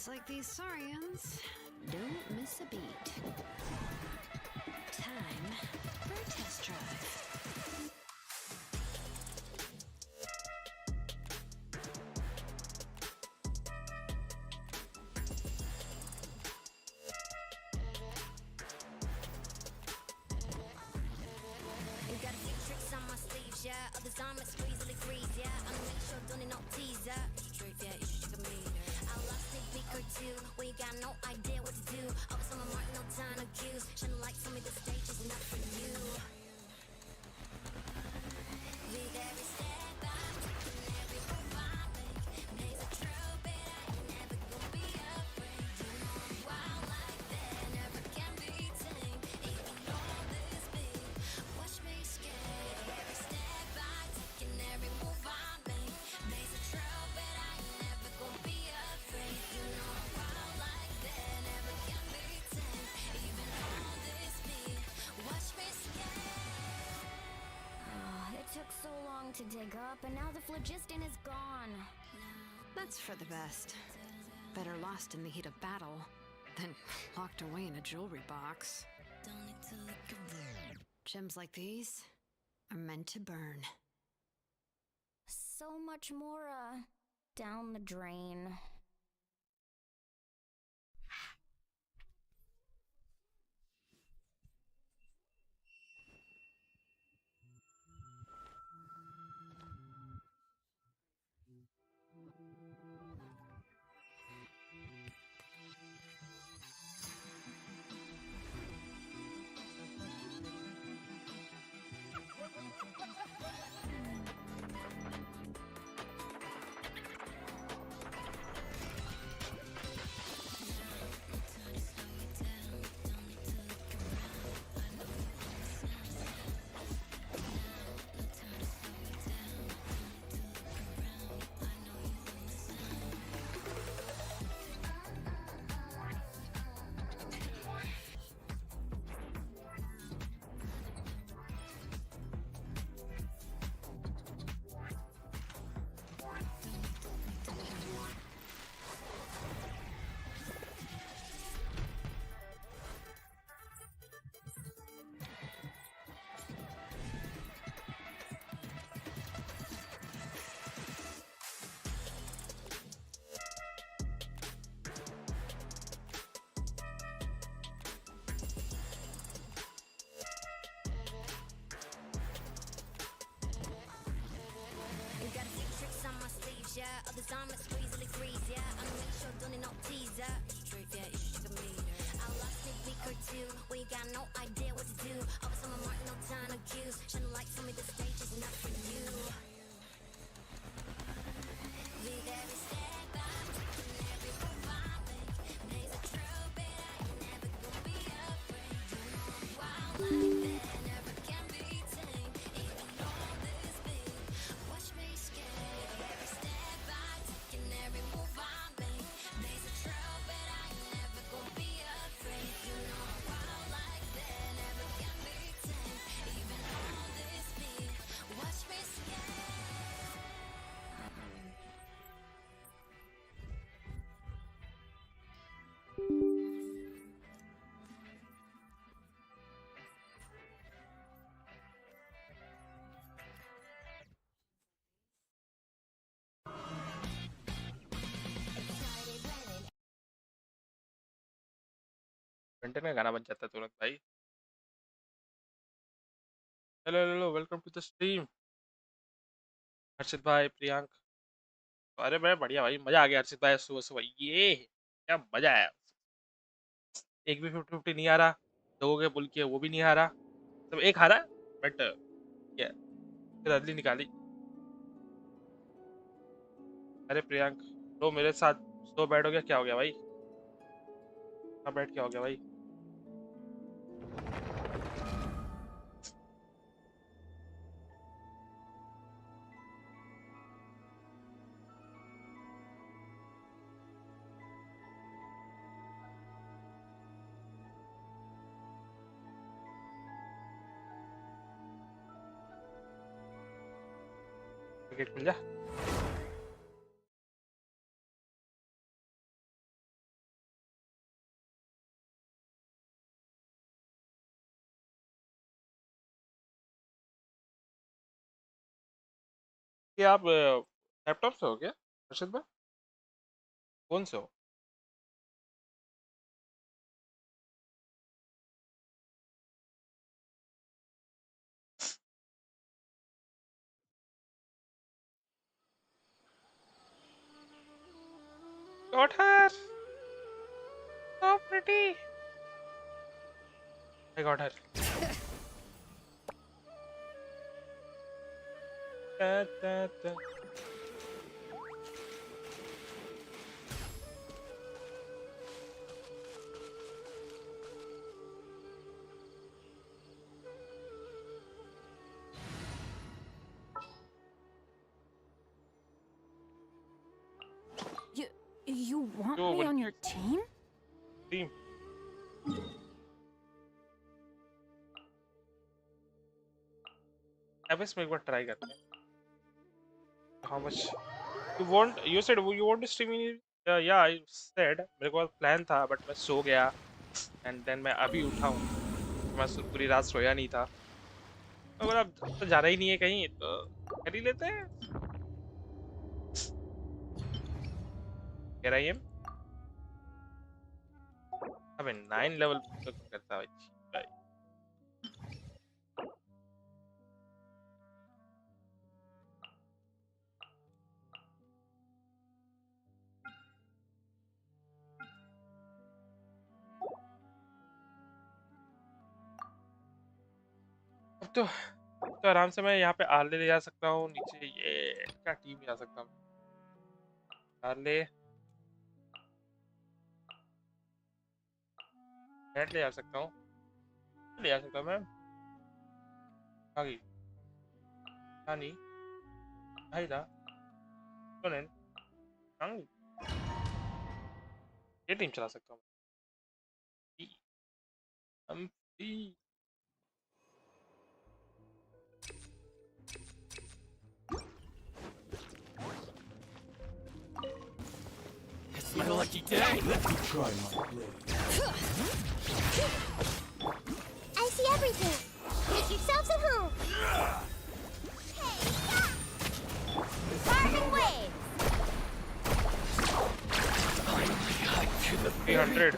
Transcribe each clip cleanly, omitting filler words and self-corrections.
Looks like these Saurians don't miss a beat. Time for a test drive. Others on my squeeze like freeze, yeah. I'm make sure don't no teaser. Straight, yeah, you should check a meter. I lost a week or two, when you got no idea what to do. Always on my mark, no time to cues. Shining like told me the stage is not for you. With every step I'm taking, every move I make, there's a trail, but I ain't never gonna be afraid. You know I'm wild like that, never can be tamed. Even all this big, watch me skate. Every step every move I make, there's a trail, but I ain't never gonna be afraid. You know I'm wild like that, never can be tamed. Even all this speed, watch me skate. Oh, it took so long to dig up, and now the phlogiston is gone. That's for the best. Better lost in the heat of battle than locked away in a jewelry box. Don't need to look around. Gems like these are meant to burn. So much more, down the drain. Yeah, others on my squeeze like freeze, yeah. I'm make sure don't need no teaser. Straight, yeah, you should check a meter. I lost a week or two, when you got no idea what to do. Always on my mark, no time to cues. Shining like told me the stage is not for you. With every step I'm taking, every move I make, there's a trail, but I ain't never gonna be afraid. You know I'm wild like that, never can be tamed. Even all this big, watch me skate. Every step I take and every move I make, there's a trail, but I ain't never gonna be afraid. You know I'm wild like that, never can be tamed. Even all this big, watch me skate. घंटे में गाना बज जाता है तुरंत भाई। Hello hello welcome to the stream Harshit भाई प्रियांक। अरे बड़े बढ़िया भाई, मजा आ गया हर्षित भाई, सुबह सुबह ये क्या मजा आया। एक भी 50-50 नहीं आ रहा, लोगों के पुल किया वो भी नहीं आ रहा, सब एक हारा बट क्या फिर अदली निकाली। अरे प्रियांक तो मेरे साथ सो बैठ हो गया, क्या हो गया भाई? हाँ बैठ क्या हो गया भाई? विकेट मिल जा। कि आप लैपटॉप से हो क्या अर्षद भाई? कौन से हो? Got her. So pretty. I got her. Da, da, da. You want Yo, me what on your team? team? अब इसमें एक बार ट्राई करते हैं. How much? You want? You said you want to stream in? Yeah, I said मेरे को plan था but मैं सो गया and then मैं अभी उठा हूँ. मैं पूरी रात सोया नहीं था. अगर अब तो जा रहा ही नहीं है कहीं तो कर ही लेते हैं. Here I am. अबे 9 लेवल तो कौन करता है भाई? तो आराम से मैं यहाँ पे आर्ले ले जा सकता हूँ. नीचे ये क्या टीम ले जा सकता हूँ? आर्ले नेट ले जा सकता हूँ. ले जा सकता हूँ मैं. आगे नानी भाई था शिलोनेन ये टीम चला सकता हूँ. हम It's my lucky day. Let me try my blade. I see everything. Make yourselves at home. Hey, Bargain wave. Finally, I to the 300.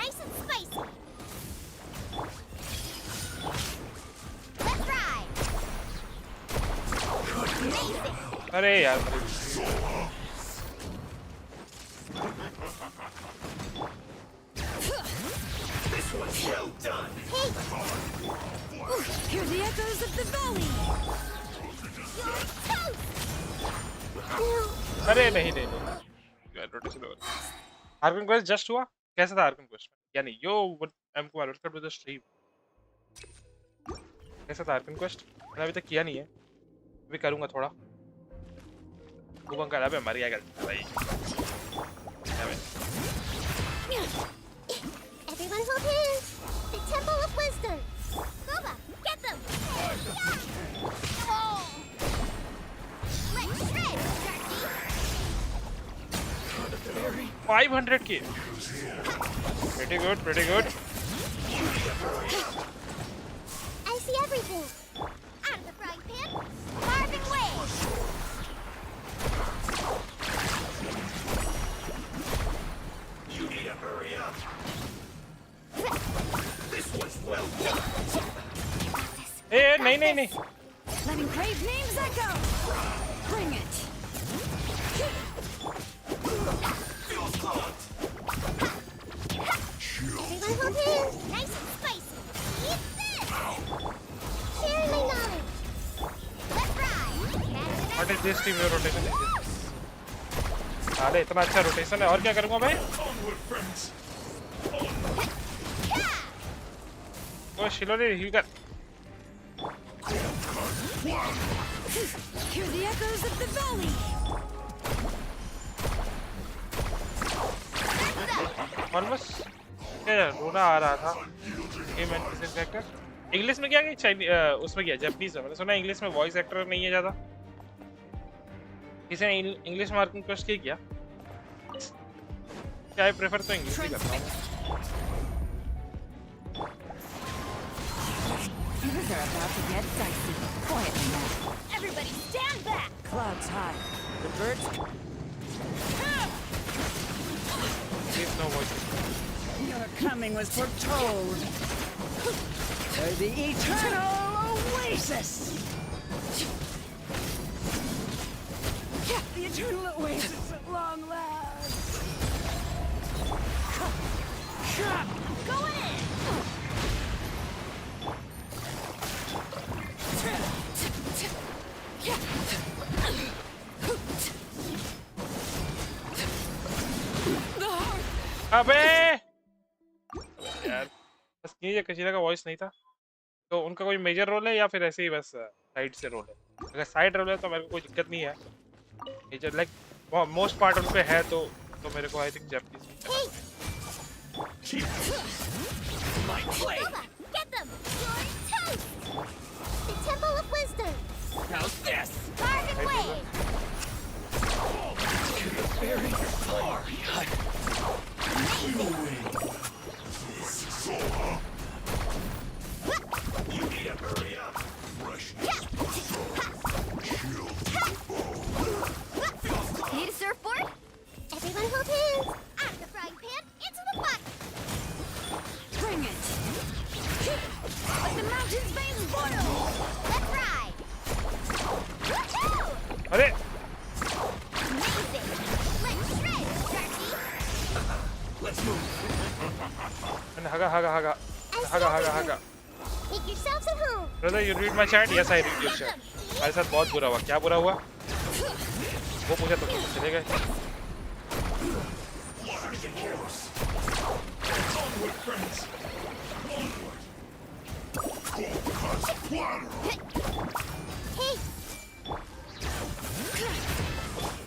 Nice and spicy. Let's ride. Amazing. अरे यार This one's well done. Hey, Hear the echoes of the valley. you're toast. अरे नहीं नहीं नहीं rotation हो रहा. Arkan quest just हुआ. कैसा था आर्कन क्वेस्ट? यानी yo M Kumar welcome to the stream. कैसा था आर्कन क्वेस्ट? मैंने अभी तक किया नहीं है. अभी करूंगा थोड़ा. कर अबे मर गया भाई. Everyone hold hands. The Temple of Wisdom. Goba, get them. Oh. Let's shred, Darky. 500k. Pretty good, pretty good. I see everything. Out of the frying pan. Carving wave. You need to hurry up. This one's well done. ए नहीं नहीं नहीं. Letting crave names echo. Bring it. Feels hot. Everyone hold hands. Nice and spicy. Eat this. Sharing my knowledge. Let's ride. What is this team rotation? अरे इतना अच्छा rotation है. और क्या करूँगा भाई? Onward, friends. वो शिलोने हिल कर. Hear the echoes of the valley. Almost क्या रोना आ रहा था. Game and voice actor English में क्या उसमें क्या जापानीज में. मैंने सुना इंग्लिश में वॉइस एक्टर नहीं है ज़्यादा. किसी ने इंग्लिश मार्किंग क्वेश्चन किया क्या? आई प्रेफर तो इंग्लिश ही करता हूँ. Things are about to get dicey. Quietly now. Everybody stand back! Clouds high. The birds. Please no voice. Your coming was foretold. For the eternal oasis. The eternal oasis at long last. Going in! अबे यार बस ये कशीरा का voice नहीं था तो उनका कोई मेजर रोल है या फिर ऐसे ही बस साइड से रोल है अगर साइड रोल है तो मेरे को कोई दिक्कत नहीं है मेजर लाइक मोस्ट पार्ट उन पे है तो मेरे को I think Japanese Bubba, get them! You're toast! The Temple of Wisdom! How's this? Carving way! Very far. This is so hot. You need to hurry up. Freshness. Chill. Need a surfboard? Everyone hold hands! Out of the frying pan, into the pot! Bring it. Let the mountain's veins boil. Let's ride! Woohoo! अरे Amazing! Let's shred, Sharky! Let's move. हगा Make yourselves at home! Brother you read my chat yes I read your chat मेरे साथ बहुत बुरा हुआ क्या बुरा हुआ वो पूछा तो चले गए Onward, friends. Onward. Cold cuts water. Hey!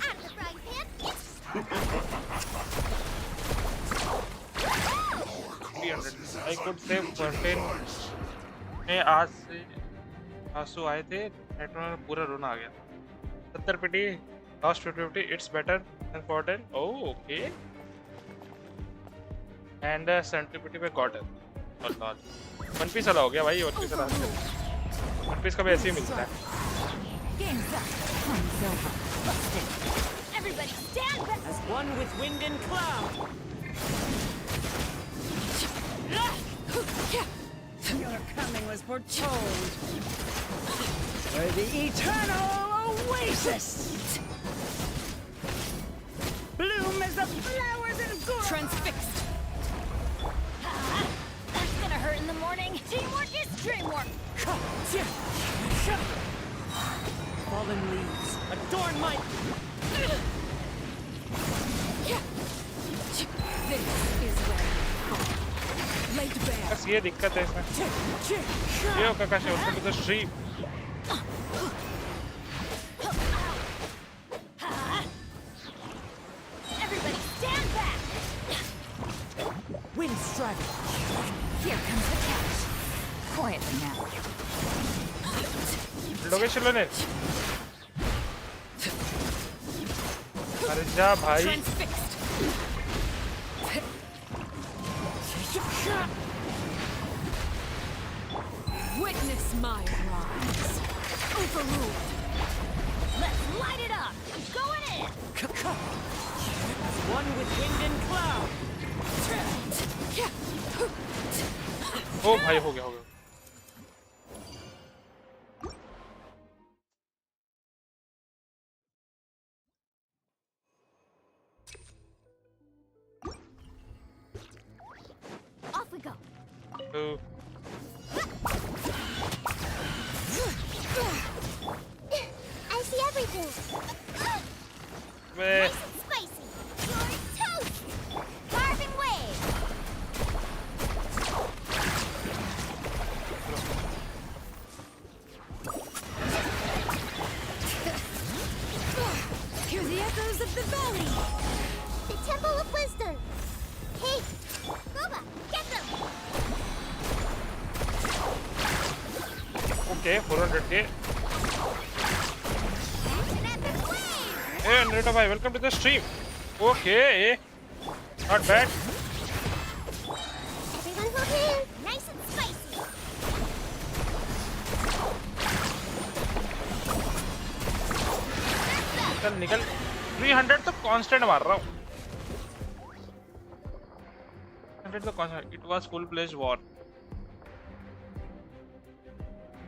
Out of the frying pan, it's... Woohoo! 300 I could save 14 में आज से आंसू आए थे नेट में पूरा रोना आ गया 70 pity last 50 it's better than 14 oh okay and 70 pity पे गॉट इट और लॉल वन पीस वाला हो गया भाई वन पीस वाला वन पीस का भी ऐसे ही मिलता है Game's up. Time's over. Busted. Everybody stand back! As one with wind and cloud. Your coming was foretold. For the eternal oasis. Bloom as the flowers in Gora. Transfixed. That's gonna hurt in the morning. Teamwork is dreamwork! Fallen leaves adorn my. This is where you fall. Laid bare. बस ये दिक्कत है इसमें ये Kakashi welcome to the stream Everybody stand back! Wind striving. Here comes the catch. Quietly now. लोगे शिलोने अरे जा भाई Transfixed. Witness my rise. Overruled. Let's light it up! Going in! One with wind and cloud. ओ भाई हो गया Off we go! तो I see everything! मैं Nice and spicy! You're toast! Carving wave! Hear the echoes of the valley. The Temple of Wisdom! Hey! Bubba, get them! Okay 400 के Action at the flame! Hey Andreta bhai, welcome to the stream. Okay, not bad. Everyone hold hands! Nice and spicy! चल निकल 300 तो constant मार रहा हूँ 100 तो constant it was full fledge war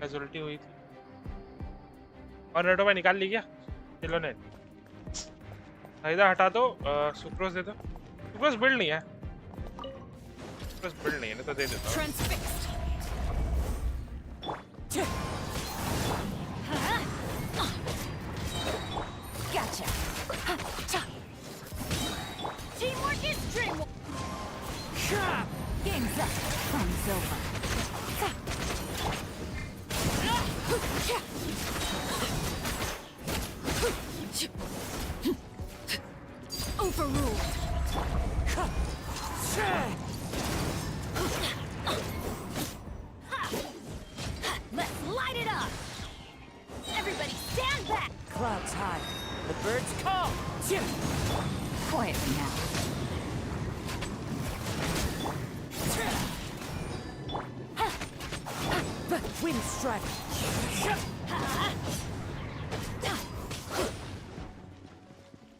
casualty हुई थी और नेटो में निकाल ली क्या Xilonen फायदा हटा दो सुक्रोज दे दो सुक्रोज बिल्ड नहीं है सुक्रोज बिल्ड नहीं है नहीं तो दे देता हूँ Transfixed. Gotcha. Teamwork is dreamwork. Game's up. Fun's over. Overruled. Let's light it up. Everybody stand back. Clouds high. The birds call. Quietly now. Wind strike.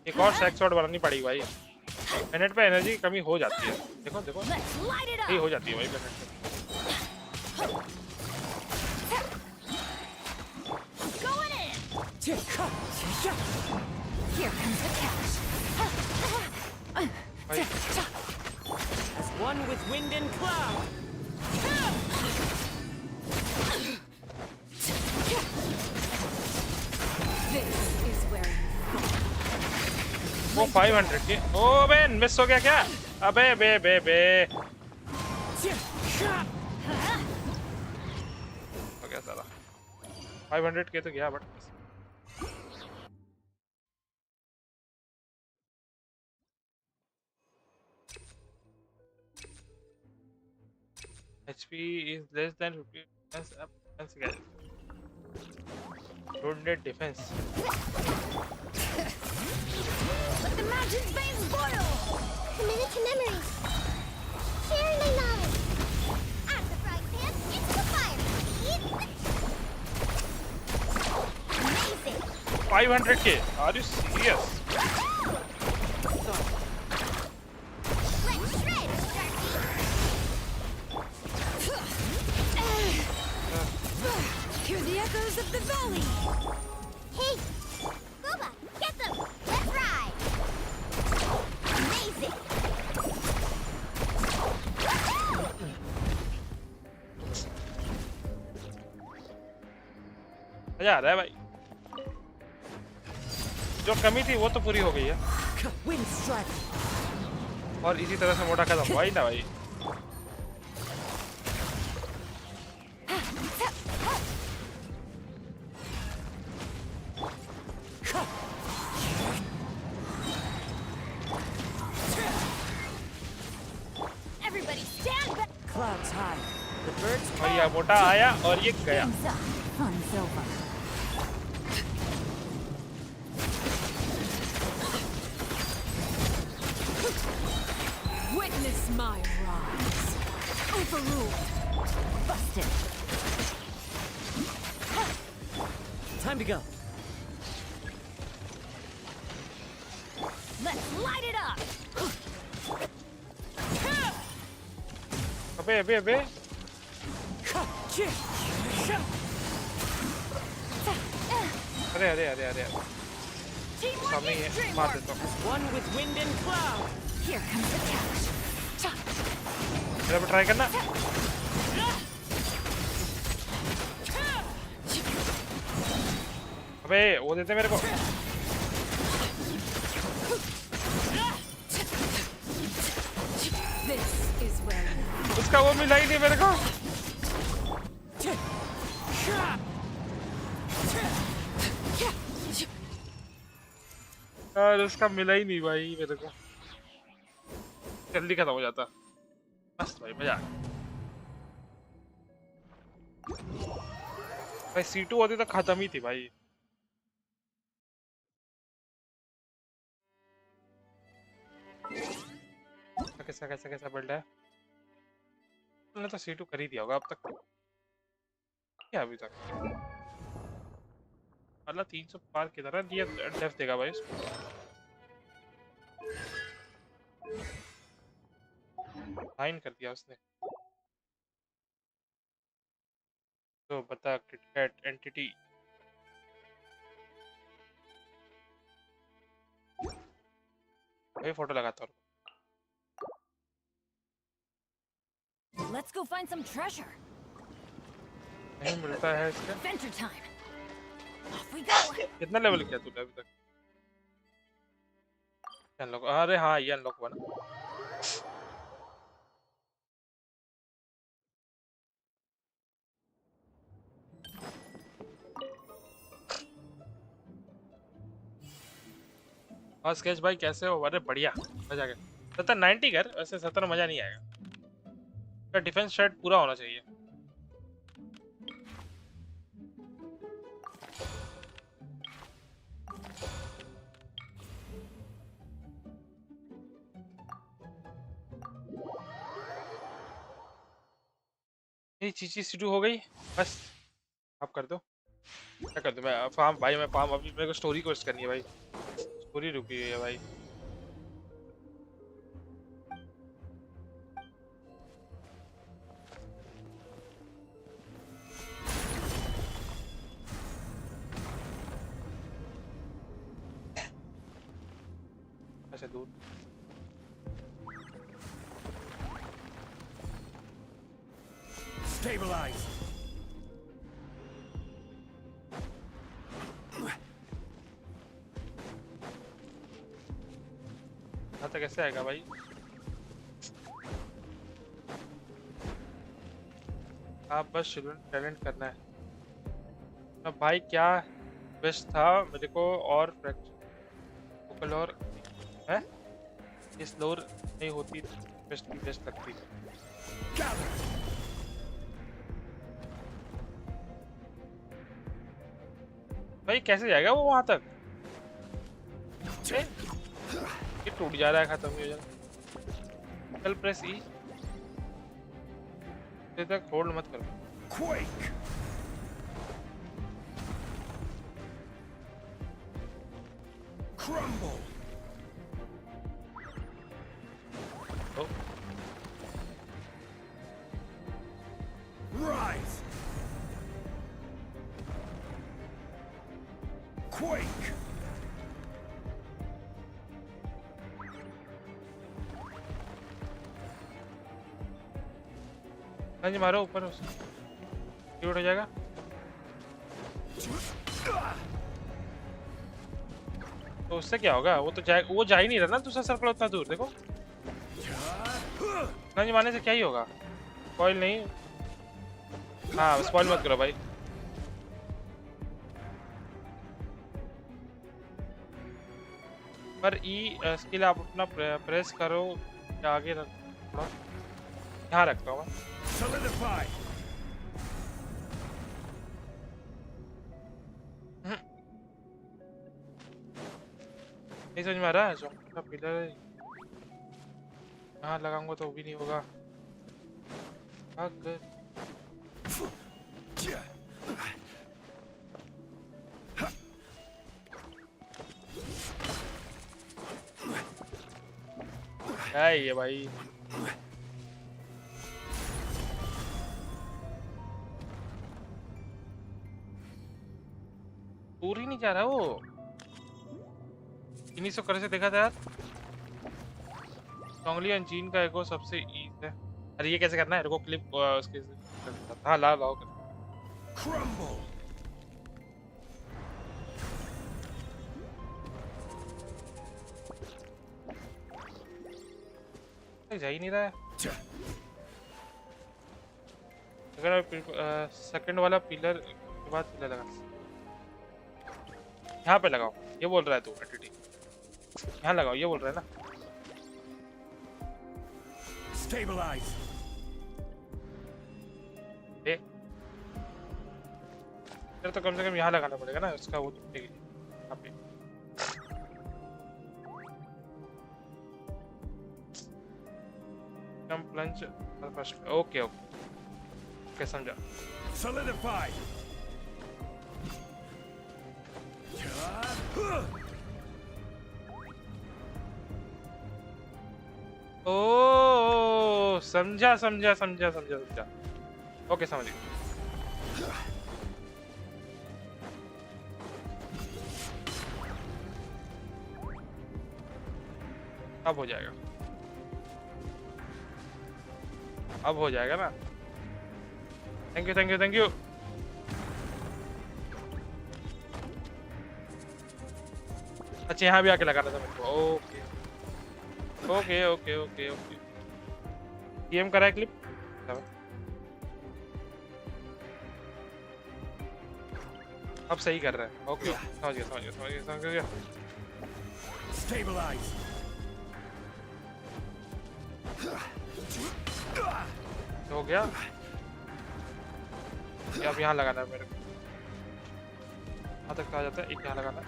एक और सेक्स शॉट बनानी पड़ेगी भाई मिनट पे एनर्जी की कमी हो जाती है देखो देखो Let's light it यही up. हो जाती है भाई मिनट पे Going in. Here comes the catch. भाई As one with wind and cloud. This is where वो 500 के ओ बे मिस हो गया क्या अबे बे बे बे हो गया साला 500 के तो गया but HP is less than 50 defense up defense guys don't need defense Let the mountain's veins boil! Committed to memories. Sharing my knowledge. Out of the frying pan, into the fire. Eat Amazing! 500 के are you serious Let's shred, Darky! hear the echoes of the valley. Hey! Booba, get them! Let's ride! Amazing! मजा आ रहा है भाई जो कमी थी वो तो पूरी हो गई है Wind strike. और इसी तरह से मोटा कदम हुआ ही ना भाई Everybody stand back. Clouds high. The birds और ये call. मोटा आया और ये गया Game's up. Fun's over. Witness my rise. Overruled. Busted. Time to go. Let's light it up. अबे अबे अबे अरे अरे अरे अरे Teamwork सामने ही is है मार dreamwork. देता हूँ One with wind and cloud. Here comes the catch. मेरा पे ट्राई करना अबे वो देते मेरे को This is where उसका वो मिला ही नहीं मेरे को यार उसका मिला ही नहीं भाई मेरे को जल्दी खत्म हो जाता मस्त भाई मजा आ गया भाई C2 होती तो खत्म ही थी भाई कैसा कैसा कैसा बिल्ड है तुमने तो C2 कर ही दिया होगा अब तक क्या अभी तक अल्लाह 300 पार किधर है? ये डेफ देगा भाई इसको। साइन कर दिया उसने। तो बता किटकैट एंटिटी। भाई फोटो लगाता हूँ। Let's go find some treasure. नहीं मिलता है इसका। Adventure time. Off we go. कितना लेवल किया तूने अभी तक? अनलॉक, अरे हाँ ये अनलॉक हुआ ना। हाँ स्केच भाई कैसे हो? अरे बढ़िया, मजा आ गया। 70 90 कर, वैसे 70 में मजा नहीं आएगा। डिफेंस शेड पूरा होना चाहिए। ये चीची सीटू हो गई बस। आप कर दो। क्या कर दो? मैं फार्म भाई, मैं फार्म अभी मेरे को स्टोरी क्वेस्ट करनी है भाई। स्टोरी रुकी हुई है भाई। अच्छा दूर Stabilize. यहाँ तक कैसे आएगा भाई? आप बस शिलोन टैलेंट करना है। अब भाई क्या बेस्ट था मेरे को, और फ्रैक्चर और है इस लोर नहीं होती बेस्ट की बेस्ट लगती। भाई कैसे जाएगा वो वहां तक? ये टूट जा रहा है, खत्म हो जा रहा है। चल प्रेस ई तक होल्ड मत करो। Quake. Crumble. तो Rise. Quake. हाँ जी मारो ऊपर उसे, क्यूट हो जाएगा। तो उससे क्या होगा? वो तो वो जा ही नहीं रहा ना दूसरा सर्कल उतना दूर। देखो ना जी, मारने से क्या ही होगा? स्पॉइल नहीं, हाँ स्पॉइल मत करो भाई। पर ई स्किल आप अपना प्रेस करो या आगे रखो। यहाँ रखता हूँ मैं। Solidify. नहीं समझ में आ रहा है? जो पिलर यहाँ लगाऊंगा तो भी नहीं होगा। क्या है ये भाई? दूर ही नहीं जा रहा वो। इन्हीं से करे से देखा था यार। स्ट्रॉन्गली इंजीन का एको सबसे ईज है। अरे ये कैसे करना है? रुको क्लिप उसके हाँ लाओ कर। Crumble. जा ही नहीं रहा है। अगर मैं सेकंड वाला पिलर के बाद पिलर लगा, यहाँ पे लगाओ ये बोल रहा है तू। एंटिटी यहाँ लगाओ ये बोल रहा है ना। Stabilize. फिर तो कम से कम यहाँ लगाना पड़ेगा ना उसका वो टूटने के लिए। यहाँ पे कम प्लंज फर्स्ट। ओके ओके समझा। Solidify. समझा समझा समझा समझा समझा। ओके समझ गया। अब हो जाएगा, अब हो जाएगा ना। Thank you thank you thank you. अच्छा यहाँ भी आके लगाना था मेरे को। Okay okay okay okay okay. PM करा है क्लिप। अब सही कर रहा है। ओके समझ गया समझ गया समझ गया समझ गया। Stabilize. हो गया। ये अब यहाँ लगाना है मेरे को। यहाँ तक कहा जाता है, एक यहाँ लगाना है।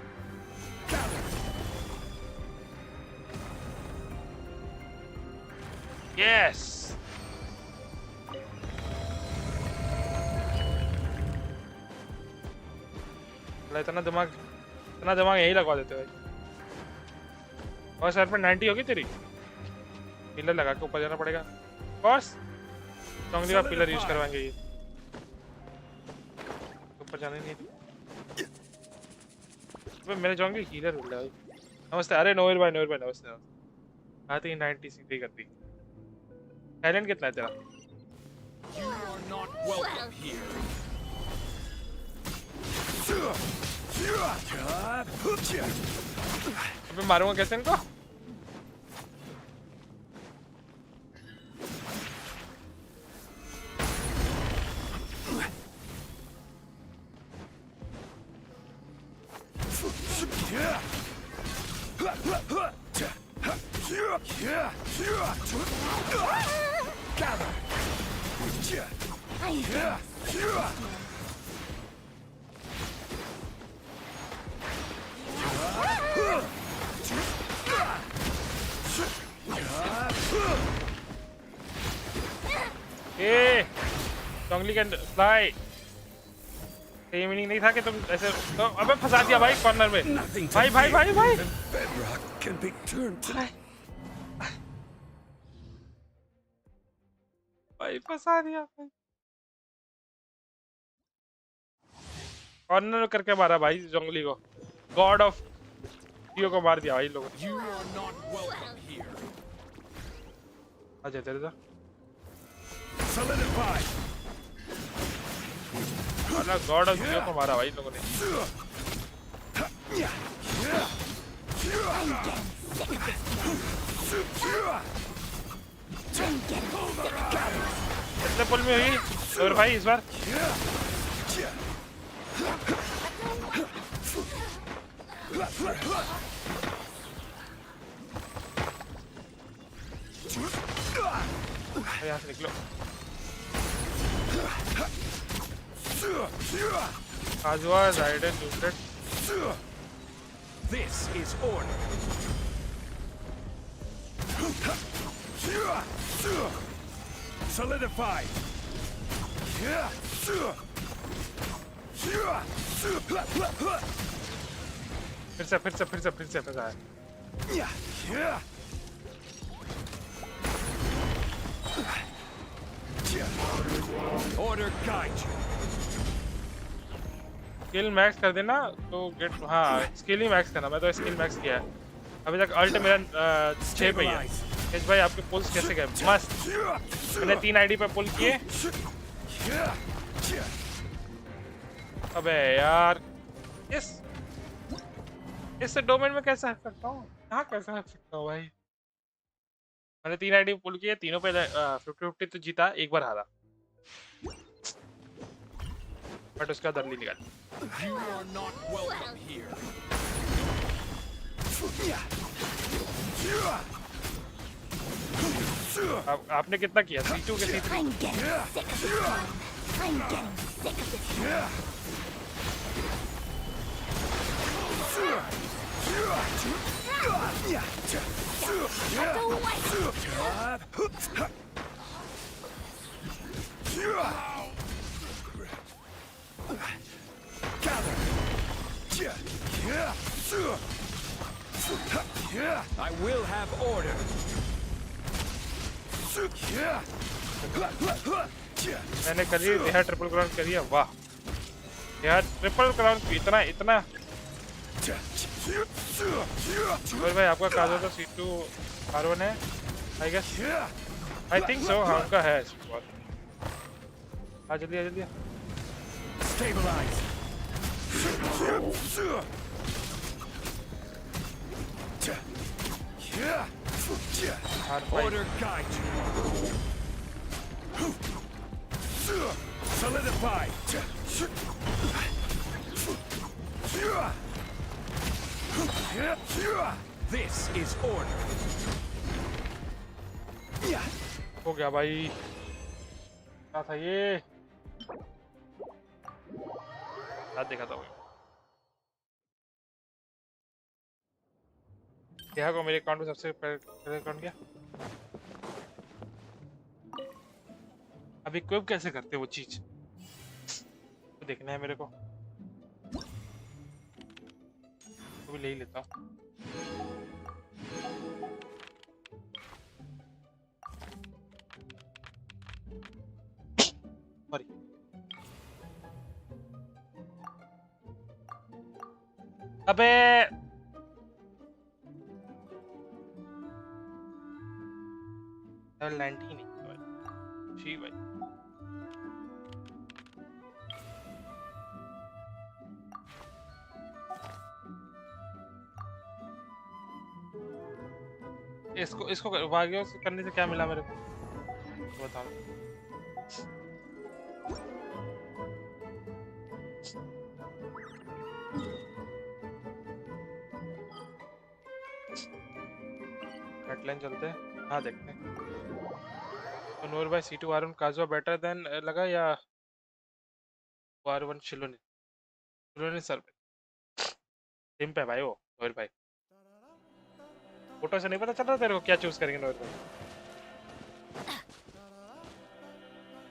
यस इतना दिमाग यही लगवा देते भाई। और सर पे 90 होगी तेरी। पिलर लगा के ऊपर जाना पड़ेगा बॉस। चौंगली का पिलर यूज करवाएंगे ये। ऊपर जाने नहीं दी। मेरे चौंगली हीलर मिल रहा है। नमस्ते। अरे नोयर भाई नमस्ते नमस्ते। आती 90 सीधे कर दी। टैलेंट कितना है तेरा? You are not welcome here. अबे मारूंगा कैसे इनको? चौंगली कैन फ्लाई। ये मीनिंग नहीं था कि तुम ऐसे तो। अबे फंसा दिया भाई कॉर्नर में। भाई भाई भाई भाई Bedrock can be turned to भाई फंसा दिया भाई। कॉर्नर करके मारा भाई चौंगली को। गॉड ऑफ को मार दिया भाई लोगों ने। You are not welcome here. अच्छा तेरे तो Solidify. गॉड ऑफ को मारा भाई लोगों ने। कितने पुल में हुई और भाई इस बार? यहाँ से निकलो। Kazua Raiden muted. This is order. Solidify. फिर से आया। Order guide you. Skill max कर देना तो गेट। हाँ स्किल ही मैक्स करना। मैं तो स्किल मैक्स किया है अभी तक। अल्ट मेरा 6 पे ही है। एच भाई आपके पुल्स कैसे गए? मस्त। मैंने 3 आईडी पे पुल किए। अबे यार इस डोमेन में कैसे हट सकता हूँ? यहाँ कैसे हट सकता हूँ भाई? मैंने 3 आईडी पे पुल किए, तीनों पे 50-50 तो जीता, एक बार हारा। बट उसका दर नहीं निकाल। You are not welcome here. आपने कितना किया? C2 के C3? I'm getting sick of this one. I'm getting sick of this one. That's a wipe. Gather. I will have order. मैंने करी यह ट्रिपल क्राउन करी है, वाह यार ट्रिपल क्राउन इतना इतना। और भाई आपका काजो तो C2 R1 है I guess, I think so, हाँ उनका है। हाँ जल्दी आ जल्दी आ। Order guide you. Solidify. This is order. हो गया भाई, क्या था ये, देखा था भाई। क्या को मेरे अकाउंट में सबसे पहले अकाउंट क्या अभी क्विप कैसे करते वो चीज तो देखना है मेरे को, तो भी ले ही लेता हूँ। सॉरी अबे लेवल 19 नहीं है भाई, जी भाई इसको भाग्यों से करने से क्या मिला मेरे को, तो बताओ। हेडलाइन चलते हैं, हाँ देखते हैं। तो नूर भाई C2 R1 काजुआ बेटर देन लगा या R1 शिलोने सर पे टीम पे भाई वो नूर भाई, फोटो से नहीं पता चल रहा तेरे को क्या चूज करेंगे नूर भाई,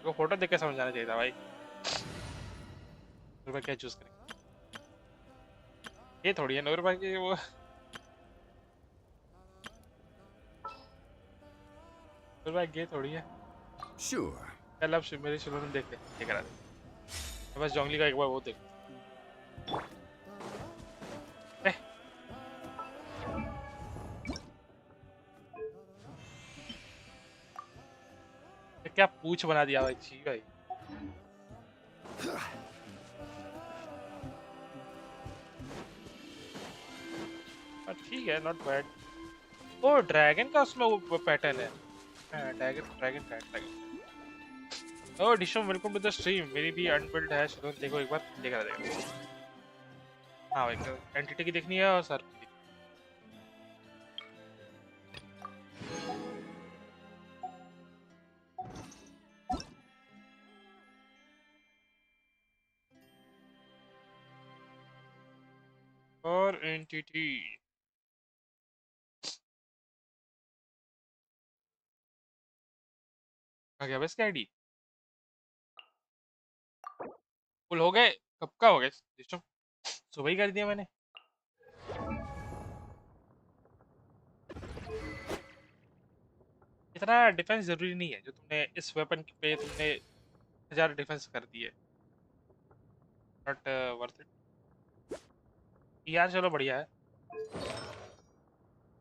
को फोटो देख के समझ आना चाहिए था भाई नूर भाई क्या चूज करेंगे। ये थोड़ी है नूर भाई की वो, नूर भाई ये थोड़ी है। Sure. चल अब मेरे शिलोने देख ले, ये करा दे बस जोंगली का एक बार वो देख। क्या पूछ बना दिया भाई, छी भाई। ठीक है, नॉट बैड। ओ ड्रैगन का उसमें वो पैटर्न है, ड्रैगन। ओ डिशम वेलकम टू द स्ट्रीम, मेरी भी अनबिल्ड है शिलोन, देखो एक बार देख रहा देखो। हाँ भाई एंटिटी की देखनी है और सर की। और एंटिटी आ गया बस आईडी फुल हो गए, कब का हो गए सिस्टम, सुबह ही कर दिया मैंने। इतना डिफेंस जरूरी नहीं है जो तुमने इस वेपन पे तुमने 1000 डिफेंस कर दिए, नॉट वर्थ इट यार। चलो बढ़िया है,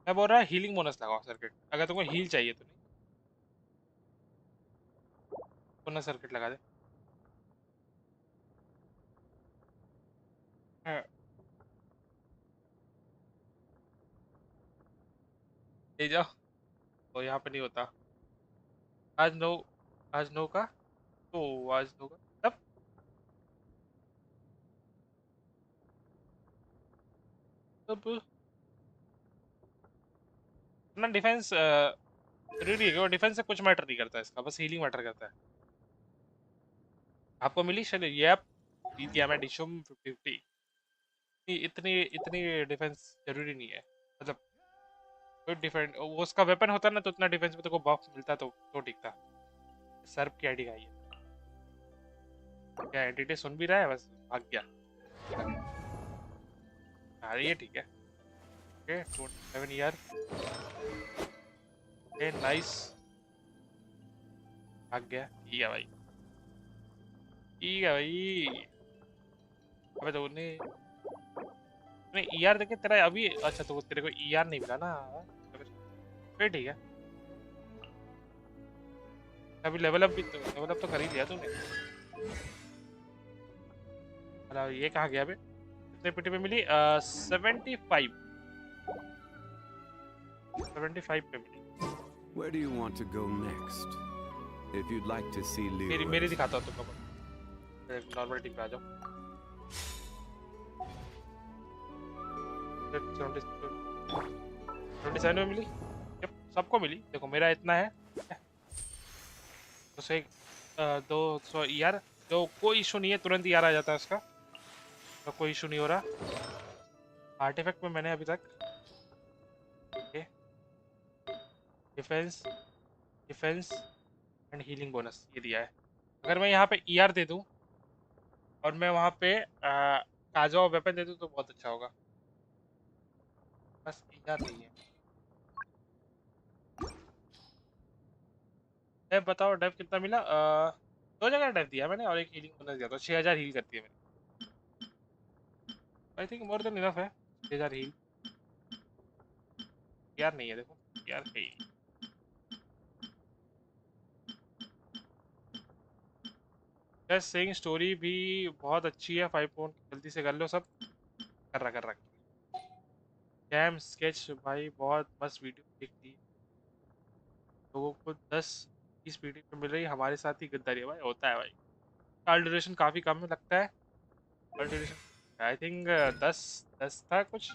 मैं बोल रहा हीलिंग बोनस लगाओ सर्किट, अगर तुमको हील चाहिए तो नहीं बोनस सर्किट लगा दे। हाँ, ले जाओ, तो यहाँ पे नहीं होता आज नो, आज नो का तो आज नो का तब तब अपना डिफेंस जरूरी है, डिफेंस से कुछ मैटर नहीं करता इसका, बस हीलिंग मैटर करता है। आपको मिली चलिए ये आप जीत गया मैं डिशम 50-50। इतनी इतनी डिफेंस जरूरी नहीं है, मतलब कोई डिफेंस वो उसका वेपन होता ना तो उतना डिफेंस में तो को बफ मिलता तो ठीक था। सर्प की आईडी का है ये, क्या एंटिटी सुन भी रहा है, बस भाग गया। हाँ ये ठीक है, ओके 27 ईयर, ओके नाइस। भाग गया। ठीक है भाई, ठीक है भाई। अबे तो उन्हें ईआर देखे तेरा अभी। अच्छा तो तेरे को ईआर नहीं मिला ना, फिर ठीक है। अभी लेवल अप तो कर ही लिया तूने। अरे ये कहाँ गया बे? कितने पिटी पे मिली? 75 पे मिली। Where do you want to go next? If you'd like to see मेरी Leo, दिखाता हूँ तुमको। नॉर्मल टीम पे आ जाओ। 77 में मिली। यप, सबको मिली। देखो मेरा इतना है 200 ईआर, जो कोई इशू नहीं है, तुरंत ईआर आ जाता है उसका, तो कोई इशू नहीं हो रहा। आर्टिफैक्ट में मैंने अभी तक defence defence and healing bonus ये दिया है। अगर मैं यहाँ पे ईआर दे दूँ और मैं वहाँ पे काजा और वेपन दे दूँ तो बहुत अच्छा होगा। बस ईआर नहीं है। डेव बताओ, डेव कितना मिला? 2 जगह डेव दिया मैंने और एक हीलिंग बोनस दिया, तो 6000 हील करती है मैंने। I think more than enough है 6000 हील। यार नहीं है, देखो यार है ही। जस्ट सेइंग स्टोरी भी बहुत अच्छी है 5 पॉइंट, जल्दी से कर लो सब। कर रहा कैम स्केच भाई बहुत मस्त वीडियो देख ली। लोगों को 10-20 वीडियो पे मिल रही है, हमारे साथ ही गद्दारी है भाई। होता है भाई। कॉल ड्यूरेशन काफ़ी कम में लगता है। कॉल ड्यूरेशन आई थिंक 10 था कुछ,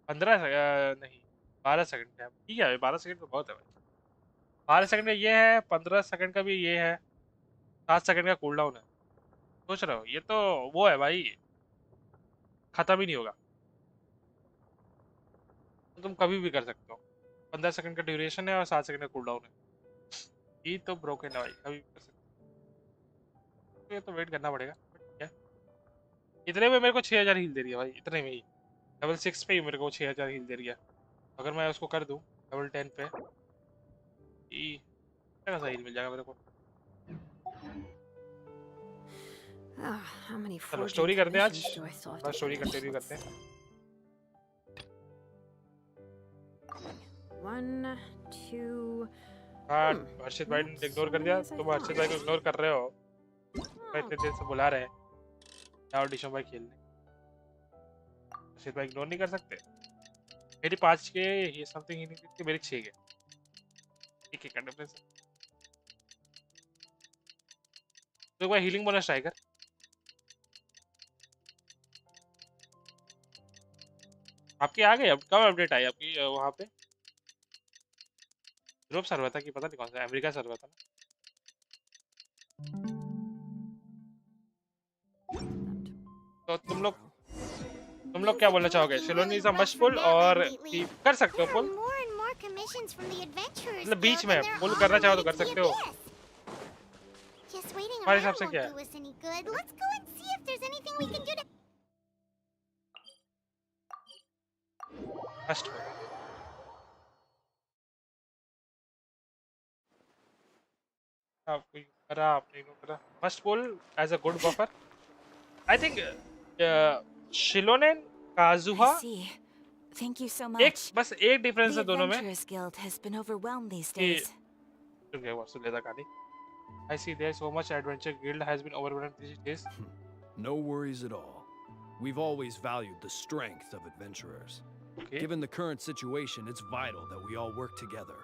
15 नहीं 12 सेकंड है। ठीक है भाई, 12 सेकंड तो बहुत है भाई। 12 सेकंड का ये है, 15 सेकंड का भी ये है, 7 सेकंड का कूल डाउन है। सोच रहे हो ये तो वो है भाई, खत्म ही नहीं होगा, तो तुम कभी भी कर सकते हो। 15 सेकंड का ड्यूरेशन है और 7 सेकंड का कूल डाउन है। ये तो ब्रोकन है भाई, कभी भी कर सकते हो। तो ये तो वेट करना पड़ेगा, but ठीक है। इतने में मेरे को 6000 हील दे रही है भाई, इतने में ही लेवल 6 पे ही मेरे को 6000 हील दे रही है। अगर मैं उसको कर दूं लेवल 10 पे, क्या हील मिल जाएगा मेरे को। Ah, how many चलो forging स्टोरी करते हैं आज, commissions do I still have बस to story finish? Continue Let's करते हैं। see. 1, 2. हाँ, हर्षित भाई ने इग्नोर कर दिया। तुम हर्षित भाई को इग्नोर कर रहे हो, मैं इतने देर से बुला रहे हैं जाओ डिशो भाई खेलने। हर्षित भाई इग्नोर नहीं कर सकते। मेरी 5 के ये समथिंग ही नहीं थी, मेरी 6 के। ठीक है का डिफरेंस। तो एक बार हीलिंग बोनस ट्राई कर। आपकी आ गई? अब कब अपडेट आई आपकी वहाँ पे? यूरोप सर्वर था कि पता नहीं कौन सा, अमेरिका सर्वर था ना। तो तुम लोग क्या बोलना चाहोगे? शिलोनी इज अ मस्ट पुल और कि कर सकते हो पुल, मतलब बीच में पुल करना चाहो तो कर सकते हो। हमारे हिसाब से क्या है? Must pull. आपको करा, आपने इग्नोर करा। Must pull as a good buffer. I think Xilonen Kazuha, I see. Thank you so एक much. बस एक डिफरेंस The है दोनों में Adventurers Guild has been overwhelmed these कि days. सुलेदा कहानी। I see there's so much adventure guild has been overwhelmed these days. No worries at all. We've always valued the strength of adventurers. Okay. Given the current situation, it's vital that we all work together.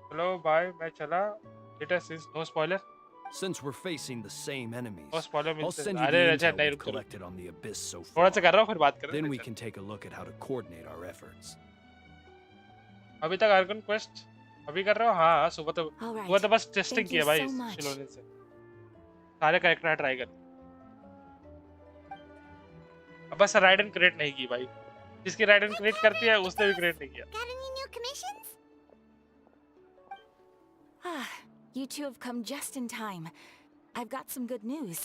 Hello, bye. मैं चला। Later, since no spoiler. Since we're facing the same enemies, No spoiler I'll मिलते। send you अरे the Raza intel नहीं, we've रुक जा, रुक। collected on the abyss so थोड़ा far. सा कर रहा हूँ फिर बात करें। Then we can take a look at how to coordinate our efforts. अभी तक आर्कन क्वेस्ट अभी कर रहे हो? हाँ, सुबह तो बस टेस्टिंग Thank किया you भाई so much. शिलोने से। सारे कैरेक्टर ट्राई कर। अब बस राइड एंड क्रिएट नहीं की भाई। जिसकी राइड एंड क्रिएट करती है उसने भी क्रिएट नहीं किया। Got any new commissions? Ah, you two have come just in time. I've got some good news.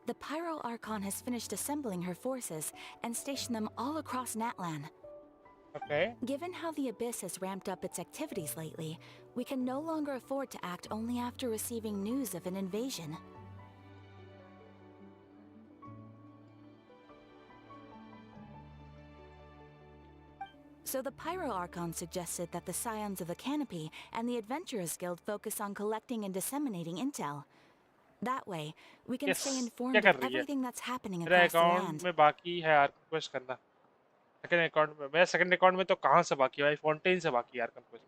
The Pyro Archon has finished assembling her forces and stationed them all across Natlan. Okay. Given how the Abyss has ramped up its activities lately, we can no longer afford to act only after receiving news of an invasion. So the Pyro Archon suggested that the Scions of the Canopy and the Adventurers Guild focus on collecting and disseminating intel. That way, we can stay Yes. informed क्या of कर रही है? everything that's happening मेरा across the account land. में बाकी है arc quest करना। Second account में मेरा सेकंड अकाउंट में तो कहाँ से बाकी है भाई? फाउंटेन से बाकी है arc quest.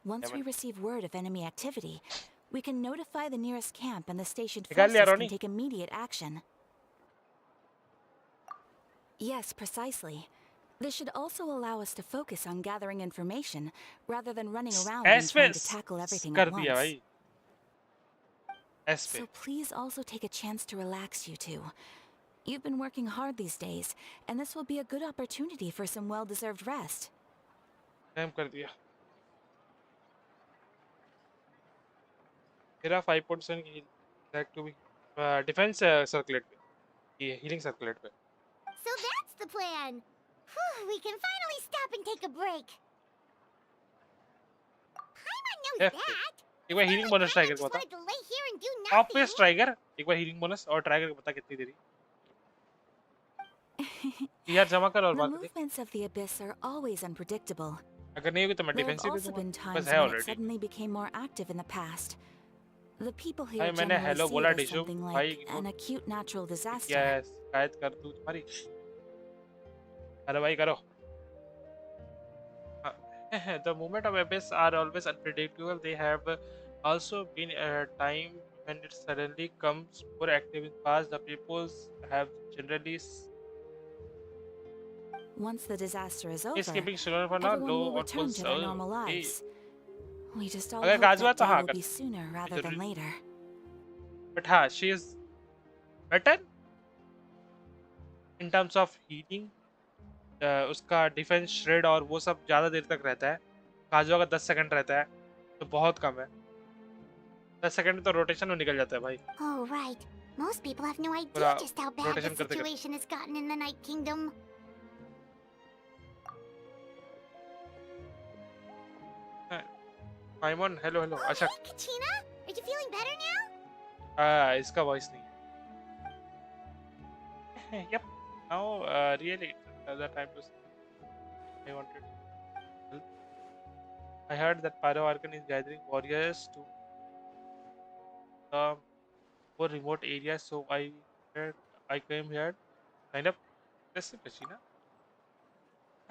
Once we receive word of enemy activity, we can notify the nearest camp and the stationed निकाल लिया forces can रोनी? take immediate action. Yes, precisely. This should also allow us to focus on gathering information rather than running around and S पे trying to tackle everything कर at दिया once. भाई। S पे। So please also take a chance to relax, you two. You've been working hard these days, and this will be a good opportunity for some well-deserved rest. Time कर दिया। मेरा 5.7 की like to be defence circulate पे, ये healing circulate पे। So that's the plan. Whew, we can finally stop and take a break. Paimon knows Yes, that. एक बार healing bonus try करके Just बता। wanted to lay here and do nothing. Obvious ट्राइगर, एक बार healing bonus और try करके बता कितनी देरी। यार जमा कर और The बात कर। movements of the Abyss are always unpredictable. अगर नहीं होगी तो मैं There have defensive they also दूंगा। been बस times है when it already. suddenly became more active in the past. The people here भाई मैंने generally हेलो see बोला it as डिशो something भाई like an acute natural क्या disaster. है शिकायत कर दूं तुम्हारी। अरे भाई करो। The movement of abyss are always unpredictable. They have also been a time when it suddenly comes more active in past. The peoples have generally Once the disaster is over, escaping Xilonen for now. everyone Low will on return pulse. to their normal Okay. lives. We just all अगर hope गाजवा that तो day हाँ will कर be sooner rather than जरूरी। later. But हाँ, she is better in terms of healing. उसका defence shred और वो सब ज़्यादा देर तक रहता है। काजुआ का 10 सेकंड रहता है तो बहुत कम है। 10 सेकंड में तो रोटेशन में निकल जाता है भाई। Oh, right. Most people have no idea पूरा just how bad the rotation करते करते। situation has gotten in the Night Kingdom. Paimon, hello hello. अच्छा Hey, Kachina, are you feeling better now? इसका वॉइस नहीं है। Yep. Now really it's the time to I wanted help. I heard that Pyro Archon is gathering warriors to the more remote areas, so I came here sign up. Listen, Kachina.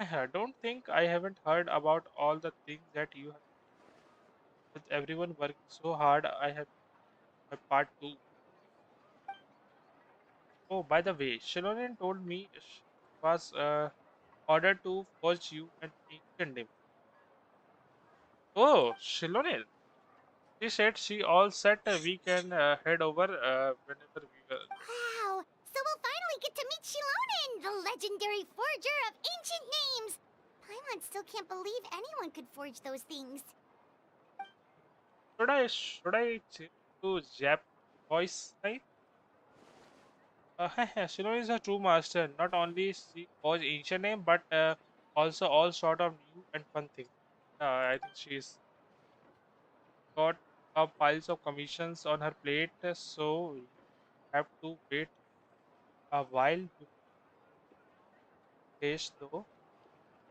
I don't think I haven't heard about all the things that you have. With everyone working so hard, I have my part too. Oh, by the way, Xilonen told me she was ordered to forge you an ancient name. Oh, Xilonen. She said she all set. We can head over whenever we will. Wow, so we'll finally get to meet Xilonen, the legendary forger of ancient names. Paimon still can't believe anyone could forge those things. Should I change to Jap voice type? Xilonen is a true master. Not only she forge ancient name, but also all sort of new and fun things. I think she's got piles of commissions on her plate, so you have to wait a while before Ace though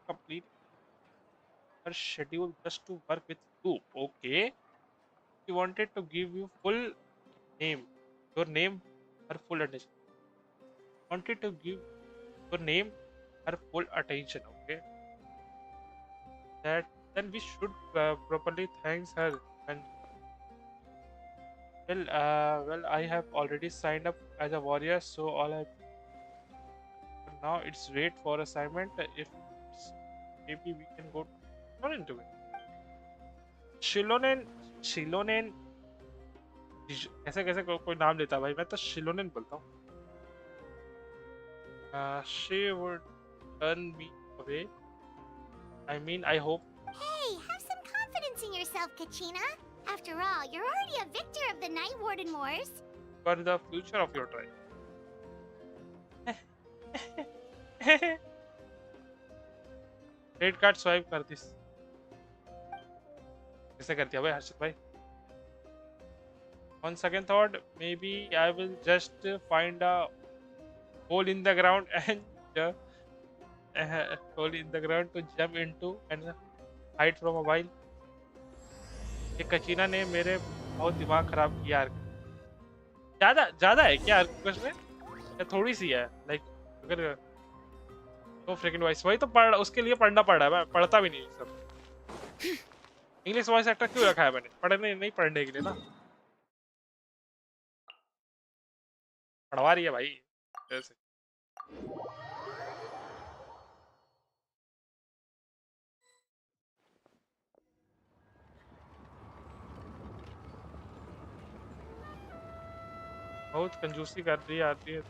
complete her schedule just to work with you. Okay, she wanted to give you full name, your name, her full attention. Wanted to give your name her full attention. Okay, that then we should properly thanks her. And well, I have already signed up as a warrior, so all I now it's wait for assignment. If it's, maybe we can go not into it. Xilonen, Xilonen, कैसे कैसे कोई नाम लेता है भाई, मैं तो Xilonen बोलता हूँ। She would turn me away. I mean, I hope. Hey, have some confidence in yourself, Kachina. After all, you're already a victor of the Night Warden Wars. For the future of your tribe. Credit card swipe कर this कैसे कर दिया भाई हर्षित भाई on second thought maybe I will just find a hole in the ground and hole in the ground to jump into and hide from a while ये कचीना ने मेरे बहुत दिमाग खराब किया यार ज्यादा ज्यादा है क्या रिक्वेस्ट में या थोड़ी सी है लाइक अगर तो फ्रिकिंग वॉइस वही तो पढ़ उसके लिए पढ़ना पड़ रहा है मैं पढ़ता भी नहीं सब इंग्लिश वॉइस एक्टर क्यों रखा है मैंने पढ़ने नहीं पढ़ने के लिए ना पढ़वा रही है भाई ऐसे बहुत कंजूसी कर रही है आती है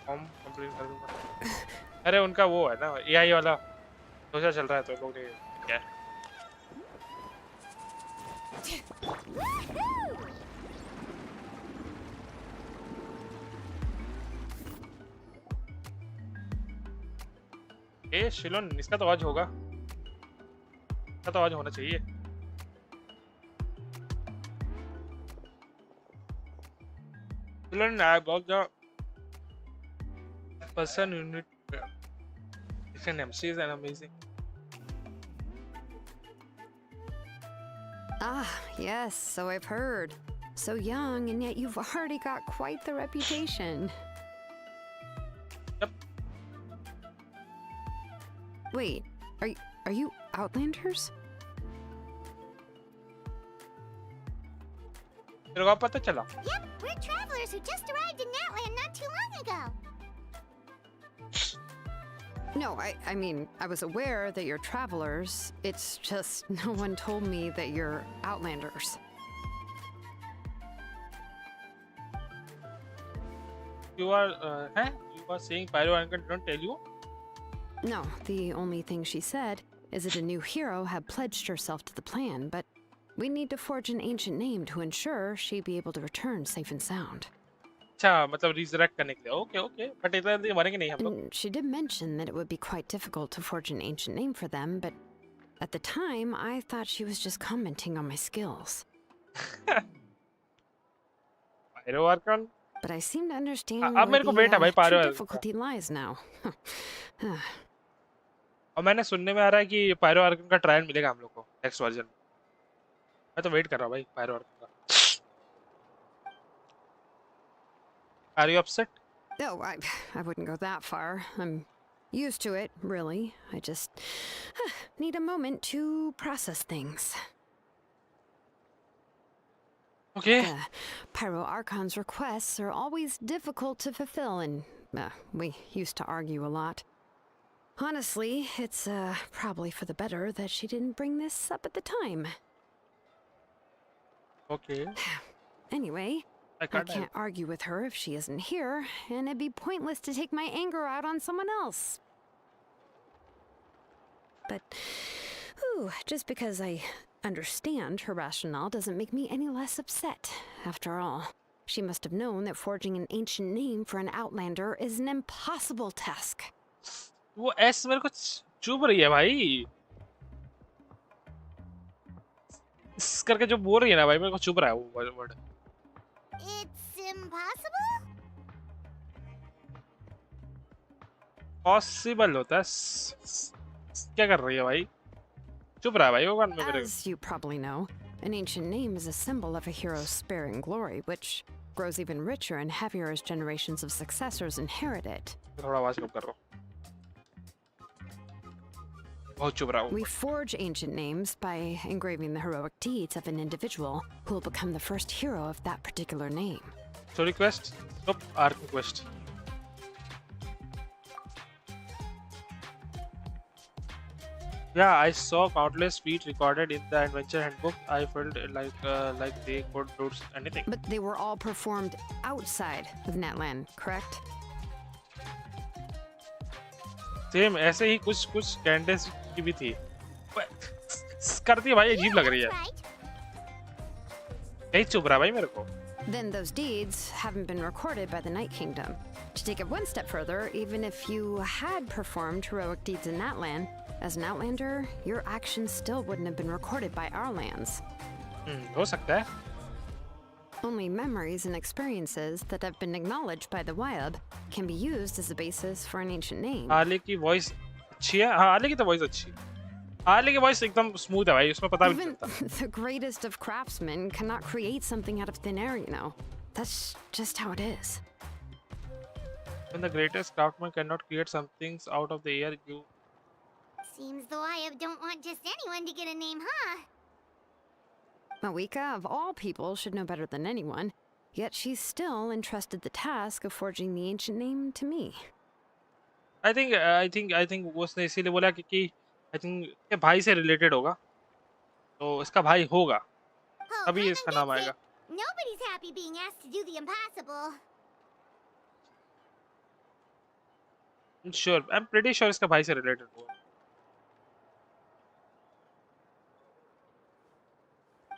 फॉर्म कंप्लीट कर दूंगा अरे उनका वो है ना एआई वाला सोचा चल रहा है तो लोग ने क्या है ए शिलोन इसका तो आज होगा इसका तो आज होना चाहिए Ceylon about the person you need she is an amazing Ah, yes, so I've heard. So young, and yet you've already got quite the reputation. Yep. Wait, are you Outlanders? तेरे को पता चला Yep, we're travelers who just arrived in Natland not too long ago. No, I mean, I was aware that you're travelers. It's just no one told me that you're Outlanders. you are saying Pyro Uncle don't tell you No, the only thing she said is that a new hero had pledged herself to the plan, but we need to forge an ancient name to ensure she'd be able to return safe and sound. अच्छा मतलब resurrect करने के लिए okay okay but इतना जल्दी मरेंगे नहीं हम लोग And she did mention that it would be quite difficult to forge an ancient name for them, but at the time, I thought she was just commenting on my skills. Pyro Archon But I seem to understand अब where मेरे को the wait है भाई true Pyro difficulty lies now. और मैंने सुनने में आ रहा है कि Pyro Archon का ट्रायल मिलेगा हम लोग को नेक्स्ट वर्जन मैं तो वेट कर रहा हूँ भाई Pyro Archon का Are you upset? No, I wouldn't go that far. I'm used to it, really. I just need a moment to process things. Okay. The Pyro Archon's requests are always difficult to fulfill, and we used to argue a lot. Honestly, it's probably for the better that she didn't bring this up at the time. Okay. Anyway, I can't argue with her if she isn't here, and it'd be pointless to take my anger out on someone else. But, just because I understand her rationale doesn't make me any less upset. After all, she must have known that forging an ancient name for an Outlander is an impossible task. वो S मेरे को चुभ रही है भाई इस करके जो बोल रही है ना भाई मेरे को चुभ रहा है वो वर्ड It's impossible? पॉसिबल होता है क्या कर रही है भाई चुप रहा है भाई वो कान में मेरे As you probably know, an ancient name is a symbol of a hero's spirit and glory, which grows even richer and heavier as generations of successors inherit it. थोड़ा आवाज कम कर रहा हूँ बहुत चुप रहा हूँ We forge ancient names by engraving the heroic deeds of an individual who will become the first hero of that particular name. Story quest stop arc quest yeah I saw countless feats recorded in the adventure handbook I felt like they could do anything But they were all performed outside of Natland, correct? Same ऐसे ही कुछ कुछ Candace की भी थी करती है भाई अजीब लग रही है यही चुभ रहा भाई मेरे को Then those deeds haven't been recorded by the Night Kingdom. To take it one step further, even if you had performed heroic deeds in Natland, as an outlander, your actions still wouldn't have been recorded by our lands. हो सकता है. Only memories and experiences that have been acknowledged by the Wyab can be used as a basis for an ancient name. Harley की voice अच्छी है. हाँ, Harley की तो voice अच्छी है. हार्ले की वॉइस एकदम स्मूथ है भाई, उसमें पता भी नहीं Even चलता. the greatest of craftsmen cannot create something out of thin air, you know. That's just how it is. When the greatest craftsman cannot create some things out of the air, you Seems the Wyab don't want just anyone to get a name, huh? Mawika, of all people, should know better than anyone, yet she's still entrusted the task of forging the ancient name to me. I think वो उसने इसीलिए बोला क्योंकि I think ये भाई से related होगा. तो इसका भाई होगा. Oh, अभी Paimon इसका नाम gets आएगा. it. Nobody's happy being asked to do the impossible. Sure, I'm pretty sure इसका भाई से related होगा.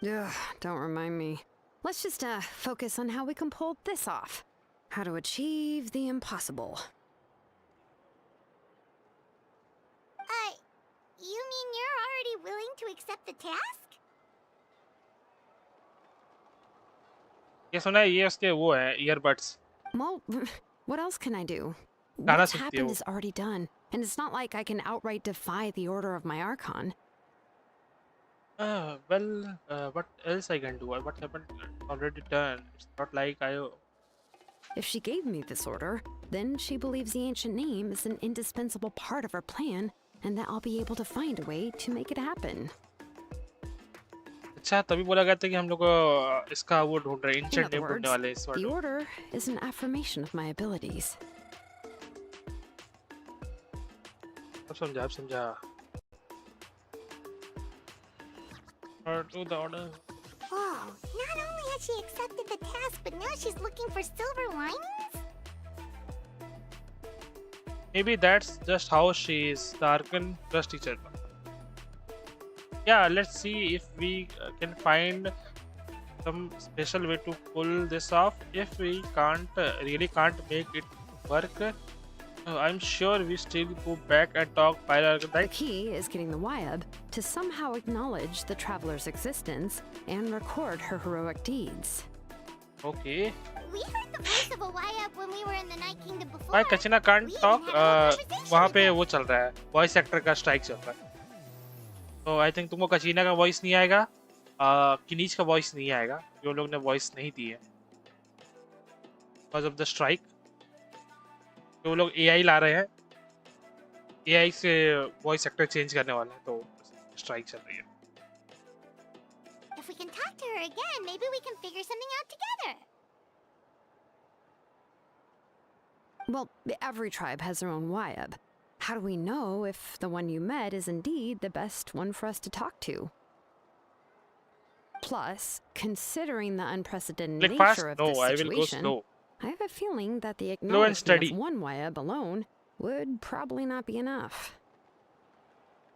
Ugh, don't remind me. Let's just focus on how we can pull this off. How to achieve the impossible. You mean you're already willing to accept the task? ये सुना है ये उसके वो है earbuds. Well, what else can I do? गाना What's सुनती है happened वो. is already done, and it's not like I can outright defy the order of my Archon. What else I can do? What happened already done. It's not like I. If she gave me this order, then she believes the ancient name is an indispensable part of her plan, and that I'll be able to find a way to make it happen. अच्छा तभी बोला गया था कि हम लोग इसका वो ढूंढ रहे हैं In ancient other name ढूंढने words, वाले इस the bar. order is an affirmation of my abilities. अब समझा. Or do the order. Whoa, not only has she accepted the task, but now she's looking for silver linings? Maybe that's just how she is. The Archon trust each other. Yeah, let's see if we can find some special way to pull this off. If we really can't make it work, I'm sure we still go back and talk Pyro The right? key is getting the Wyab to somehow acknowledge the traveler's existence and record her heroic deeds. Okay. We heard the voice of a Wyab when we were in the Night Kingdom before. Why Kachina can't We even talk? had a whole conversation वहाँ with पे her. वो चल रहा है, voice actor का strike चल रहा है. तो I think तुमको कचीना का voice नहीं आएगा, किनीच का voice नहीं आएगा, जो लोग ने voice नहीं दी है. Because of the strike, जो लोग AI ला रहे हैं, AI से voice actor change करने वाले हैं, तो strike चल रही है. If we can talk to her again, maybe we can figure something out together. Well, every tribe has their own Wyab. How do we know if the one you met is indeed the best one for us to talk to? Plus, considering the unprecedented Click fast? nature of No, this I will go situation, slow. I have a feeling that the Slow and acknowledgement steady. of one Wyab alone would probably not be enough.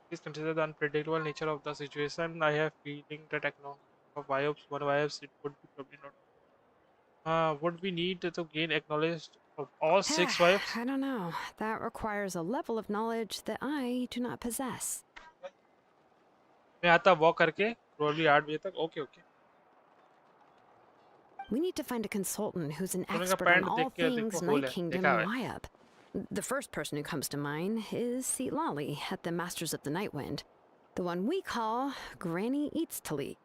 Please consider the unpredictable nature of the situation. I have feeling that of vibes, one vibes, it would be probably not. Would we need to gain acknowledged of all 6 vibes? I don't know. That requires a level of knowledge that I do not possess. मैं आता walk करके probably 8 बजे तक. Okay. We need to find a consultant who's an उन्होंने कहा expert on pant all देख के things देखो होल Night है, Kingdom देखा and है. Wyab. The first person who comes to mind is Xilonen at the Masters of the Nightwind, the one we call Granny Eats to Lead.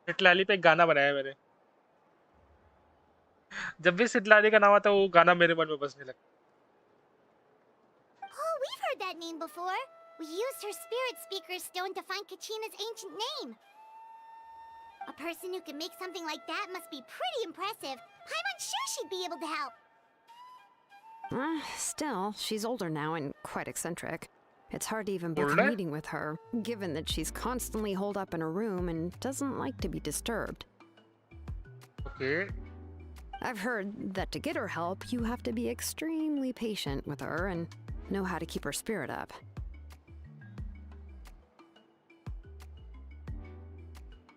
सिटलाली पे एक गाना बनाया है मैंने. जब भी सिटलाली का नाम आता है वो गाना मेरे मन में बजने लगता Oh, we've heard that name before. We used her spirit speaker stone to find Kachina's ancient name. A person who can make something like that must be pretty impressive. Paimon's sure she'd be able to help. Still, she's older now and quite eccentric. It's hard to even book a Older? meeting with her, given that she's constantly holed up in her room and doesn't like to be disturbed. है. Okay. I've heard that to get her help, you have to be extremely patient with her and know how to keep her spirit up.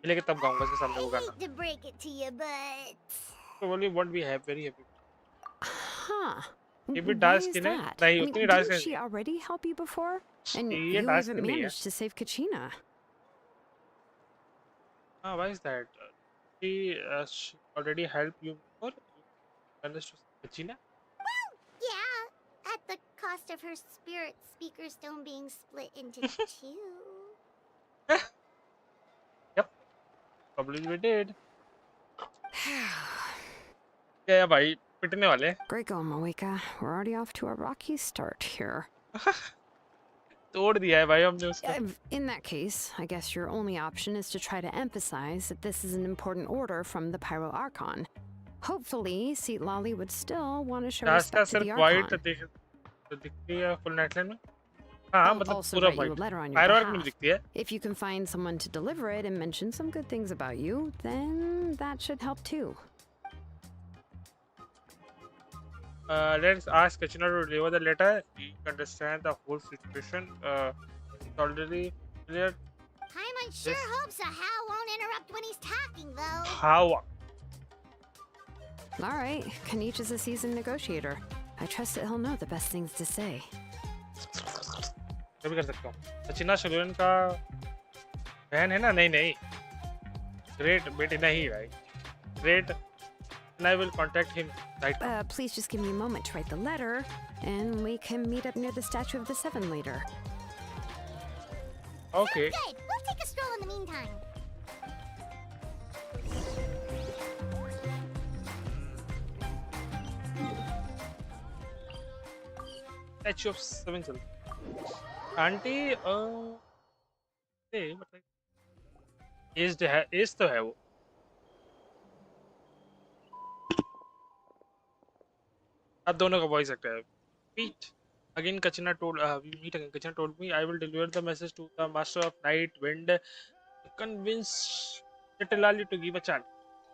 लेकिन तब गाऊंगा इसके सामने वो I गाना. hate to break it to you, but Probably won't be very happy. Huh. ये भी Why dark is skin है? that? नहीं I उतनी mean, dark didn't skin she नहीं already help you before? And है। ये you डार्क even स्किन नहीं है। managed to save Kachina. हाँ, why is that? She already helped you before. You managed to Kachina? Yeah, at the cost of her spirit speaker stone being split into two. Yep, probably we did. क्या है भाई पिटने वाले Great going, Moeka. We're already off to a rocky start here. तोड़ दिया है भाई हमने उसको In that case, I guess your only option is to try to emphasize that this is an important order from the Pyro Archon. Hopefully, Seat Lolly would still want to show रास्ता respect to the सिर्फ white Archon. दिखती है full नाइटलाइन में हाँ I'll मतलब also पूरा write you a white letter on your firework में भी behalf. दिखती है If you can find someone to deliver it and mention some good things about you, then that should help too. Let's ask Kachina to deliver the letter. He understand the whole situation. It's already clear Paimon sure Yes. hopes a Hal won't interrupt when he's talking, though. how. All right, Kanich is a seasoned negotiator. I trust that he'll know the best things to say. मैं भी कर सकता हूँ कचिना शिलोन का बहन है ना नहीं नहीं ग्रेट बेटी नहीं भाई great and I will contact him right now. Please just give me a moment to write the letter, and we can meet up near the Statue of the Seven later. Okay. Good. We'll take a stroll in the meantime. Statue of Seven चल aunty मतलब age तो है वो अब दोनों का voice actor है meet again Kachina told we meet again Kachina told me I will deliver the message to the master of night wind convince Citlali to give a chance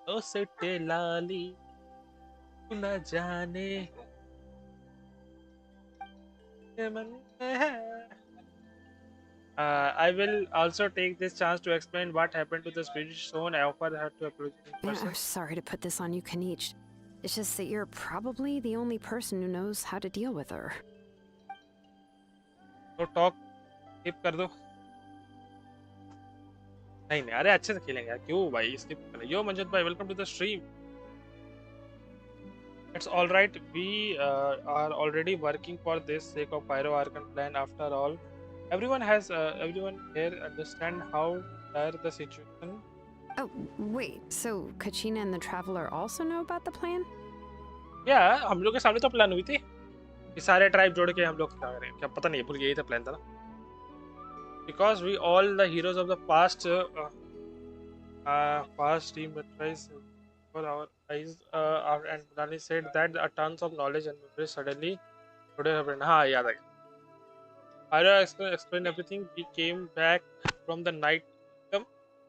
oh Citlali तू न जाने ये मन में है I will also take this chance to explain what happened to the Swedish zone. I offer her to apologize in Yeah, person. I'm sorry to put this on you, Kanich. It's just that you're probably the only person who knows how to deal with her. तो talk skip कर दो नहीं नहीं अरे अच्छे से खेलेंगे यार क्यों भाई स्किप करें यो मंजत भाई welcome to the stream it's all right we are already working for this sake of pyro archon plan after all everyone here understand how dire the situation. Oh, wait, so Kachina and the Traveler also know about the plan? या हम लोग के सामने तो plan हुई थी ये सारे ट्राइब जोड़ के हम लोग क्या करें क्या पता नहीं भूल गए यही था प्लान था ना because we all the heroes of the past team advice for our eyes and Nani said that tons of knowledge and memory suddenly today happened हाँ याद आ गया Pyro explained everything. We came back from the night kingdom,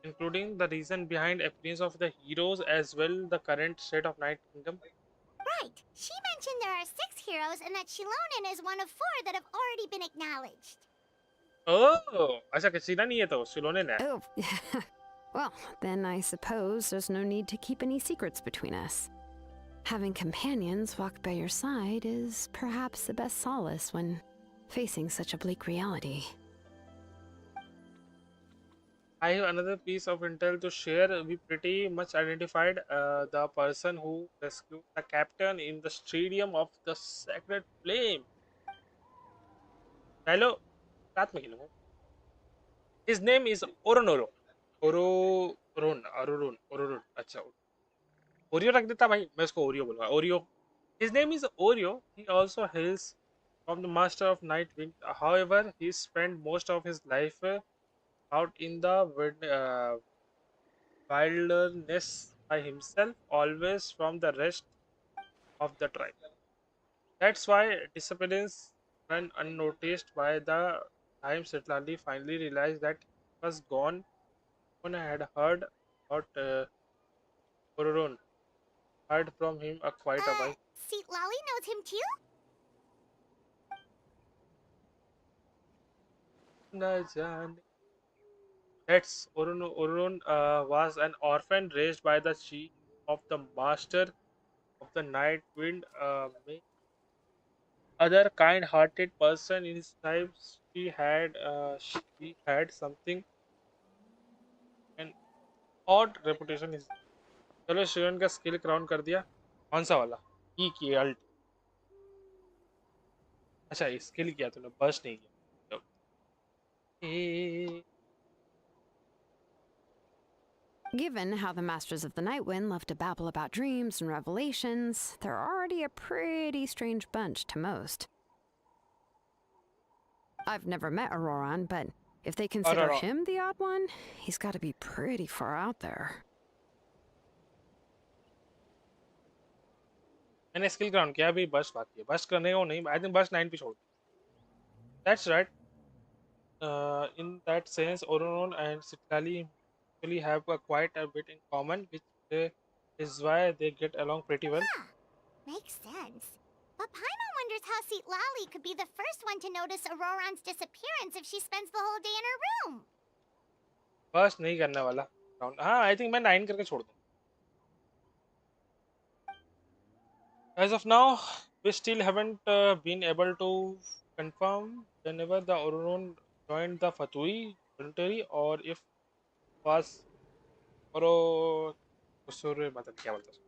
including the reason behind appearance of the heroes as well the current state of night kingdom. Right. She mentioned there are 6 heroes and that Xilonen is one of 4 that have already been acknowledged. Oh, ऐसा किसी ना नहीं है तो Xilonen है. Oh, well, then I suppose there's no need to keep any secrets between us. Having companions walk by your side is perhaps the best solace when facing such a bleak reality. I have another piece of intel to share. We pretty much identified the person who rescued the captain in the stadium of the Sacred Flame. Hello, रात में खेलूंगा. His name is Oronoro. Ororun. अच्छा. Oreo रख देता भाई मैं उसको Oreo बोलूंगा Oreo his name is Oreo. He also hails from the master of night wind. However, he spent most of his life out in the wilderness by himself, always from the rest of the tribe. That's why disappearance went unnoticed by the time Sitlali finally realized that he was gone. One had heard about Ororun, heard from him quite a while. Seat Lolly knows him too? न जाने. That's Orun was an orphan raised by the chief of the master of the night wind. other kind-hearted person in his time. She had something an odd reputation. Is चलो शिवन का skill crown कर दिया. कौन सा वाला? ई की alt. अच्छा skill किया तूने, बर्स्ट नहीं किया. ए Given how the Masters of the Nightwind love to babble about dreams and revelations, they're already a pretty strange bunch to most. I've never met Auroran, but if they consider Aurora. him the odd one, he's got to be pretty far out there. मैंने skill crown किया, अभी burst बाकी है. Burst करने को नहीं, I think burst 9 पे छोड़. That's right. In that sense, Ororon and Citlali actually have quite a bit in common, which is why they get along pretty well. Makes sense. But Paimon wonders how Citlali could be the first one to notice Auroran's disappearance if she spends the whole day in her room. Burst नहीं करने वाला. हाँ, I think मैं 9 करके छोड़ दूँ. As of now, we still haven't been able to confirm whenever the Ororon joined the Fatui military or if was Oro Usuru मतलब क्या बोलते हैं.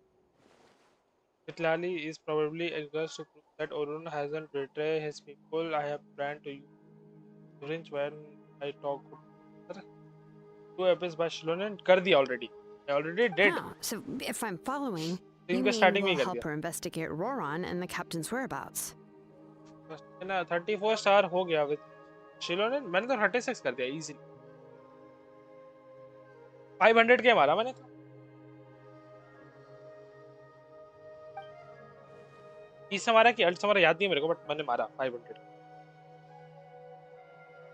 Citlali is probably eager to prove that Ororon hasn't betrayed his people. I have planned to use syringe when I talk to her. 2 episodes by Xilonen कर दिया already. I already did. Ah, so if I'm following, you इनके mean starting में we'll ही कर help दिया. her investigate Auroran and the captain's whereabouts? ना 34 star हो गया with शिलोने. मैंने तो 36 कर दिया इजीली. 500 के मारा मैंने तो. इस से मारा कि अल्ट से मारा याद नहीं मेरे को, बट मैंने मारा 500.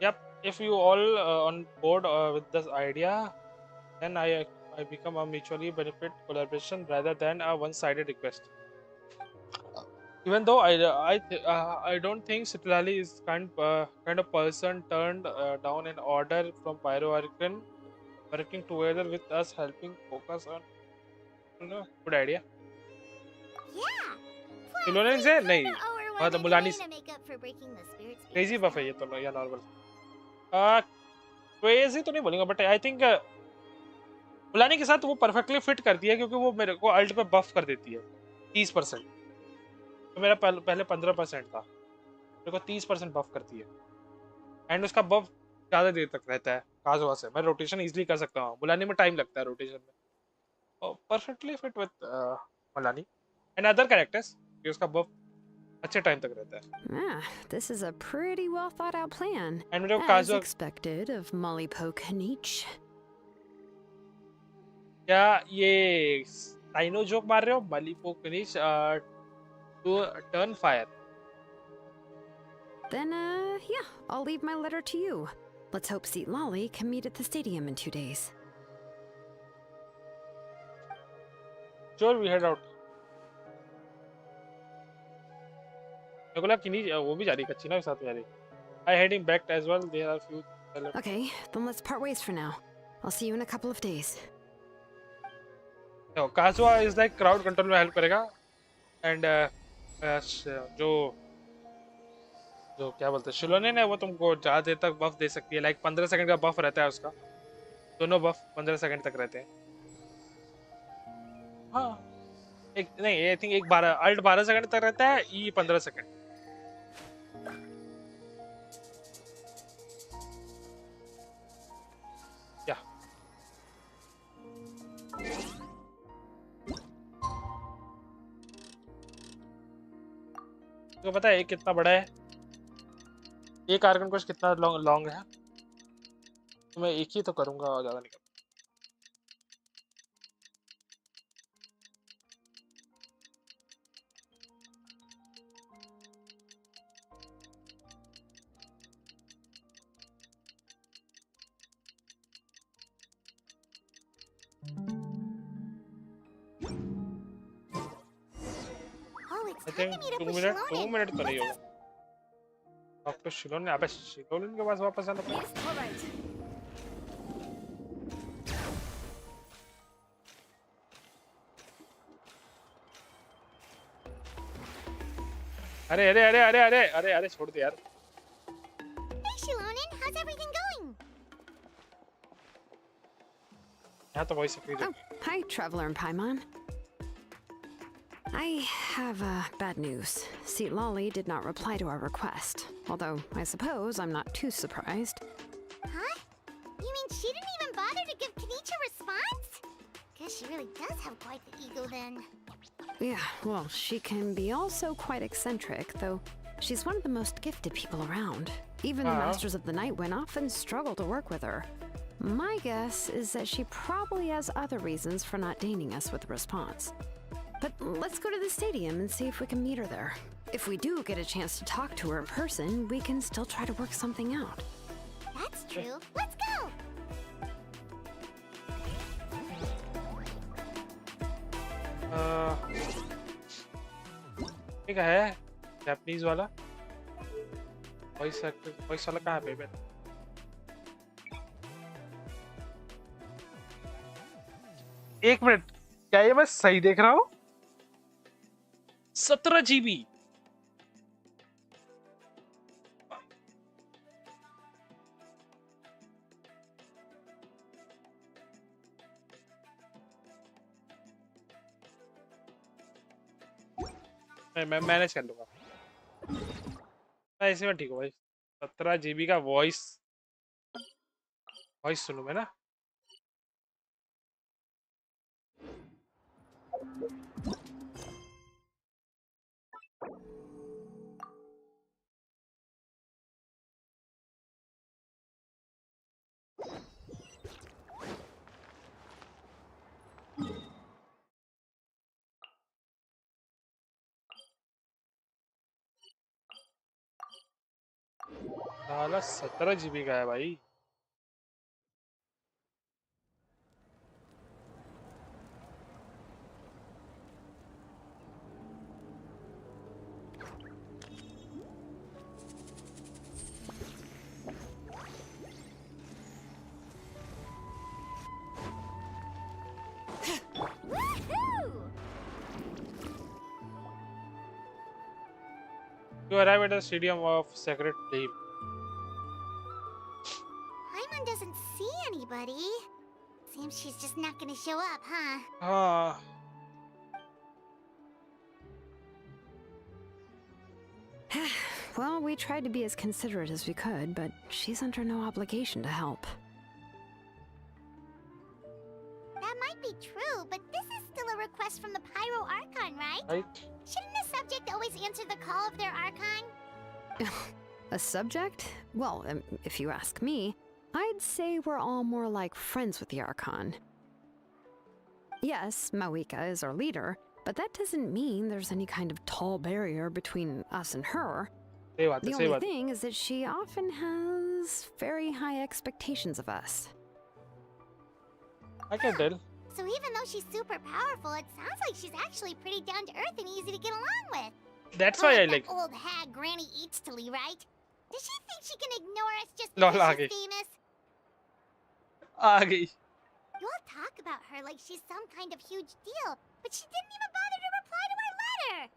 Yep, if you all on board with this idea, then I become a mutually benefit collaboration rather than a one-sided request. Even though I don't think Citlali is kind of person turned down an order from Pyro Archon, working together with us, helping focus on good idea. Yeah. Xilonen से नहीं, मतलब मुलानी से. To make up for breaking the spirit's crazy buff है ये तो या normal. Crazy तो नहीं बोलूंगा, बट आई थिंक मुलानी के साथ वो परफेक्टली फिट करती है क्योंकि वो मेरे को अल्ट पे बफ कर देती है 30%. तो मेरा पहले 15% था, मेरे को 30% बफ करती है. एंड उसका बफ ज़्यादा देर तक रहता है काजुआ से. मैं रोटेशन इजीली कर सकता हूँ. मुलानी में टाइम लगता है रोटेशन में. Perfectly fit with Mulani and other characters कि उसका बफ अच्छे टाइम तक रहता है. Ah, this is a pretty well thought out plan. And मेरे को As काजुआ expected of Molly Poke Niche. क्या ये साइनो जोक मार रहे हो? मलिपो finish to turn fire. Then, yeah, I'll leave my letter to you. Let's hope Seat Lolly can meet at the stadium in 2 days. Sure, we head out. मेरे को लगा कि नहीं वो भी जा रही, कच्ची ना के साथ में जा रही. I heading back as well. There are few. Okay, then let's part ways for now. I'll see you in a couple of days. So Kazuha is like crowd control में help करेगा. And जो क्या बोलते हैं शिलोनेन है, वो तुमको ज़्यादा देर तक बफ दे सकती है. लाइक 15 सेकंड का बफ रहता है उसका. दोनों बफ 15 सेकंड तक रहते हैं. हाँ, एक नहीं, आई थिंक एक 12 अल्ट 12 सेकंड तक रहता है, ई 15 सेकंड. क्या तो पता है कितना बड़ा है एक आर्गन कोश, कितना लॉन्ग है. तो मैं एक ही तो करूंगा और ज़्यादा नहीं करूंगा. Oh, it's I time think to meet up 2 with minute Xilonen. 2 minute तो नहीं होगा. डॉक्टर शिलोन ने अबे शिलोन के पास वापस आना पड़ेगा. Yes, all right. अरे अरे अरे अरे अरे अरे अरे छोड़ दे यार. Hey, Xilonen, how's everything going? यहाँ तो वॉइस सफेद है. Oh, hi, Traveler and Paimon. I have bad news. Lolly did not reply to our request. Although, I suppose I'm not too surprised. Huh? You mean she didn't even bother to give Kenichi a response? Guess she really does have quite the ego then. Yeah, well, she can be also quite eccentric, though she's one of the most gifted people around. Even the Wow. Masters of the Night Wind often struggle to work with her. My guess is that she probably has other reasons for not deigning us with a response. But let's go to the stadium and see if we can meet her there. If we do get a chance to talk to her in person, we can still try to work something out. That's true. Let's go! ठीक है Japanese वाला voice वाला कहाँ पे है? एक minute क्या ये मैं सही देख रहा हूँ? 17 GB. मैं मैनेज कर लूंगा. मैं इसी में ठीक हूँ भाई. 17 GB का वॉइस सुनूं मैं ना. साला 17 GB का है भाई. Woohoo! You arrive at the stadium of Sacred Flame. Paimon doesn't see anybody. Seems she's just not gonna show up, huh? हाँ. Well, we tried to be as considerate as we could, but she's under no obligation to help. That might be true, but this is still a request from the Pyro Archon, right? Right? Shouldn't a subject always answer the call of their Archon? A subject? Well, if you ask me, I'd say we're all more like friends with the Archon. Yes, Mawika is our leader, but that doesn't mean there's any kind of tall barrier between us and her. सही बात है, The सही only बात है. thing is that she often has very high expectations of us. I can tell. So even though she's super powerful, it sounds like she's actually pretty down to earth and easy to get along with. That's why I Unlike like. that old hag Granny Eatstily, right? Does she think she can ignore us just Lol, because आ गई. she's famous? आ गई. You all talk about her like she's some kind of huge deal, but she didn't even bother to reply to our letter.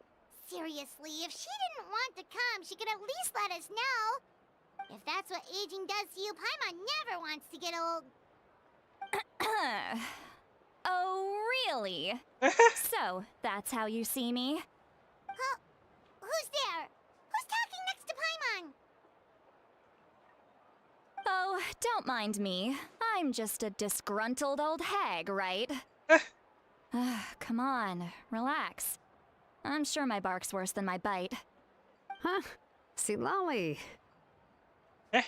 Seriously, if she didn't want to come, she could at least let us know. If that's what aging does to you, Paimon never wants to get old. Oh, really? So, that's how you see me? Huh? Who's there? Who's talking next to Paimon? Oh, don't mind me. I'm just a disgruntled old hag, right? Come on, relax. I'm sure my bark's worse than my bite. Huh? Lolly. Wait,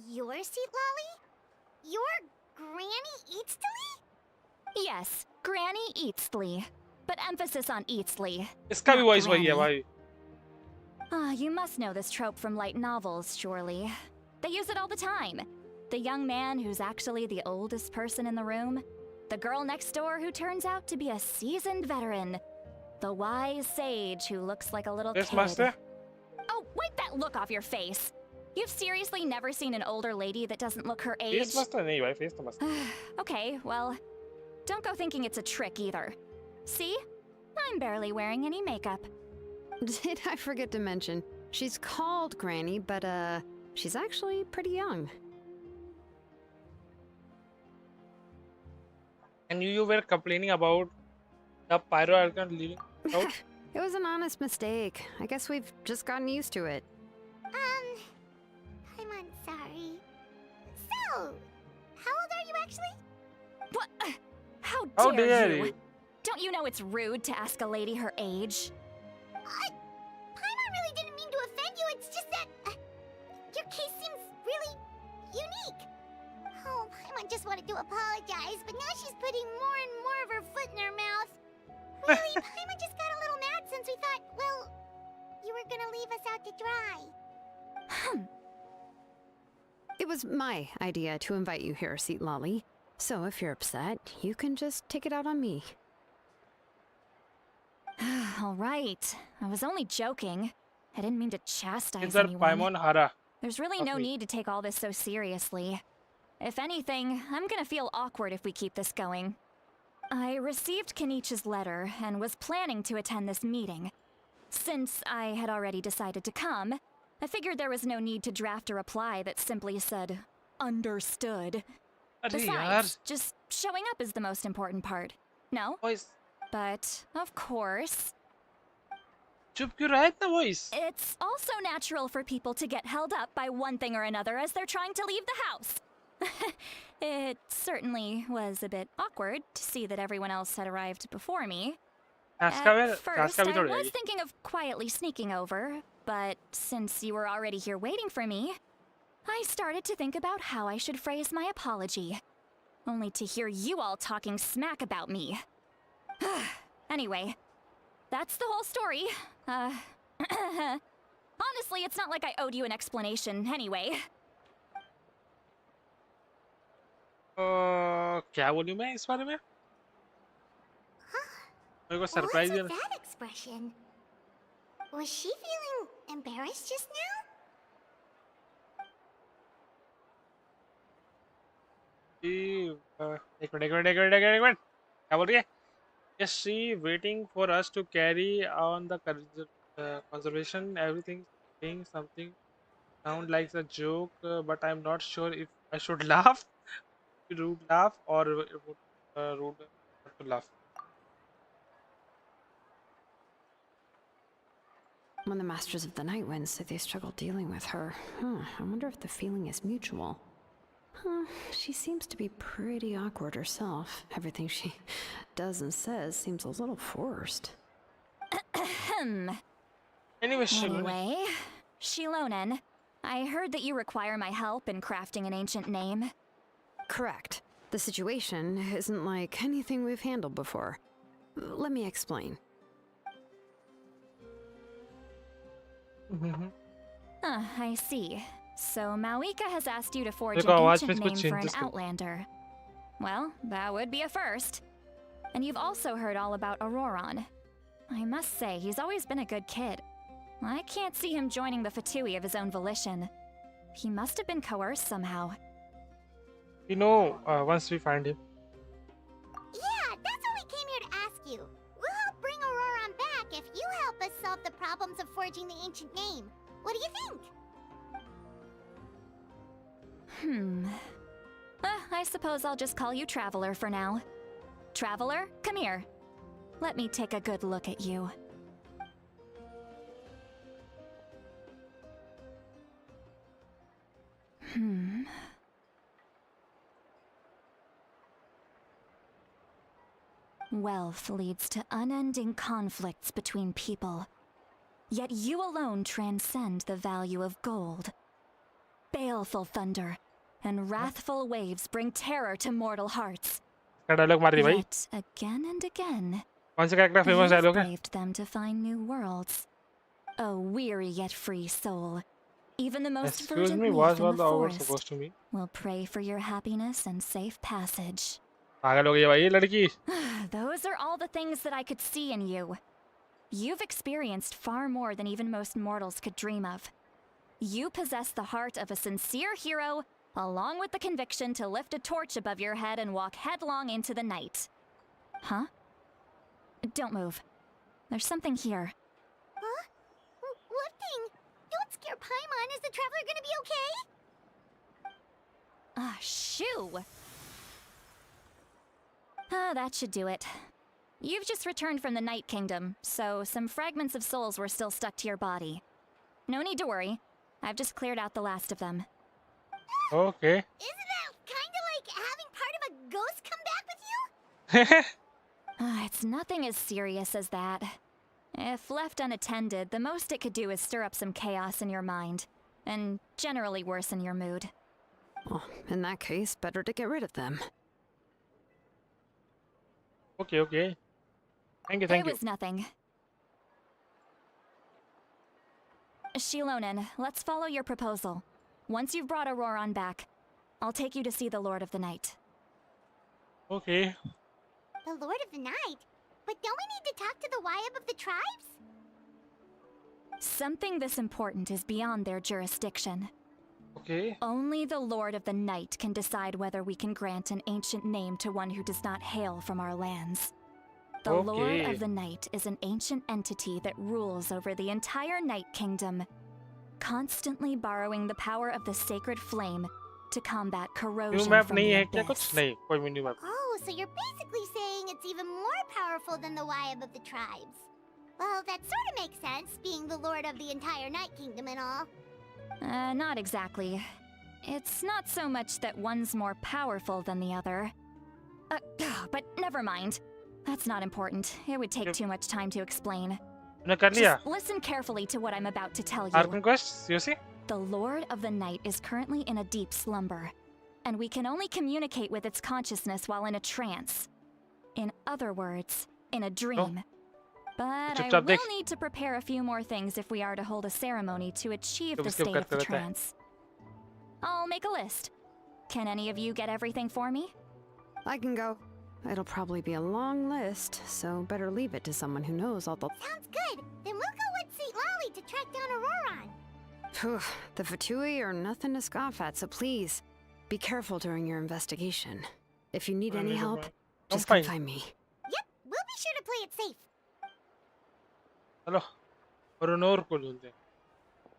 you're Seat Lolly? You're Granny Eatstily? Yes, Granny Eatsley. But emphasis on Eatsley. इसका भी not voice वही है Granny. भाई. Ah, you must know this trope from light novels, surely. They use it all the time. The young man who's actually the oldest person in the room. The girl next door who turns out to be a seasoned veteran. The wise sage who looks like a little Yes, kid. master. Oh, wipe that look off your face. You've seriously never seen an older lady that doesn't look her age? Face मस्त नहीं भाई, face तो मस्त. Okay, well, don't go thinking it's a trick either. See? I'm barely wearing any makeup. Did I forget to mention? She's called Granny, but she's actually pretty young. And you were complaining about the pyro Archon leaving out? It was an honest mistake. I guess we've just gotten used to it. I'm sorry. So, how old are you actually? What? How How dare dare you? you? Don't you know it's rude to ask a lady her age? Paimon really didn't mean to offend you, it's just that your case seems really unique. Oh, Paimon just wanted to apologize, but now she's putting more and more of her foot in her mouth. Really, Paimon just got a little mad since we thought, well, you were gonna leave us out to dry. It was my idea to invite you here, Seat Lolly. So if you're upset, you can just take it out on me. All right. I was only joking. I didn't mean to chastise It's our anyone. Paimon Hara. There's really no need to take all this so seriously. If anything, I'm gonna feel awkward if we keep this going. I received Kenichi's letter and was planning to attend this meeting. Since I had already decided to come, I figured there was no need to draft a reply that simply said, understood. अरे यार, Besides, just showing up is the most important part. No? voice. But, of course, चुप क्यों रहा है इतना voice? it's also natural for people to get held up by one thing or another as they're trying to leave the house. It certainly was a bit awkward to see that everyone else had arrived before me. Task का At भी first, task का भी I थोड़ी was रहेगी. thinking of quietly sneaking over, but since you were already here waiting for me, I started to think about how I should phrase my apology. Only to hear you all talking smack about me. Anyway, that's the whole story. Honestly, it's not like I owed you an explanation anyway. क्या बोलूं मैं इस बारे में? मेरे को What's surprise with that expression? Was she feeling embarrassed just now? एक minute क्या बोल रही है? Is she waiting for us to carry on the conservation? Everything saying something sound like a joke, but I'm not sure if I should laugh, rude laugh, or rude not to laugh. When the Masters of the Night Wind say they struggle dealing with her, I wonder if the feeling is mutual. She seems to be pretty awkward herself. Everything she does and says seems a little forced. Anyway, Xilonen. Anyway, Xilonen, I heard that you require my help in crafting an ancient name. Correct. The situation isn't like anything we've handled before. Let me explain. I see. So Mawika has asked you to forge देखो, an आवाज ancient में कुछ name for an changes कर- outlander. Well, that would be a first. And you've also heard all about Auroron. I must say, he's always been a good kid. I can't see him joining the Fatui of his own volition. He must have been coerced somehow. You know, once we find him. Yeah, that's what we came here to ask you. We'll help bring Auroron back if you help us solve the problems of forging the ancient name. What do you think? I suppose I'll just call you Traveler for now. Traveler, come here. Let me take a good look at you. Wealth leads to unending conflicts between people. Yet you alone transcend the value of gold. Baleful thunder and wrathful waves bring terror to mortal hearts. क्या dialogue मार दी भाई? Yet again and again, कौन सा character famous you've dialogue है? braved them to find new worlds. A weary yet free soul. Even the most Excuse verdant me, leaf what in was the the award forest supposed to mean? will pray for your happiness and safe passage. पागल हो गई है भाई ये लड़की. Those are all the things that I could see in you. You've experienced far more than even most mortals could dream of. You possess the heart of a sincere hero, along with the conviction to lift a torch above your head and walk headlong into the night. Huh? Don't move. There's something here. Huh? Is the traveler gonna be okay? Shoo! That should do it. You've just returned from the Night Kingdom, so some fragments of souls were still stuck to your body. No need to worry. I've just cleared out the last of them. Okay. Isn't that kinda like having part of a ghost come back with you? It's nothing as serious as that. If left unattended, the most it could do is stir up some chaos in your mind, and generally worsen your mood. Well, in that case, better to get rid of them. Okay, okay. Thank you, It thank you. was nothing. Xilonen, let's follow your proposal. Once you've brought Auroron back, I'll take you to see the Lord of the Night. Okay. The Lord of the Night? But don't we need to talk to the Wyab of the tribes? Something this important is beyond their jurisdiction. Okay. Only the Lord of the Night can decide whether we can grant an ancient name to one who does not hail from our lands. The Lord Okay. of the Night is an ancient entity that rules over the entire Night Kingdom, constantly borrowing the power of the sacred flame to combat New corrosion map from नहीं the है क्या कुछ abyss. नहीं कोई भी new map. Oh, so you're basically saying it's even more powerful than the Wyab of the tribes. Well, that sort of makes sense, being the lord of the entire Night Kingdom and all. Not exactly. It's not so much that one's more powerful than the other. But never mind. That's not important. It would take Yep. too much time to explain. तूने कर लिया. Just listen carefully to what I'm about to tell you. Archon quest you see? The Lord of the Night is currently in a deep slumber, and we can only communicate with its consciousness while in a trance. In other words, in a dream. But I चुपचाप देख. will need to prepare a few more things if we are to hold a ceremony to achieve तो the skip state of करते the रहता है. trance. I'll make a list. Can any of you get everything for me? I can go. It'll probably be a long list, so better leave it to someone who knows all the... Sounds good. Then we'll go with St. Lolly to track down Auroron. Phew, the Fatui are nothing to scoff at, so please, be careful during your investigation. If you need any help, just come fine. find me. Yep, we'll be sure to play it safe. चलो और नोर को ढूंढते हैं.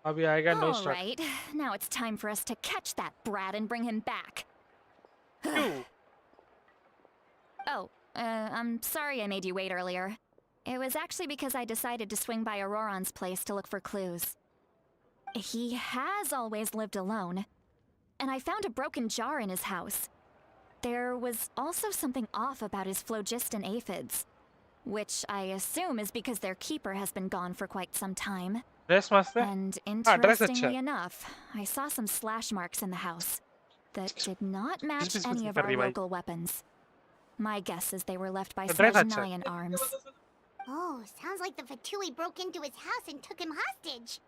अभी आएगा no All start. right, now it's time for us to catch that brat and bring him back. क्यों? Oh, I'm sorry I made you wait earlier. It was actually because I decided to swing by Auroron's place to look for clues. He has always lived alone, and I found a broken jar in his house. There was also something off about his phlogiston aphids, which I assume is because their keeper has been gone for quite some time. Dress मस्त है. And dress interestingly अच्छा. enough, I saw some slash marks in the house that did not match Just any of कर our रही भाई. local weapons. My guess is they were left by तो dress अच्छा. Snezhnaya arms. Oh, sounds like the Fatui broke into his house and took him hostage.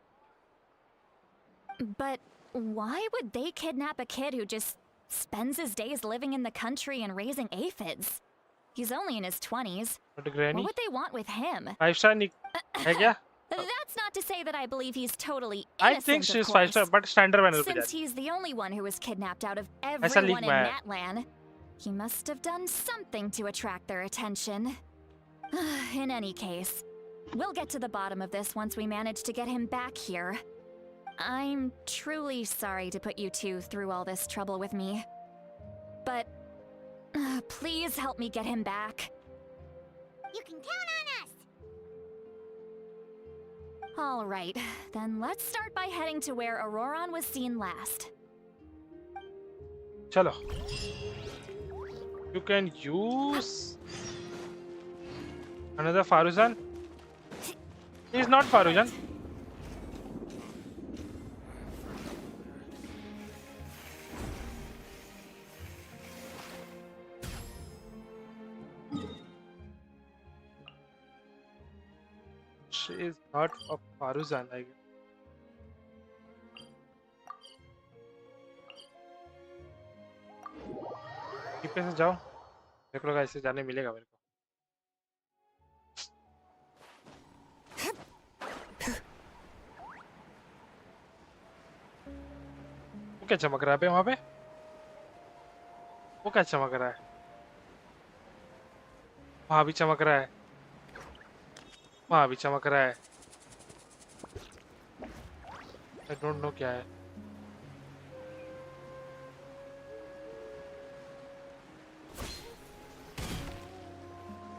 But why would they kidnap a kid who just spends his days living in the country and raising aphids? He's only in his 20s. But What granny. would they want with him? 5-star नहीं है क्या? That's not to say that I believe he's totally I innocent, think of she's course. 5-star but standard panel पे Since जाती. he's the only one who was kidnapped out of ऐसा everyone leak in में है. Natlan, he must have done something to attract their attention. In any case, we'll get to the bottom of this once we manage to get him back here. I'm truly sorry to put you two through all this trouble with me. But please help me get him back. You can count on us. All right, then let's start by heading to where Auroron was seen last. चलो. You can use another Faruzan. He's not Faruzan. She is not a Faruzan, I guess. टीपे से जाओ. मेरे को लगा इससे जाने मिलेगा मेरे को. वो क्या चमक रहा है वहां पे? वो क्या चमक रहा है? वहां भी चमक रहा है. वहां भी चमक रहा है. I don't know क्या है.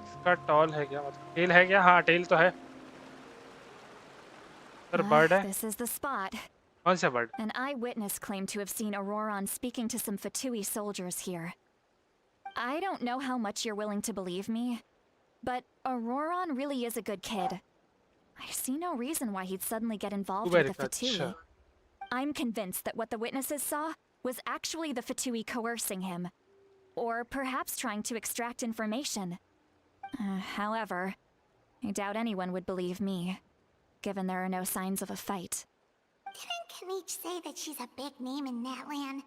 इसका टॉल है क्या? मतलब टेल है क्या? हाँ टेल तो है. सर बर्ड है. This is the spot. कौन सा bird? An eyewitness claimed to have seen Auroron speaking to some Fatui soldiers here. I don't know how much you're willing to believe me, but Auroron really is a good kid. I see no reason why he'd suddenly get involved with the Fatui. I'm convinced that what the witnesses saw was actually the Fatui coercing him, or perhaps trying to extract information. However, I doubt anyone would believe me, given there are no signs of a fight. Didn't Kanich say that she's a big name in Natlan?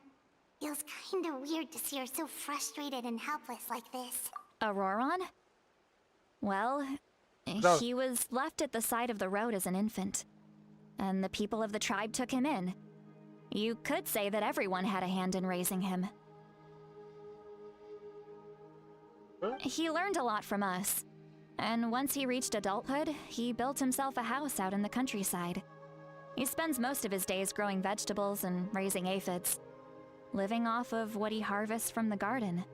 Feels kinda weird to see her so frustrated and helpless like this. Auroron? Well, he was left at the side of the road as an infant, and the people of the tribe took him in. You could say that everyone had a hand in raising him. He learned a lot from us, and once he reached adulthood, he built himself a house out in the countryside. He spends most of his days growing vegetables and raising aphids, living off of what he harvests from the garden.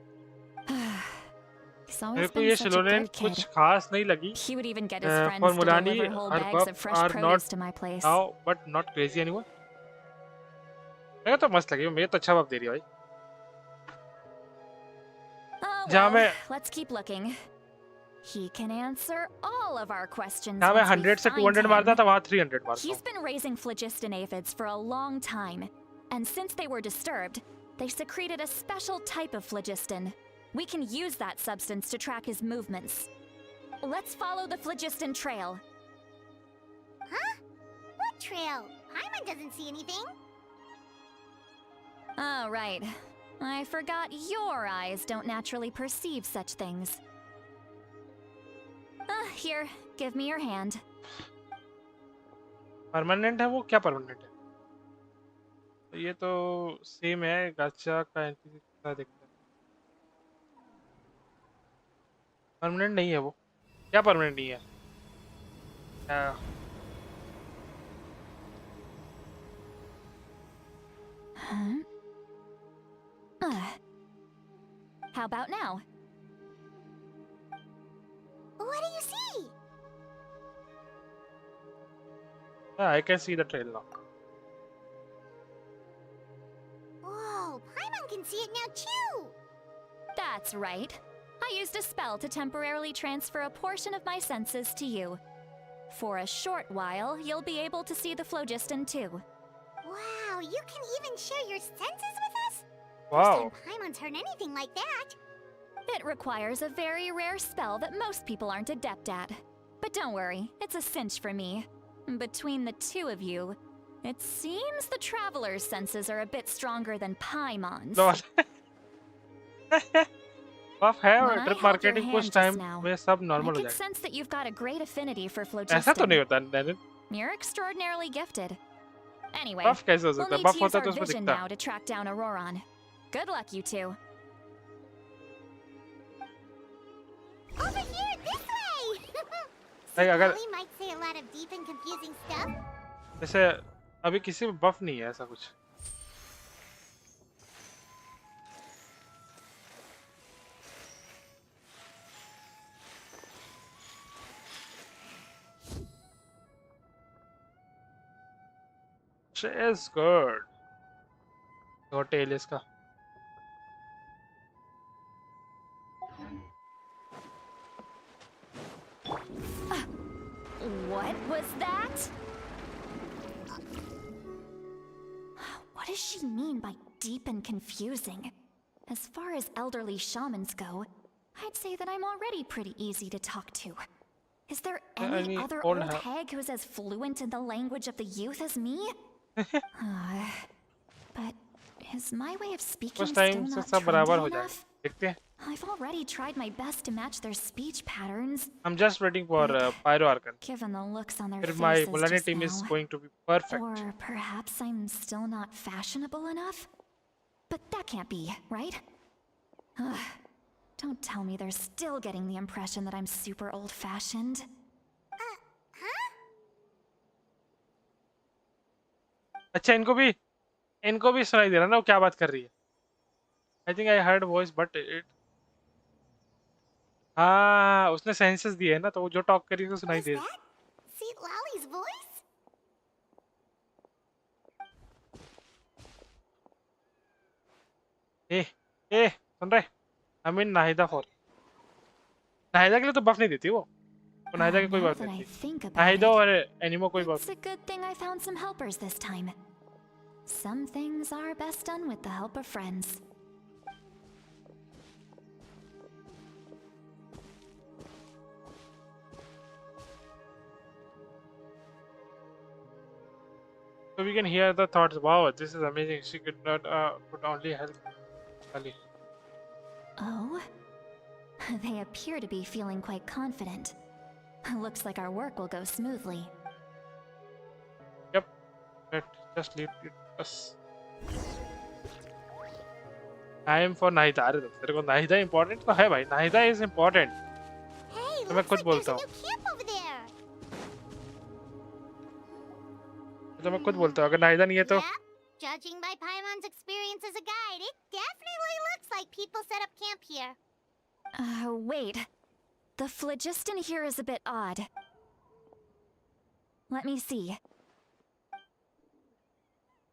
He's मेरे always को ये been such a शिलोनेन good kid. कुछ खास नहीं लगी. He would even get his friends For to Mulani, deliver whole her bags buff of fresh are produce not to my place. now, but not crazy anymore. मेरे तो मस्त लगी. मेरे तो अच्छा बफ दे रही है भाई. Oh जहाँ well, मैं let's keep looking. He can answer all of our questions. जहाँ मैं once we 100 से find 200 him. मारता था वहाँ 300 मारता He's हूँ. been raising phlogiston aphids for a long time, and since they were disturbed, they secreted a special type of phlogiston. We can use that substance to track his movements. Let's follow the phlogiston trail. Huh? What trail? Paimon doesn't see anything. Oh, right. I forgot your eyes don't naturally perceive such things. Here, give me your hand. Permanent है वो? क्या permanent है? तो ये तो same है. गाचा का NPC का दिखता है. परमानेंट नहीं है वो. क्या परमानेंट नहीं है? क्या? Huh? How about now? What do you see? I can see the trail now. Whoa, Paimon can see it now too! That's right. I used a spell to temporarily transfer a portion of my senses to you. For a short while, you'll be able to see the phlogiston too. Wow, you can even share your senses with us? Wow. First time Paimon's heard anything like that. It requires a very rare spell that most people aren't adept at. But don't worry, it's a cinch for me. Between the two of you, it seems the traveler's senses are a bit stronger than Paimon's. बफ है और When I trip held your marketing hand कुछ just time now, में सब I normal हो could जाएगा. sense that you've got a great affinity for ऐसा तो phlogiston. नहीं होता नैनिन. You're extraordinarily gifted. Anyway, बफ कैसे हो we'll सकता है? need बफ to use होता our तो उसमें vision दिखता. now to track down Auroron. Good luck, you two. Over here, this way! Hey, अगर Molly might say a lot of deep and confusing stuff. जैसे अभी किसी में बफ नहीं है ऐसा कुछ. She is good. और टेल इसका. What was that? What does she mean by deep and confusing? As far as elderly shamans go, I'd say that I'm already pretty easy to talk to. Is there any any other old old ha- hag who's as fluent in the language of the youth as me? But is my way of speaking कुछ still time से not सब बराबर trendy हो जाएगा. enough? देखते हैं. I've already tried my best to match their speech patterns. I'm just waiting for Pyro Archon. Given the looks on their फिर faces my Mulani just team now. is going to be perfect. Or perhaps I'm still not fashionable enough? But that can't be, right? Ugh. Don't tell me they're still getting the impression that I'm super old-fashioned. Huh? अच्छा इनको भी सुनाई दे रहा ना वो क्या बात कर रही है. I think I heard voice but it. हाँ उसने सेंसेस दिए है ना तो वो जो टॉक करी तो सुनाई Was they. that St. Lally's voice? ए ए सुन रहे. I mean Nahida for. Nahida के लिए तो बफ नहीं देती वो. तो नाहिदा के कोई Now बफ that नहीं I देती. think about नाहिदा it, और एनिमो कोई बफ. it's a good thing I found some helpers this time. Some things are best done with the help of friends. So we can hear the thoughts. Wow, this is amazing. She could only help Ali. Oh? They appear to be feeling quite confident. Looks like our work will go smoothly. Yep. Just leave it us. Time for Nahida. अरे तेरे को Nahida important तो है भाई. Nahida is important. Hey, तो मैं looks खुद like there's बोलता a हूँ. new camp over there. तो मैं खुद बोलता हूँ अगर नाहिदा नहीं है तो. Yeah? Judging by Paimon's experience as a guide, it definitely looks like people set up camp here. Wait. The phlogiston here is a bit odd. Let me see.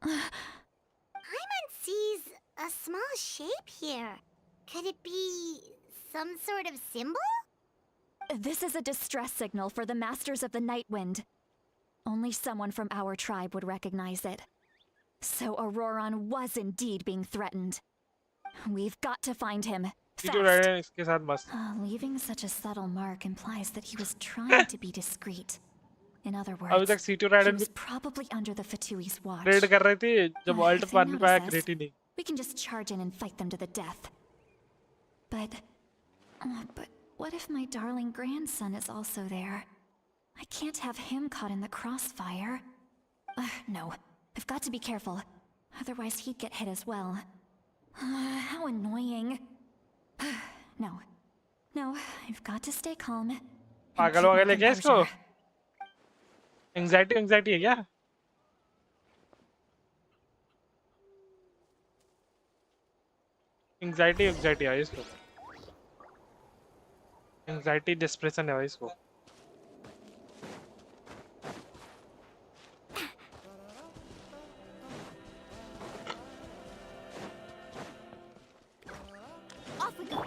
Paimon sees a small shape here. Could it be some sort of symbol? This is a distress signal for the Masters of the Night Wind. Only someone from our tribe would recognize it. So Auroron was indeed being threatened. We've got to find him. सीटू Fast. Rider इसके साथ मस्त. Leaving such a subtle mark implies that he was trying to be discreet. In other अभी words, तक situ he rider भी was probably under the Fatui's watch. Trade कर रही थी जब अल्ट If they मारने पाया notice us, क्रेटी नहीं. we can just charge in and fight them to the death. But what if my darling grandson is also there? I can't have him caught in the crossfire. No, I've got to be careful. Otherwise he'd get hit as well. How annoying. No, I've got to stay calm. and पागल keep हो my गए क्या इसको? composure. Anxiety है क्या? Anxiety है इसको. Anxiety depression है भाई इसको. Off we go.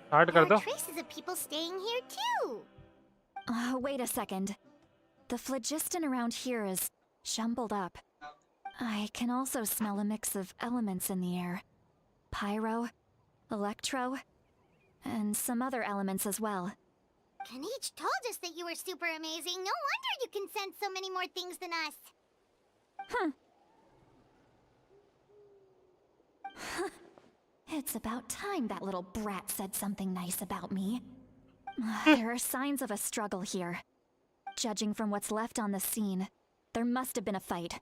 Start There कर दो. are traces of people staying here too. Wait a second. The phlogiston around here is jumbled up. I can also smell a mix of elements in the air. Pyro, electro, and some other elements as well. Kanich told us that you were super amazing. No wonder you can sense so many more things than us. It's about time that little brat said something nice about me. There are signs of a struggle here. Judging from what's left on the scene, there must have been a fight.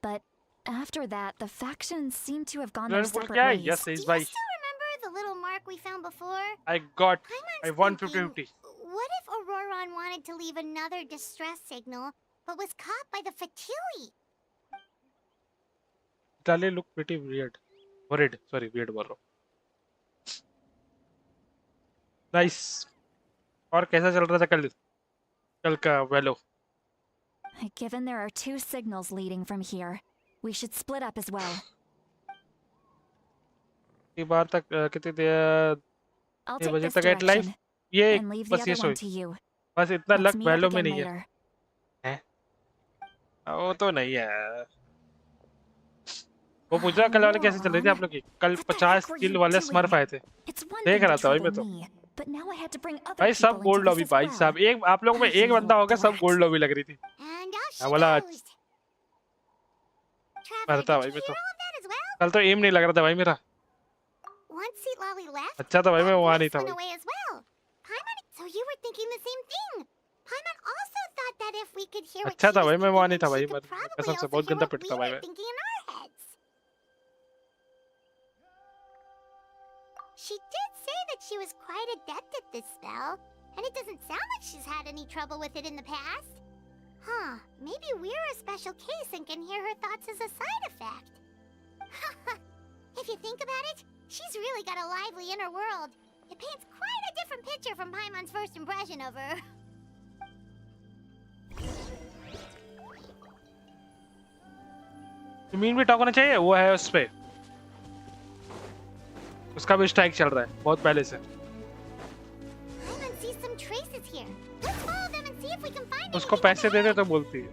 But after that, the factions seem to have gone their Learn separate क्या है? ways. Yes, Do is you भाई. still remember the little mark we found before? I got. Paimon's I won thinking, 50-50. what if Auroron wanted to leave another distress signal, but was caught by the Fatui? Dale look pretty weird. Worried. Sorry, weird बोल रहा हूँ. Nice. और कैसा चल रहा था कल का वेलो? Given there are two signals leading from here, we should split up as well. ये बार तक कितने देर I'll ये take बजे this तक एट लाइफ direction ये and leave the बस ये other one सोई to you. बस इतना Let's लक meet up वेलो में again नहीं है. later. वो तो नहीं है. वो पूछ रहा कल वाले कैसे चल रही थी आप लोग की? कल What the 50 heck were kill you वाले doing? स्मर्फ आए थे. It's one देख thing रहा to था भाई मैं trouble तो. me, but now I had to bring other भाई people सब gold into lobby this as भाई well. साहब. एक आप लोगों में You एक बंदा little होगा सब brat. गोल्ड लॉबी लग रही थी. And off she हाँ बोला goes. मरता Traveler, भाई did मैं you तो. hear all that as well? कल तो एम नहीं लग रहा था भाई मेरा. Once Seat Lolly left, अच्छा था भाई मैं that वहाँ voice नहीं था went भाई. away as well. Paimon, so you were thinking the same thing. Paimon also thought that if we could hear what अच्छा she था was भाई मैं वहाँ thinking, नहीं था then भाई. she could मैं probably कसम से also बहुत hear गंदा what we पिटता भाई were मैं. thinking in our heads. She did say that she was quite adept at this spell, and it doesn't sound like she's had any trouble with it in the past. Huh, maybe we're a special case and can hear her thoughts as a side effect. If you think about it, she's really got a lively inner world. It paints quite a different picture from Paimon's first impression of her. Mean भी talk होना चाहिए, वो है उस पे, उसका भी strike चल रहा है बहुत पहले से। Paimon sees some traces here. Let's follow them and see if we can find उसको anything पैसे दे दे तो बोलती है।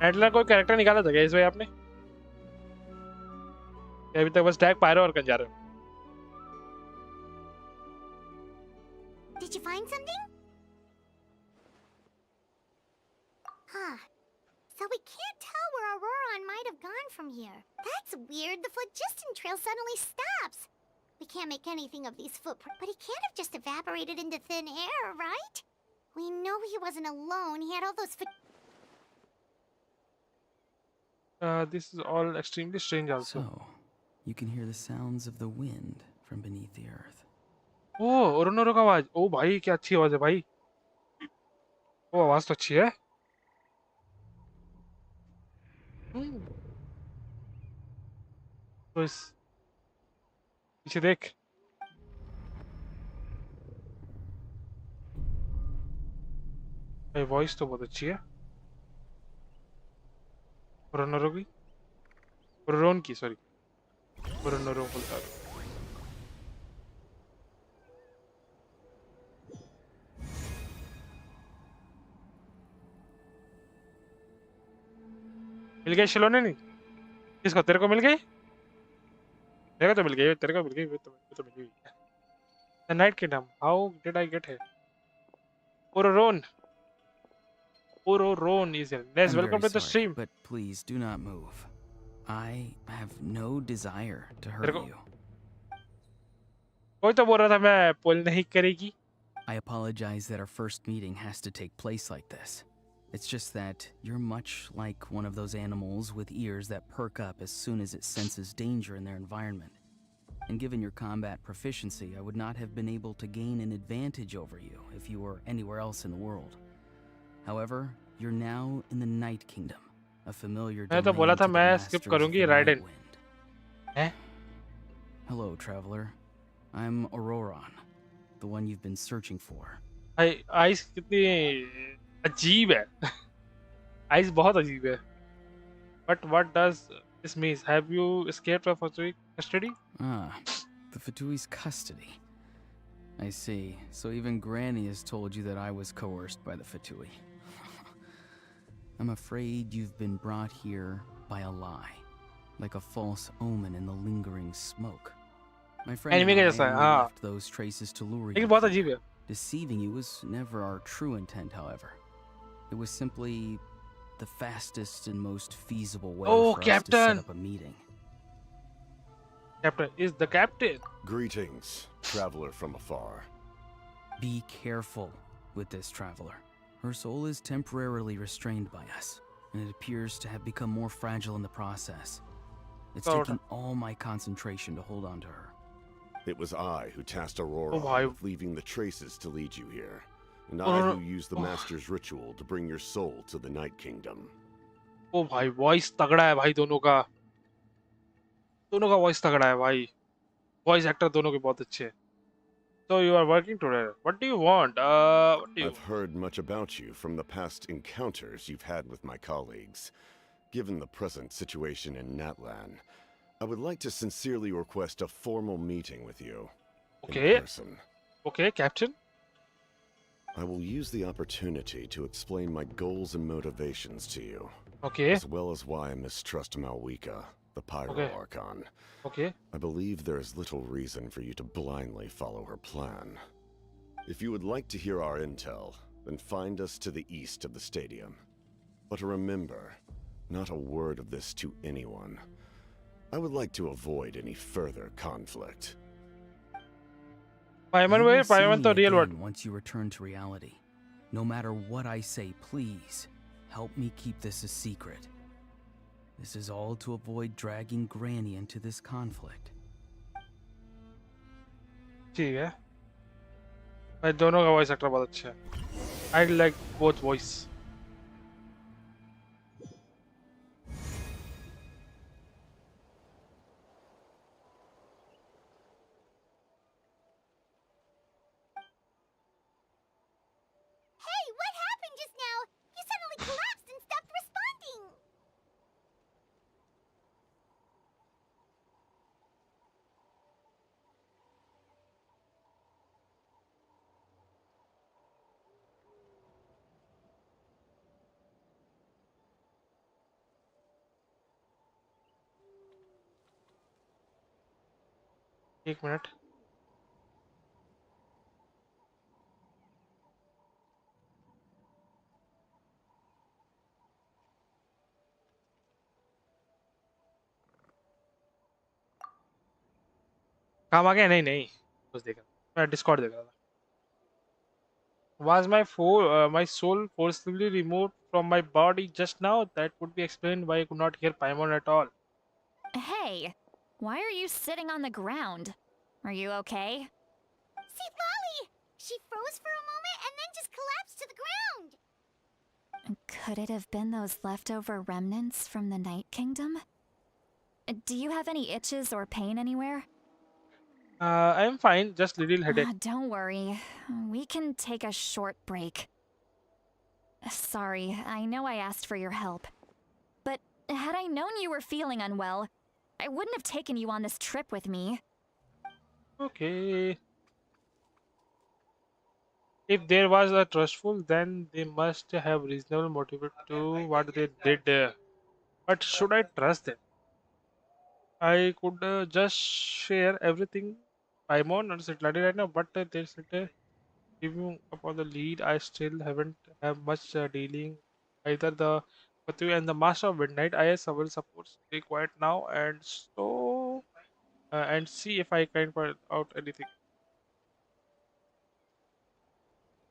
एडलर कोई कैरेक्टर निकाला था क्या इस भाई आपने? अभी तक बस टैग पायरो और कंजारो। Did you find something? Huh. So we can't tell where Auroron might have gone from here. That's weird. The phlogiston trail suddenly stops. We can't make anything of these footprints, but he can't have just evaporated into thin air, right? We know he wasn't alone. He had all those This is all extremely strange also. So, you can hear the sounds of the wind from beneath the earth. ओह ओरोनोरो का आवाज, ओ भाई क्या अच्छी आवाज है भाई, वो आवाज तो अच्छी है। तो इस पीछे देख, भाई वॉइस तो बहुत अच्छी है ओरोनोरो की, ओरोन की, सॉरी ओरोनोरो बोलता है। मिल गए शिलोने? नहीं किसको? तेरे को मिल गई? तेरे को तो मिल गई, तेरे को मिल गई, तो मिल गई। The Night Kingdom. How did I get here? Ororon. Ororon is here. Yes, I'm welcome very to the sorry, stream. but please do not move. I have no desire to तेरे hurt को you. कोई तो बोल रहा था मैं पुल नहीं करेगी। I apologize that our first meeting has to take place like this. It's just that you're much like one of those animals with ears that perk up as soon as it senses danger in their environment. And given your combat proficiency, I would not have been able to gain an advantage over you if you were anywhere else in the world. However, you're now in the Night Kingdom, a familiar मैं तो domain बोला to था the मैं masters skip of करूंगी the ridden. Nightwind. हैं? Hello, traveler. I'm Auroron, the one you've been searching for. भाई ice कितनी अजीब है। आइस बहुत अजीब है। But what does this mean? Have you escaped from custody? Ah, the Fatui's custody. I see. So even Granny has told you that I was coerced by the Fatui. I'm afraid you've been brought here by a lie, like a false omen in the lingering smoke. My friend Enemy and I का जैसा है, only हाँ। left those traces to lure लेकिन you. बहुत अजीब है। Deceiving you was never our true intent, however. It was simply the fastest and most feasible way Oh, for us to Captain! set up a meeting. Captain is the captain. Greetings, traveler from afar. Be careful with this traveler. Her soul is temporarily restrained by us, and it appears to have become more fragile in the process. It's Sorta. taking all my concentration to hold on to her. It was I who tasked Aurora भाई। with leaving the traces to lead you here, and I Aurora- who used the Master's ritual to bring your soul to the Night Kingdom. ओ भाई voice तगड़ा है भाई दोनों का voice तगड़ा है भाई। वॉइस एक्टर दोनों के बहुत अच्छे हैं। So you are working today. What do you want? What do you? I've heard much about you from the past encounters you've had with my colleagues. Given the present situation in Natlan, I would like to sincerely request a formal meeting with you. Okay. In person. Okay, Captain. I will use the opportunity to explain my goals and motivations to you, Okay. as well as why I mistrust Malwika, the Pyro Okay. Archon. Okay. I believe there is little reason for you to blindly follow her plan. If you would like to hear our intel, then find us to the east of the stadium. But remember, not a word of this to anyone. I would like to avoid any further conflict. पाइमन You भाई will see पाइमन तो me real word again once you return to reality. No matter what I say, please help me keep this a secret. This is all to avoid dragging Granny into this conflict. ठीक है भाई दोनों का voice actor बहुत अच्छा है I like both voice Hey, what happened just now? You suddenly collapsed and stopped responding. एक minute काम आ गया नहीं नहीं बस देख रहा मैं डिस्कॉर्ड देख रहा था Was my soul forcibly removed from my body just now? That would be explained why I could not hear Paimon at all. Hey, why are you sitting on the ground? Are you okay? See, Lolly! She froze for a moment and then just collapsed to the ground. Could it have been those leftover remnants from the Night Kingdom? Do you have any itches or pain anywhere? I am fine, just little headache. Don't worry. We can take a short break. Sorry, I know I asked for your help. But had I known you were feeling unwell, I wouldn't have taken you on this trip with me. Okay. If there was a trustful, then they must have reasonable motive to what they did. But should I trust them? I could just share everything Paimon or Sitladi right now, but there's giving up on the lead. I still haven't have much dealing. Either the Pathu and the Master of Midnight. I will support. Stay quiet now and see if I can find out anything.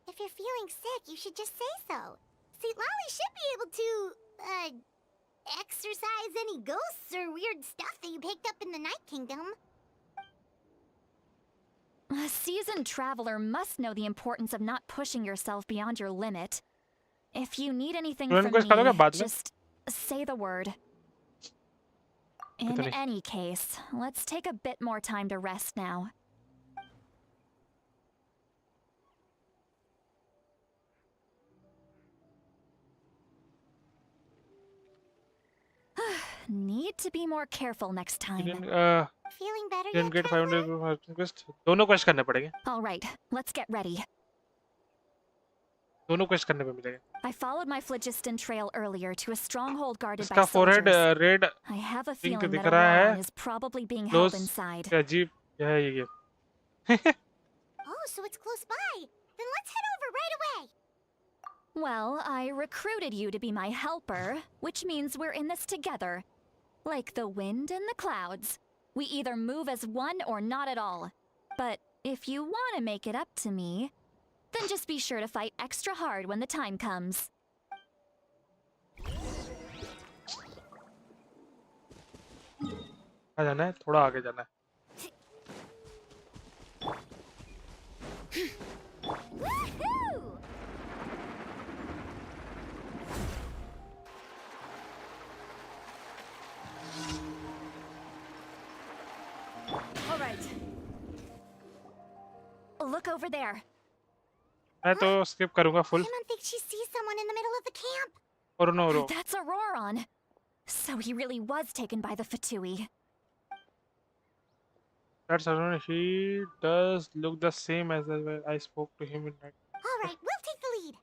If you're feeling sick, you should just say so. See, Lolly should be able to, exorcise any ghosts or weird stuff that you picked up in the Night Kingdom. A seasoned traveler must know the importance of not pushing yourself beyond your limit. If you need anything from me, just say the word. In any case, let's take a bit more time to rest now. Need to be more careful next time. Feeling better yet, get Traveler? 500 quest. दोनों quest करने पड़ेंगे. All right, let's get ready. दोनों quest करने पे मिलेंगे. I followed my phlogiston trail earlier to a stronghold guarded by इसका forehead soldiers. red I have a pink feeling दिख that रहा Auroron है. is probably being held Close inside. अजीब है ये game. Oh, so it's close by. Then let's head over right away. Well, I recruited you to be my helper, which means we're in this together. Like the wind and the clouds. We either move as one or not at all. But if you want to make it up to me, then just be sure to fight extra hard when the time comes. आ जाना है थोड़ा आगे जाना है. Woohoo! All right. Look over there. मैं तो skip करूँगा full. Paimon thinks she sees someone in the middle of the camp. और no. That's Auroron. So he really was taken by the Fatui. That's Archon. He does look the same as I spoke to him in night. All right, we'll take the lead.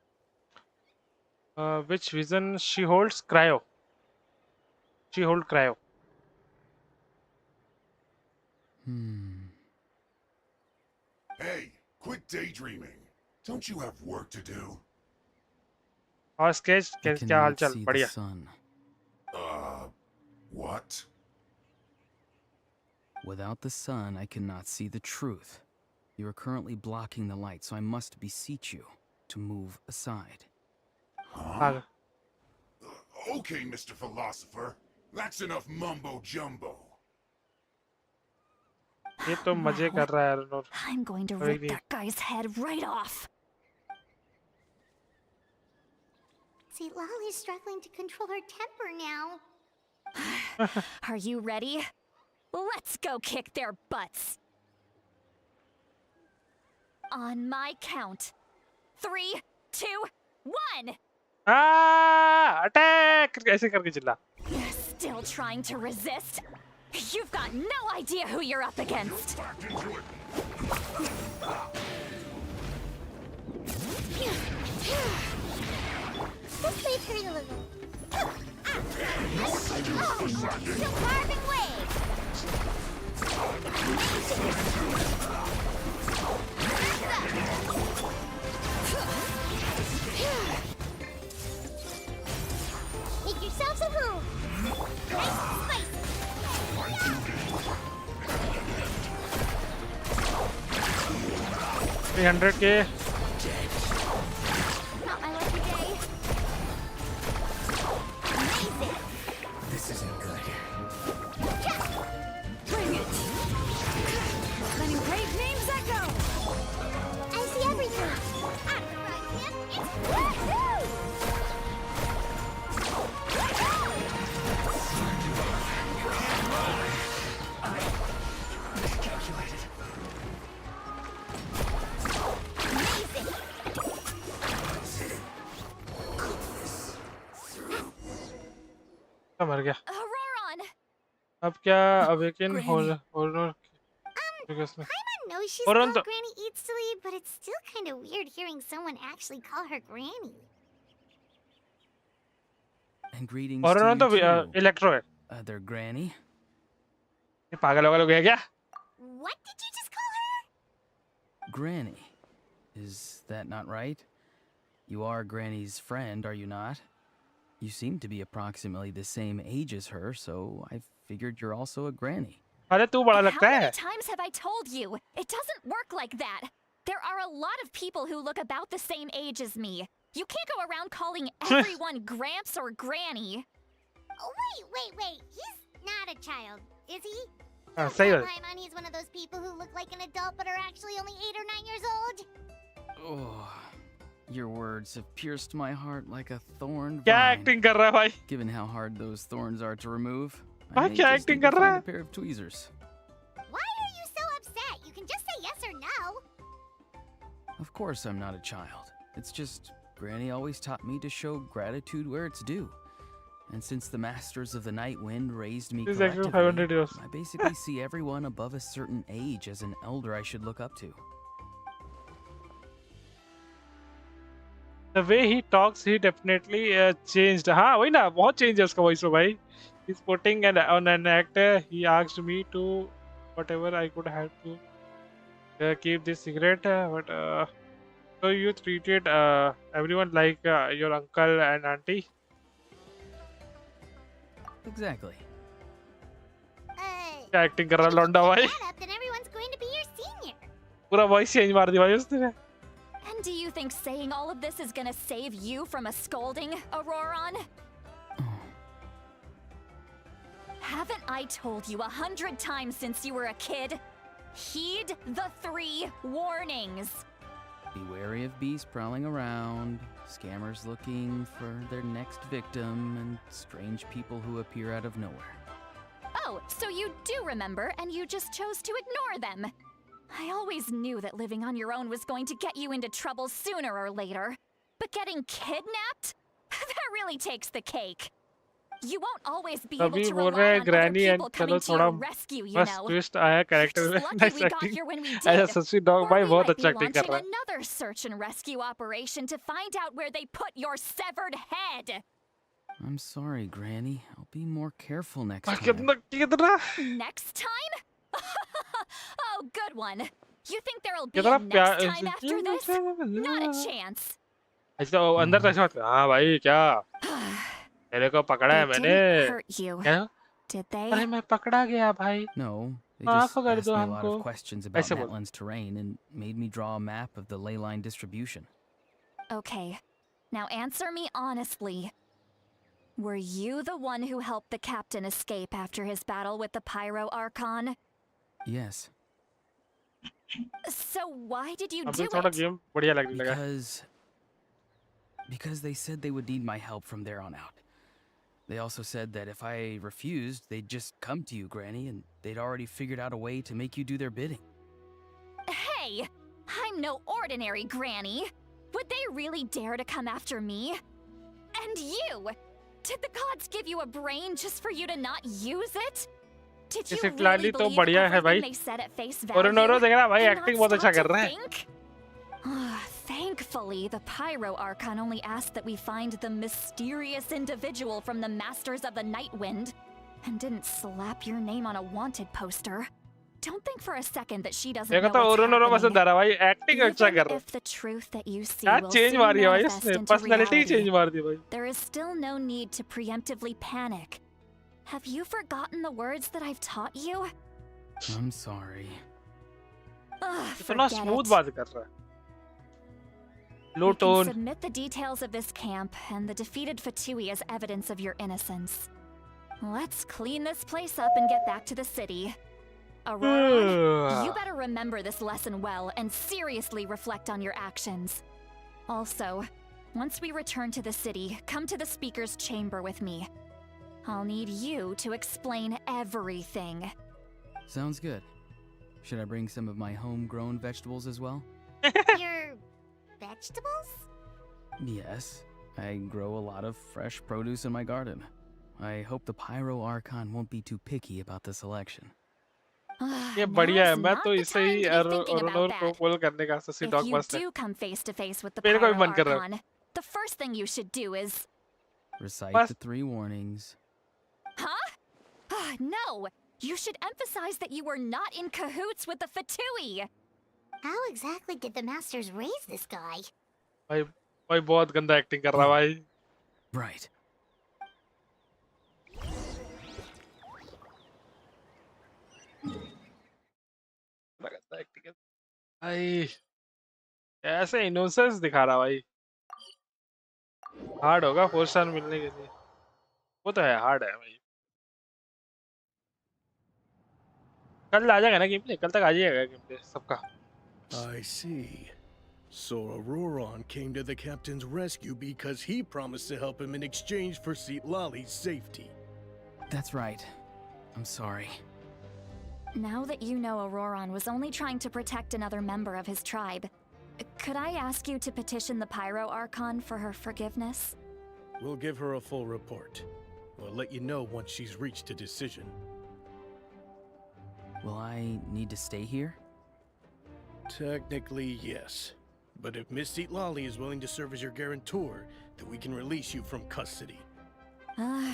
Which vision she holds? Cryo. She holds cryo. Hey, quit daydreaming. Don't you have work to do? और sketch I क्या हाल cannot चाल see the बढ़िया. sun. What? Without the sun, I cannot see the truth. You are currently blocking the light, so I must beseech you to move aside. भाग Okay, Mr. Philosopher. That's enough mumbo jumbo. ये तो मजे कर रहा है अरुणोर I'm going to कोई rip नहीं that guy's head right off. See, Lolly's struggling to control her temper now. Are you ready? Let's go kick their butts. On my count. 3, 2, 1. Attack ऐसे करके चिल्ला Still trying to resist? You've got no idea who you're up against. Back into it. This may hurt a little. Still carving waves. Make yourselves a home. Nice and spicy. $300K Not my lucky day. Amazing. This isn't good. Bring it! Letting great names echo! I see everything. Outrun him. It's woohoo! Amazing. मर गया Auroron! अब क्या awaken और Paimon knows she's Auroron called तो Granny Eatsley, but it's still kind of weird hearing someone actually call her Granny. And greetings और to तो you too, electro है other granny. ये पागल वागल हो गया क्या What did you just call her? Granny. Is that not right? You are Granny's friend, are you not? You seem to be approximately the same age as her, so I figured you're also a granny. अरे तू बड़ा How लगता many है times have I told you? It doesn't work like that. There are a lot of people who look about the same age as me. You can't go around calling everyone Gramps or Granny. Oh, wait. He's not a child, is he? हाँ सही बात Paimon, he's one of those people who look like an adult but are actually only 8 or 9 years old. Oh, your words have pierced my heart like a thorn क्या vine. Acting कर रहा है भाई Given how hard those thorns are to remove, भाई I may क्या just acting need to कर रहा find है a pair of tweezers. Why are you so upset? You can just say yes or no. Of course I'm not a child. It's just Granny always taught me to show gratitude where it's due. And since the Masters of the Night Wind raised me This is actually 500 collectively, years. I basically see everyone above a certain age as an elder I should look up to. The way he talks, he definitely changed. हाँ वही ना बहुत change है उसका voice में भाई. He's putting on an actor. He asked me to whatever I could have to keep this secret. But so you treated everyone like your uncle and auntie. Exactly. क्या acting कर रहा है लौंडा भाई Shut up, then everyone's going to be your senior. पूरा voice change मार दी भाई उसने And do you think saying all of this is gonna save you from a scolding, Auroron? Haven't I told you 100 times since you were a kid? Heed the 3 warnings. Be wary of beasts prowling around, scammers looking for their next victim, and strange people who appear out of nowhere. Oh, so you do remember and you just chose to ignore them. I always knew that living on your own was going to get you into trouble sooner or later. But getting kidnapped? That really takes the cake. You won't always be able अभी to बोल rely रहे हैं on other granny and people चलो coming to थोड़ा your rescue, you बस know. Twist आया character Just में lucky nice we got acting here when we ऐसा did. सच्ची डॉग Or भाई we बहुत might अच्छा be एक्टिंग कर launching रहा है another search and rescue operation to find out where they put your severed head. I'm sorry, Granny. I'll be more careful next time. कितना Next time? Oh, good one. You think there'll be कितना a next प्यार time after this? Not a chance. ऐसा वो अंदर से ऐसा होता है, हाँ भाई क्या तेरे को पकड़ा है They मैंने didn't hurt you, क्या did they? अरे मैं पकड़ा गया भाई No, They हाँ just कर asked दो me a lot हमको of questions about ऐसे बोल Natlan's terrain and made me draw a map of the ley line distribution. Okay, now answer me honestly. Were you the one who helped the captain escape after his battle with the Pyro Archon? Yes, So why did you अभी do थोड़ा it? Game बढ़िया लगने लगा because they said they would need my help from there on out. They also said that if I refused, they'd just come to you, Granny, and they'd already figured out a way to make you do their bidding. Hey, I'm no ordinary granny. Would they really dare to come after me? And you! Did the gods give you a brain just for you to not use it? Did you इसे really फिलहाल तो believe बढ़िया है भाई everything they said at face और value? Noro देख रहा भाई and एक्टिंग not बहुत अच्छा stop कर to रहा है think? Thankfully, the Pyro Archon only asked that we find the mysterious individual from the Masters of the Night Wind, and didn't slap your name on a wanted poster. Don't think for a second that she doesn't देखो know तो what's और noro पसंद happening. आ रहा भाई acting अच्छा Even कर रहा if the truth that you see यार will चेंज soon मारी है भाई manifest उसने into पर्सनालिटी चेंज reality, मार दी भाई there is still no need to preemptively panic. Have you forgotten the words that I've taught you? I'm sorry. Ugh, इतना forget smooth it. बात कर रहा है लो You can tone submit the details of this camp and the defeated Fatui as evidence of your innocence. Let's clean this place up and get back to the city. Aurora, you better remember this lesson well and seriously reflect on your actions. Also, once we return to the city, come to the speaker's chamber with me. I'll need you to explain everything. Sounds good. Should I bring some of my homegrown vegetables as well? Your vegetables? Yes, I grow a lot of fresh produce in my garden. I hope the Pyro Archon won't be too picky about the selection. ये Now बढ़िया है is मैं not तो the इसे time he to be thinking about और को that. Call करने का ससी If डॉग you मस्त है do come face to face with the मेरे को भी Pyro मन कर रहा है Archon, the first thing you should do is... Recite Bas- the 3 warnings. Huh? No! You should emphasize that you were not in cahoots with the Fatui! How exactly did the masters raise this guy? भाई भाई बहुत गंदा acting कर रहा है भाई Right. गंदा acting है भाई ऐसे इनोसेंस दिखा रहा भाई हार्ड होगा 4 स्टार मिलने के लिए वो तो है हार्ड है भाई कल आ जाएगा ना गेम प्ले कल तक आ जाएगा गेम प्ले सबका I see. So Auroron came to the captain's rescue because he promised to help him in exchange for Lali's safety. That's right. I'm sorry. Now that you know Auroron was only trying to protect another member of his tribe, could I ask you to petition the Pyro Archon for her forgiveness? We'll give her a full report. We'll let you know once she's reached a decision. Will I need to stay here? Technically, yes. But if Miss Lali is willing to serve as your guarantor, then we can release you from custody.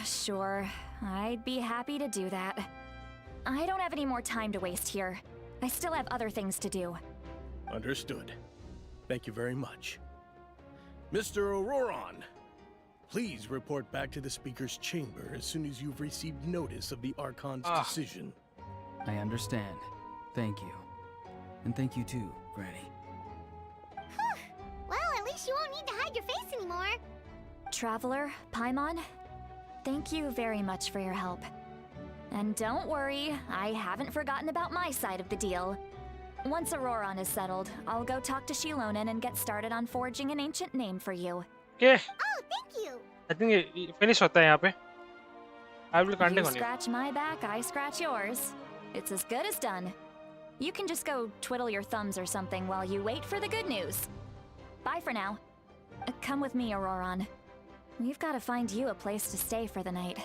Sure. I'd be happy to do that. I don't have any more time to waste here. I still have other things to do. Understood. Thank you very much. Mr. Auroron, please report back to the speaker's chamber as soon as you've received notice of the Archon's decision. I understand. Thank you. And thank you too, Granny. Well, at least you won't need to hide your face anymore. Traveler, Paimon, thank you very much for your help. And don't worry, I haven't forgotten about my side of the deal. Once Auroron is settled, I'll go talk to Xilonen and get started on forging an ancient name for you. Okay. Oh, thank you. I think ये finish होता है यहाँ पे I will You continue. scratch my back, I scratch yours. It's as good as done. You can just go twiddle your thumbs or something while you wait for the good news. Bye for now. Come with me, Auroron. We've got to find you a place to stay for the night.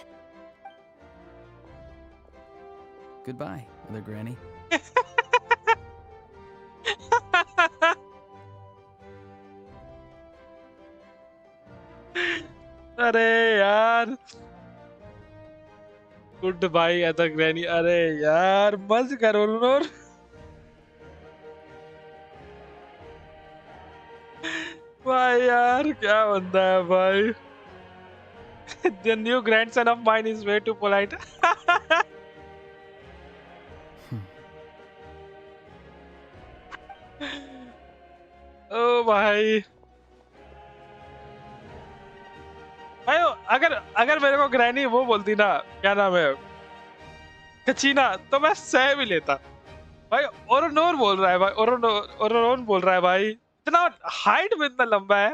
Goodbye, Mother Granny. अरे यार good by other granny अरे यार मज करो नूर भाई यार क्या बंदा है भाई The new grandson of mine is way too polite. भाई भाई अगर अगर मेरे को ग्रैनी वो बोलती ना, क्या नाम है, कचीना, तो मैं सह भी लेता भाई। ओरोनोर बोल रहा है भाई, ओरोनोर बोल रहा है भाई, इतना हाइट में इतना लंबा है,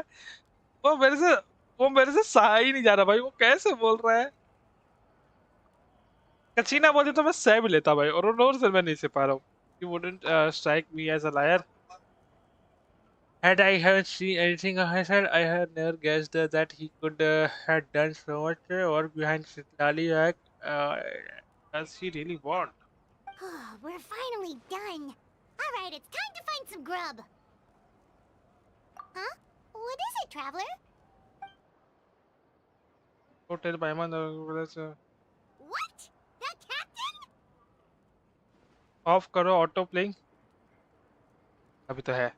वो मेरे से सहा ही नहीं जा रहा भाई, वो कैसे बोल रहा है। कचीना बोलती तो मैं सह भी लेता भाई, ओरोनोर से मैं नहीं सह पा रहा हूँ। You wouldn't strike me as a liar. Had I had seen anything of his head, I had never guessed that he could had done so much work behind Citlali. Does he really want? We're finally done. Alright, it's time to find some grub. Huh? What is it, traveler? Hotel Paiman. What? The captain? Off करो auto playing. अभी तो है.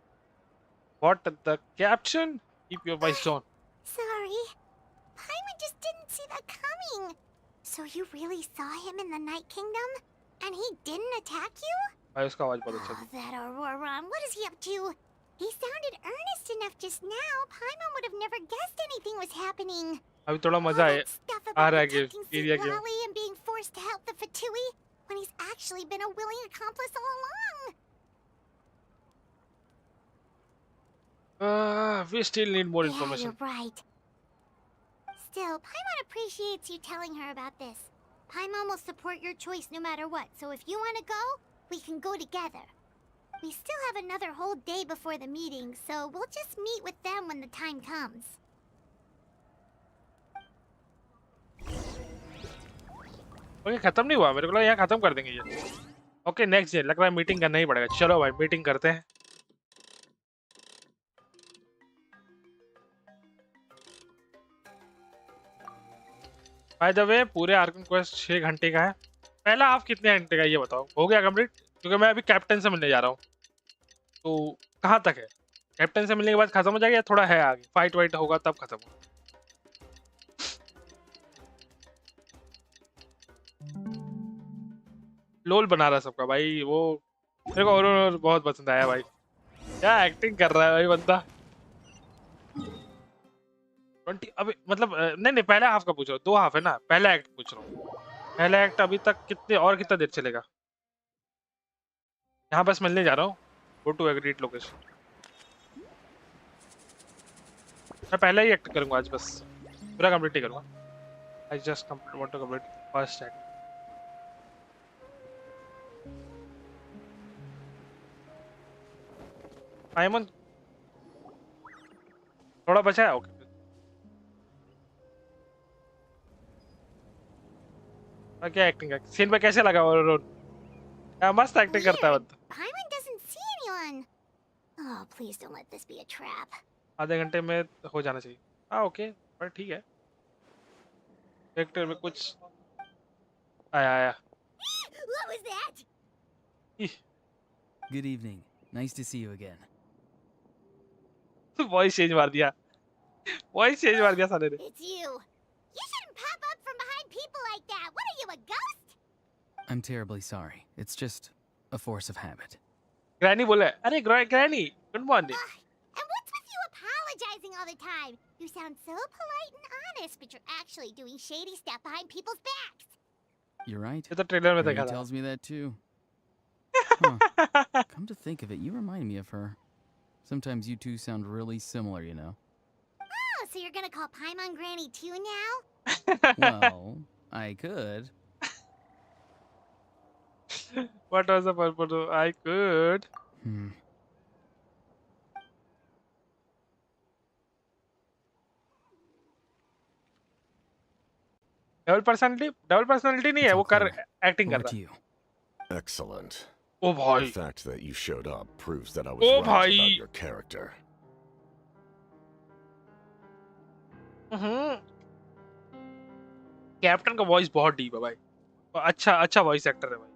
What the caption? Keep your voice down. Sorry. Paimon just didn't see that coming. So you really saw him in the Night Kingdom? And he didn't attack you? भाई उसका आवाज बहुत अच्छा Oh, that Auroron, what is he up to? He sounded earnest enough just now. Paimon would have never guessed anything was happening. अभी थोड़ा मजा All है that stuff uh about रहा है protecting area game. Citlali and being forced to help the Fatui when he's actually been a willing accomplice all along. We still need more Yeah, information. you're right. Still, Paimon appreciates you telling her about this. Paimon will support your choice no matter what, so if you want to go, we can go together. We still have another whole day before the meeting, so we'll just meet with them when the time comes. Okay खत्म नहीं हुआ, मेरे को लगा यहाँ खत्म कर देंगे ये. ओके नेक्स्ट डे, लग रहा है मीटिंग करना ही पड़ेगा. चलो भाई मीटिंग करते हैं. बाय द वे पूरे आर्कन क्वेस्ट 6 घंटे का है. पहला हाफ कितने घंटे का ये बताओ, हो गया कंप्लीट? क्योंकि मैं अभी कैप्टन से मिलने जा रहा हूँ, तो कहाँ तक है? कैप्टन से मिलने के बाद खत्म हो जाएगा या थोड़ा है आगे? फाइट वाइट होगा तब खत्म होगा. लोल बना रहा सबका भाई वो. मेरे को और बहुत पसंद आया भाई, क्या एक्टिंग कर रहा है भाई बंदा. 20 अभी मतलब नहीं पहला हाफ का पूछ रहा हूँ. 2 हाफ है ना, पहला एक्ट पूछ रहा हूँ. पहला एक्ट अभी तक कितना देर चलेगा? यहाँ बस मिलने जा रहा हूँ. Go to agreed location. मैं पहला ही एक्ट करूँगा आज, बस पूरा कंप्लीट ही करूँगा. I just want to complete first act. Paimon थोड़ा बचा है. ओके क्या एक्टिंग है सीन पे कैसे लगा? और क्या मस्त एक्टिंग करता है बंदा. Paimon doesn't see anyone. Oh, please don't let this be a trap. आधे घंटे में हो जाना चाहिए. हाँ ओके पर ठीक है. वेक्टर में कुछ आया. What was that? Good evening. Nice to see you again. Voice change मार दिया साले ने. It's you. You shouldn't pop up from behind people like that. What are you, a ghost? I'm terribly sorry. It's just a force of habit. Granny बोला, अरे granny good morning. And what's with you apologizing all the time? You sound so polite and honest, but you're actually doing shady stuff behind people's backs. You're right. ये तो trailer में Ruby देखा था. tells me that too. Huh. Come to think of it, you remind me of her. Sometimes you two sound really similar, you know. Oh, so you're gonna call Paimon Granny too now? Well, I could. What was the purpose of I could? Double personality नहीं है, वो कर acting कर Over to रहा है. you. Excellent. ओ भाई. The fact that you showed up proves that I was Oh, right bhai. about your character. Captain का voice बहुत डीप है भाई. अच्छा वॉइस एक्टर है भाई.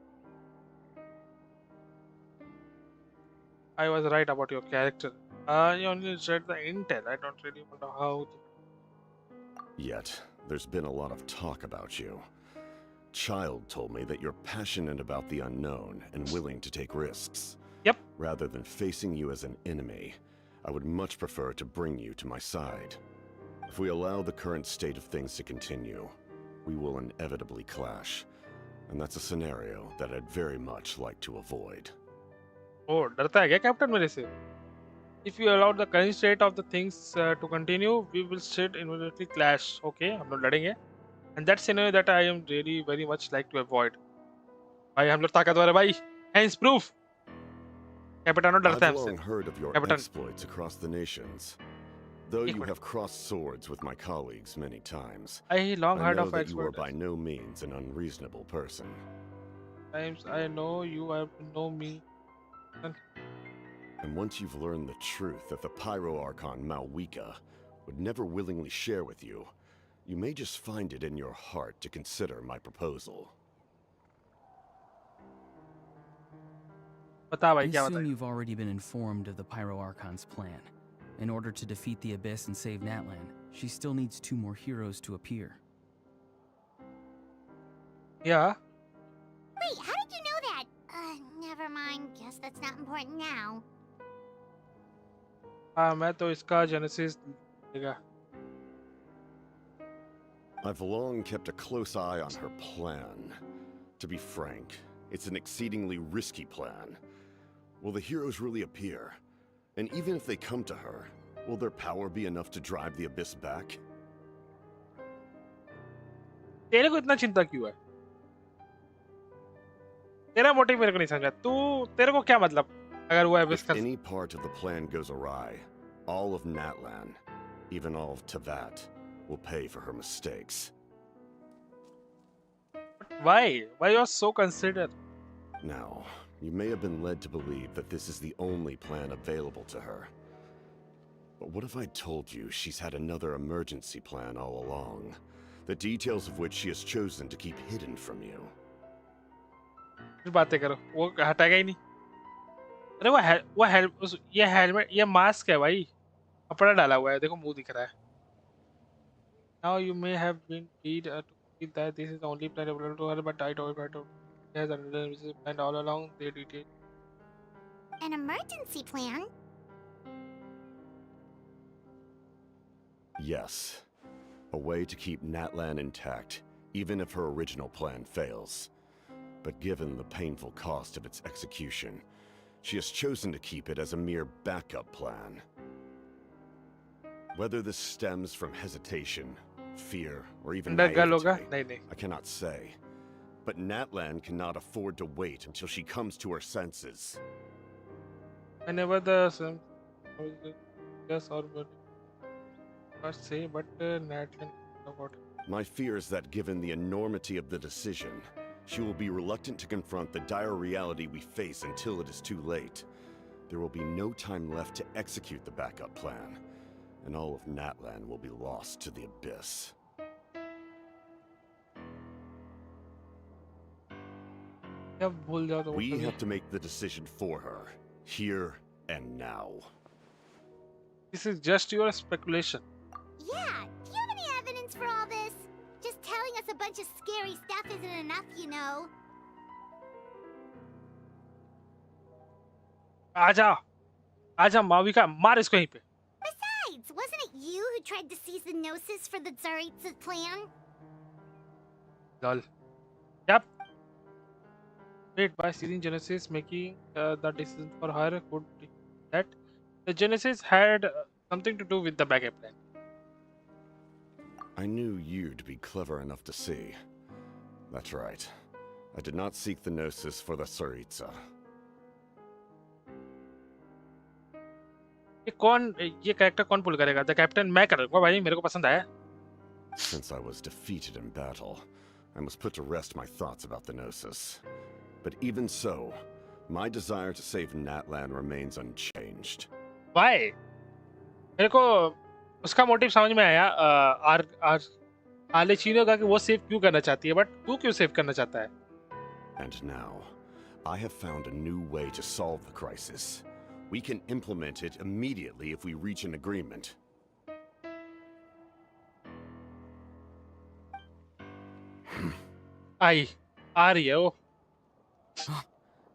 I was right about your character. You only read the intel. I don't really know how. Yet, there's been a lot of talk about you. Child told me that you're passionate about the unknown and willing to take risks. Yep. Rather than facing you as an enemy, I would much prefer to bring you to my side. If we allow the current state of things to continue, we will inevitably clash. And that's a scenario that I'd very much like to avoid. Oh, डरता है क्या captain मेरे से? If you allow the current state of the things to continue, we will straight immediately clash. Okay, हम लोग लड़ेंगे. And that's scenario that I am really very much like to avoid. भाई हम लोग ताकतवर है भाई. Hence proof. कैपिटानो डरता है I've हमसे. long heard of your Captain. exploits across the nations. Though एक you minute. have crossed swords with my colleagues many times, I long I heard know of that you are exploits. by no means an unreasonable person. Times I know you, I know me. And once you've learned the truth that the Pyro Archon Malwika would never willingly share with you, you may just find it in your heart to consider my proposal. बता I भाई क्या assume बताएं? you've already been informed of the Pyro Archon's plan. In order to defeat the Abyss and save Natlan, she still needs 2 more heroes to appear. Yeah. Wait, how did you know that? Never mind. Guess that's not important now. हाँ मैं तो इसका Genesis देगा. I've long kept a close eye on her plan. To be frank, it's an exceedingly risky plan. Will the heroes really appear? And even if they come to her, will their power be enough to drive the Abyss back? तेरे को इतना चिंता क्यों है? तेरा motive मेरे को नहीं समझा. तेरे को क्या मतलब? अगर वो Abyss If का any part of the plan goes awry, all of Natlan, even all of Tavat, will pay for her mistakes. Why? Why you are so considerate? Now, you may have been led to believe that this is the only plan available to her. But what if I told you she's had another emergency plan all along, the details of which she has chosen to keep hidden from you? फिर बातें करो. वो हटाएगा ही नहीं. अरे ये helmet ये mask है भाई. कपड़ा डाला हुआ है. देखो मुंह दिख रहा है. Now you may have been paid to believe that this is the only plan available to her, but I told her to has another plan all along. They detail. An emergency plan? Yes. A way to keep Natlan intact, even if her original plan fails. But given the painful cost of its execution, she has chosen to keep it as a mere backup plan. Whether this stems from hesitation, fear, or even naivete, I cannot say. But Natlan cannot afford to wait until she comes to her senses. Whenever the yes or must say, but Natlan about. My fear is that given the enormity of the decision, she will be reluctant to confront the dire reality we face until it is too late. There will be no time left to execute the backup plan, and all of Natlan will be lost to the Abyss. We have to make the decision for her, here and now. This is just your speculation. Yeah, do you have any evidence for all this? Just telling us a bunch of scary stuff isn't enough, you know. आजा माविका मार इसको यहीं पे. Besides, wasn't it you who tried to seize the Gnosis for the Tsaritsa's plan? Lol. Yep. Wait, by seizing Genesis, making the decision for her could be that the Genesis had something to do with the backup plan. I knew you'd be clever enough to see. That's right. I did not seek the Gnosis for the Tsaritsa. ये character कौन पुल करेगा? The captain मैं करूँगा भाई, मेरे को पसंद आया. Since I was defeated in battle, I must put to rest my thoughts about the Gnosis. But even so, my desire to save Natlan remains unchanged. Why? मेरे को उसका मोटिव समझ में आया. आलेचीनो का कि वो सेव क्यों करना चाहती है, बट तू क्यों सेव करना चाहता है? And now, I have found a new way to solve the crisis. We can implement it immediately if we reach an agreement. आई आ रही है वो.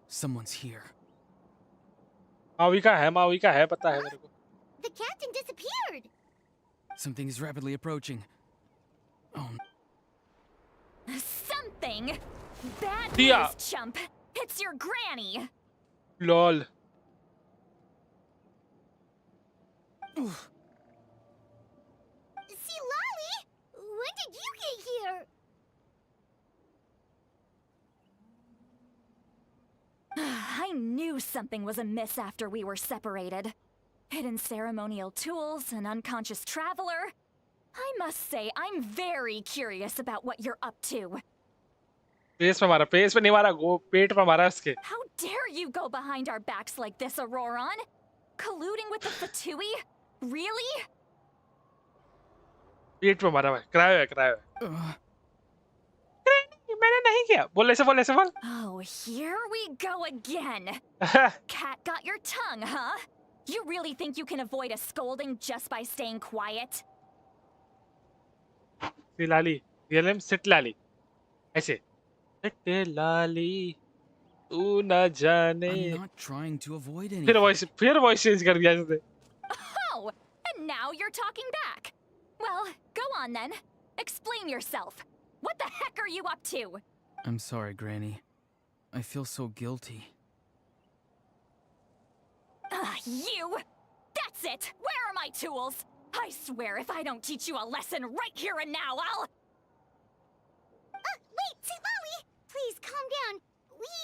Someone's here. माविका है पता है मेरे को. the captain disappeared. Something is rapidly approaching. Oh, Something? Bad Yeah. news, chump. It's your granny. Lol. See, Lolly, when did you get here? I knew something was amiss after we were separated. Hidden ceremonial tools, an unconscious traveler. I must say, I'm very curious about what you're up to. पेस पे मारा, pace पे नहीं मारा, गो पेट पे मारा इसके. How dare you go behind our backs like this, Auroron? Colluding with the Fatui? Really? पेट पे मारा भाई, कराया है. मैंने नहीं किया. बोल ऐसे बोल. Oh, here we go again. Cat got your tongue, huh? You really think you can avoid a scolding just by staying quiet? Citlali, real name Citlali. ऐसे. सिट लाली, तू न जाने. I'm not trying to avoid anything. फिर voice change कर दिया इसने. Oh, and now you're talking back. Well, go on then. Explain yourself. What the heck are you up to? I'm sorry, Granny. I feel so guilty. You! That's it! Where are my tools? I swear if I don't teach you a lesson right here and now, I'll... Wait, see, Lolly, please calm down. We,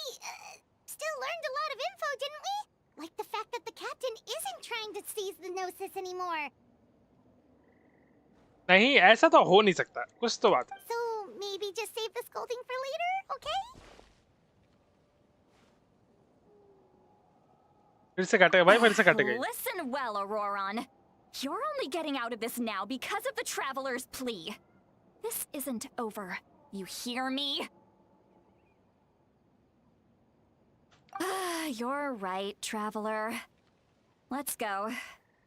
still learned a lot of info, didn't we? Like the fact that the captain isn't trying to seize the Gnosis anymore. नहीं, ऐसा तो हो नहीं सकता. कुछ तो बात है. So, maybe just save the scolding for later, okay? फिर से काटेगा भाई, फिर से काटेगा. Listen well, Auroron. You're only getting out of this now because of the Traveler's plea. This isn't over. You hear me? You're right, Traveler. Let's go.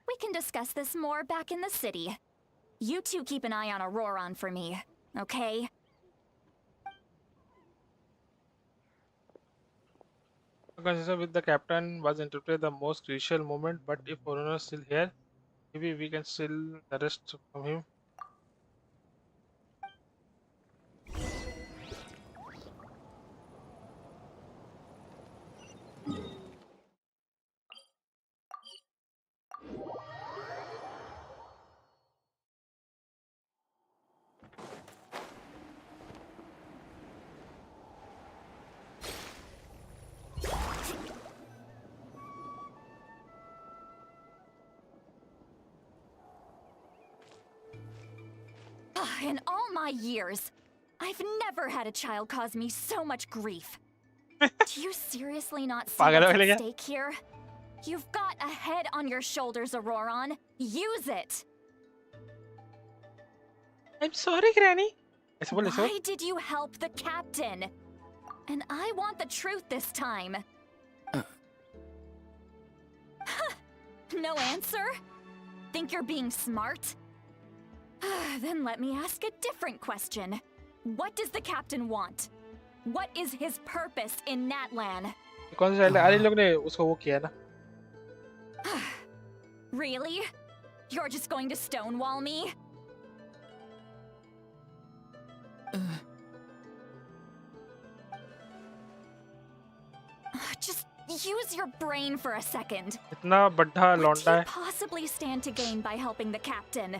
We can discuss this more back in the city. You two keep an eye on Auroron for me, okay? Conversation with the captain was interpreted the most crucial moment, but if Orono is still here, maybe we can steal the rest from him. In all my years, I've never had a child cause me so much grief. Do you seriously not see Pagal what's ho at gaya? stake here? You've got a head on your shoulders, Auroron. Use it! I'm sorry, Granny. ऐसे बोल, ऐसे बोल. Why did you help the captain? And I want the truth this time. No answer? Think you're being smart? Then let me ask a different question. What does the captain want? What is his purpose in Natlan? कौन सा child? अरे लोग ने उसको वो किया ना. Really? You're just going to stonewall me? Just use your brain for a second. इतना बड़ा What लौंडा do you है. possibly stand to gain by helping the captain?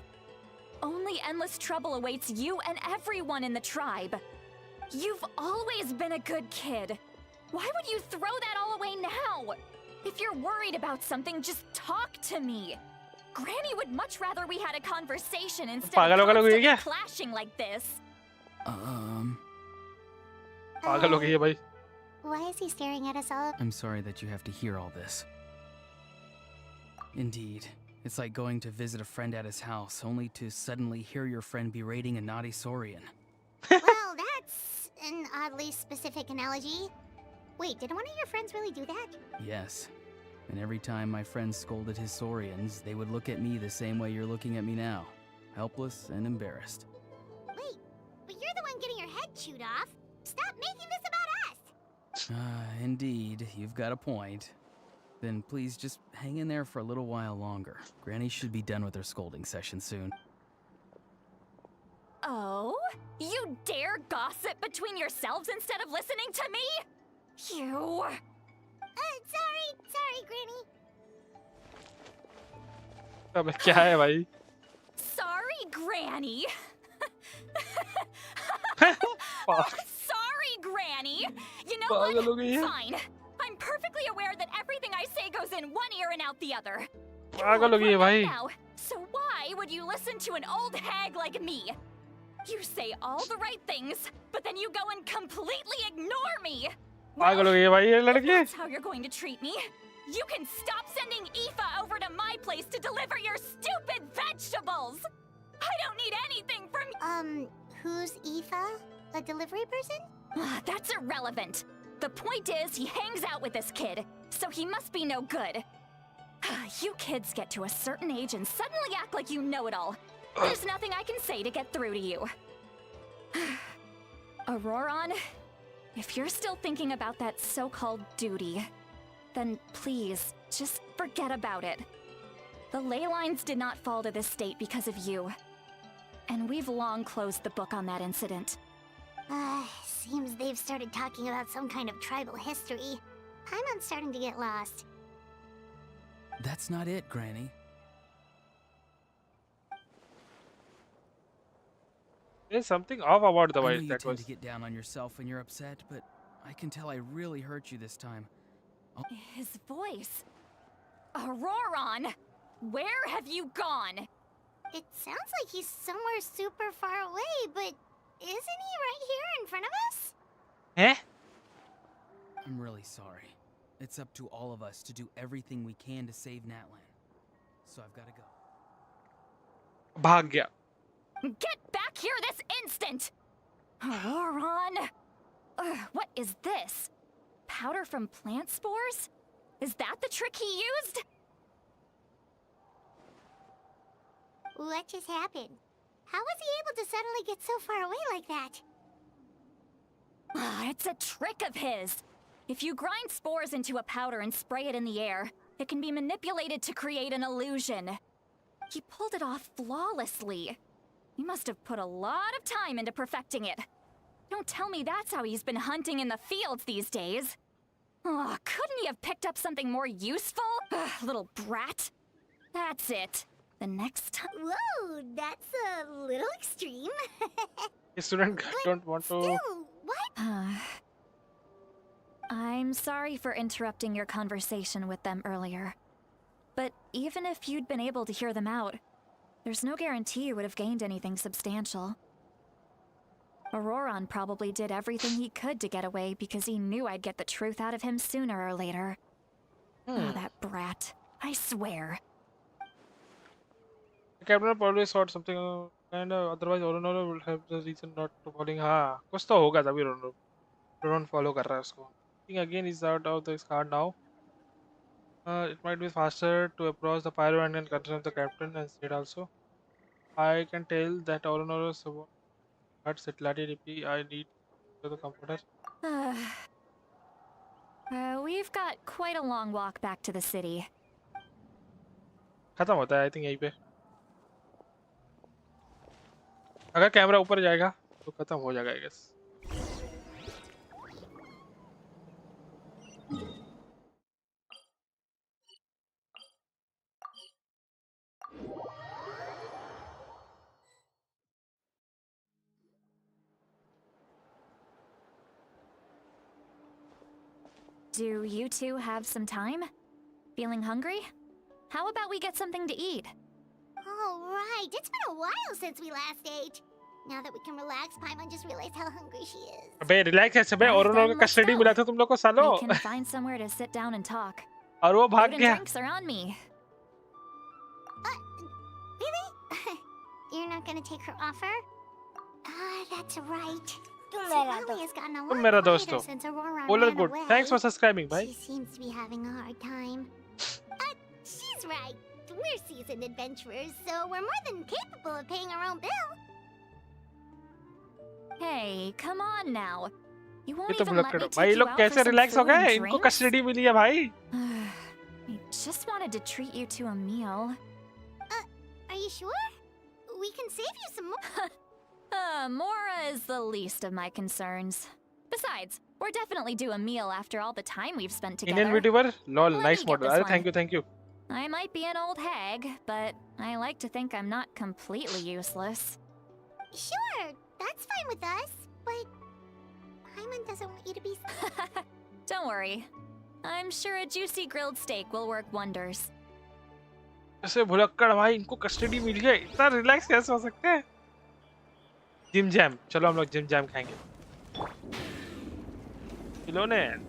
Only endless trouble awaits you and everyone in the tribe. You've always been a good kid. Why would you throw that all away now? If you're worried about something, just talk to me. Granny would much rather we had a conversation instead पागल of हो गए constantly क्या? clashing like this. पागल हो गई है भाई. Why is he staring at us all? I'm sorry that you have to hear all this. Indeed. It's like going to visit a friend at his house, only to suddenly hear your friend berating a naughty Saurian. Well, that's an oddly specific analogy. Wait, did one of your friends really do that? Yes. And every time my friend scolded his Saurians, they would look at me the same way you're looking at me now. Helpless and embarrassed. Wait, but you're the one getting your head chewed off. Stop making this about us! Indeed, you've got a point. then please just hang in there for a little while longer. Granny should be done with her scolding session soon. Oh? You dare gossip between yourselves instead of listening to me? You... Sorry, Granny. अबे क्या है भाई? Sorry, Granny. Sorry, Granny. You know पागल हो what? गई है? Fine. I'm perfectly aware that everything I say goes in one ear and out the other. पागल हो गई है भाई? Now, so why would you listen to an old hag like me? You say all the right things, but then you go and completely ignore me. पागल हो गई है भाई ये If लड़की? that's how you're going to treat me, you can stop sending Aoife over to my place to deliver your stupid vegetables. I don't need anything from Who's Aoife? A delivery person? That's irrelevant. The point is, he hangs out with this kid, so he must be no good. You kids get to a certain age and suddenly act like you know it all. There's nothing I can say to get through to you. Auroron, if you're still thinking about that so-called duty, then please, just forget about it. The ley lines did not fall to this state because of you. And we've long closed the book on that incident. Seems they've started talking about some kind of tribal history. I'm starting to get lost. That's not it, Granny. There's something off about the I know Byte you that tend was. to get down on yourself when you're upset, but I can tell I really hurt you this time. His voice. Auroron! Where have you gone? It sounds like he's somewhere super far away, but isn't he right here in front of us? Eh? I'm really sorry. It's up to all of us to do everything we can to save Natlan. So I've got to go. भाग गया. Get back here this instant! Auroron! What is this? Powder from plant spores? Is that the trick he used? What just happened? How was he able to suddenly get so far away like that? It's a trick of his. If you grind spores into a powder and spray it in the air, it can be manipulated to create an illusion. He pulled it off flawlessly. He must have put a lot of time into perfecting it. Don't tell me that's how he's been hunting in the fields these days. Oh, couldn't he have picked up something more useful? Little brat. That's it. The next time... Whoa, that's a little extreme. The student don't want to. Still, what? I'm sorry for interrupting your conversation with them earlier. But even if you'd been able to hear them out, there's no guarantee you would have gained anything substantial. Auroron probably did everything he could to get away because he knew I'd get the truth out of him sooner or later. Oh, that brat. I swear. The captain probably thought something, and otherwise Orono will have the reason not to following. हाँ, कुछ तो होगा तभी Orono don't follow कर रहा है उसको. I think again is out of this card now. It might be faster to approach the pyro and confront the captain and said also. I can tell that Orono is but satellite DP. I need to the comforter. We've got quite a long walk back to the city. खत्म होता है I think यहीं पे. अगर camera ऊपर जाएगा तो खत्म हो जाएगा I guess. Do you two have some time? Feeling hungry? How about we get something to eat? All right, it's been a while since we last ate. Now that we can relax, Paimon just realized how hungry she is. अबे relax है सबे Orono का custody मिला था तुम लोग को सालो. We can find somewhere to sit down and talk. और वो भाग Food and गया. drinks are on me. Really? You're not gonna take her offer? That's right. Molly has gotten a lot तुम मेरा दोस्त quieter हो. since Aurora Well ran good. away. Thanks for subscribing, bye. She seems to be having a hard time. She's right. We're seasoned adventurers, so we're more than capable of paying our own bill. Hey, come on now. You ये won't तो even block let करो. me भाई take you लोग out कैसे for some relax हो food and गए? इनको drinks? custody मिली है भाई. Just wanted to treat you to a meal. Are you sure? We can save you some more. Mora is the least of my concerns. Besides, we're definitely due a meal after all the time we've spent together. Indian VTuber? Lol, Let nice me get model. this Arey, one. thank you. I might be an old hag, but I like to think I'm not completely useless. Sure, that's fine with us. But Paimon doesn't want you to be. Don't worry. I'm sure a juicy grilled steak will work wonders. ऐसे भुलक्कड़ भाई इनको custody मिल गया इतना relax कैसे हो सकते हैं जिम जैम चलो हम लोग जिम जैम खाएंगे Xilonen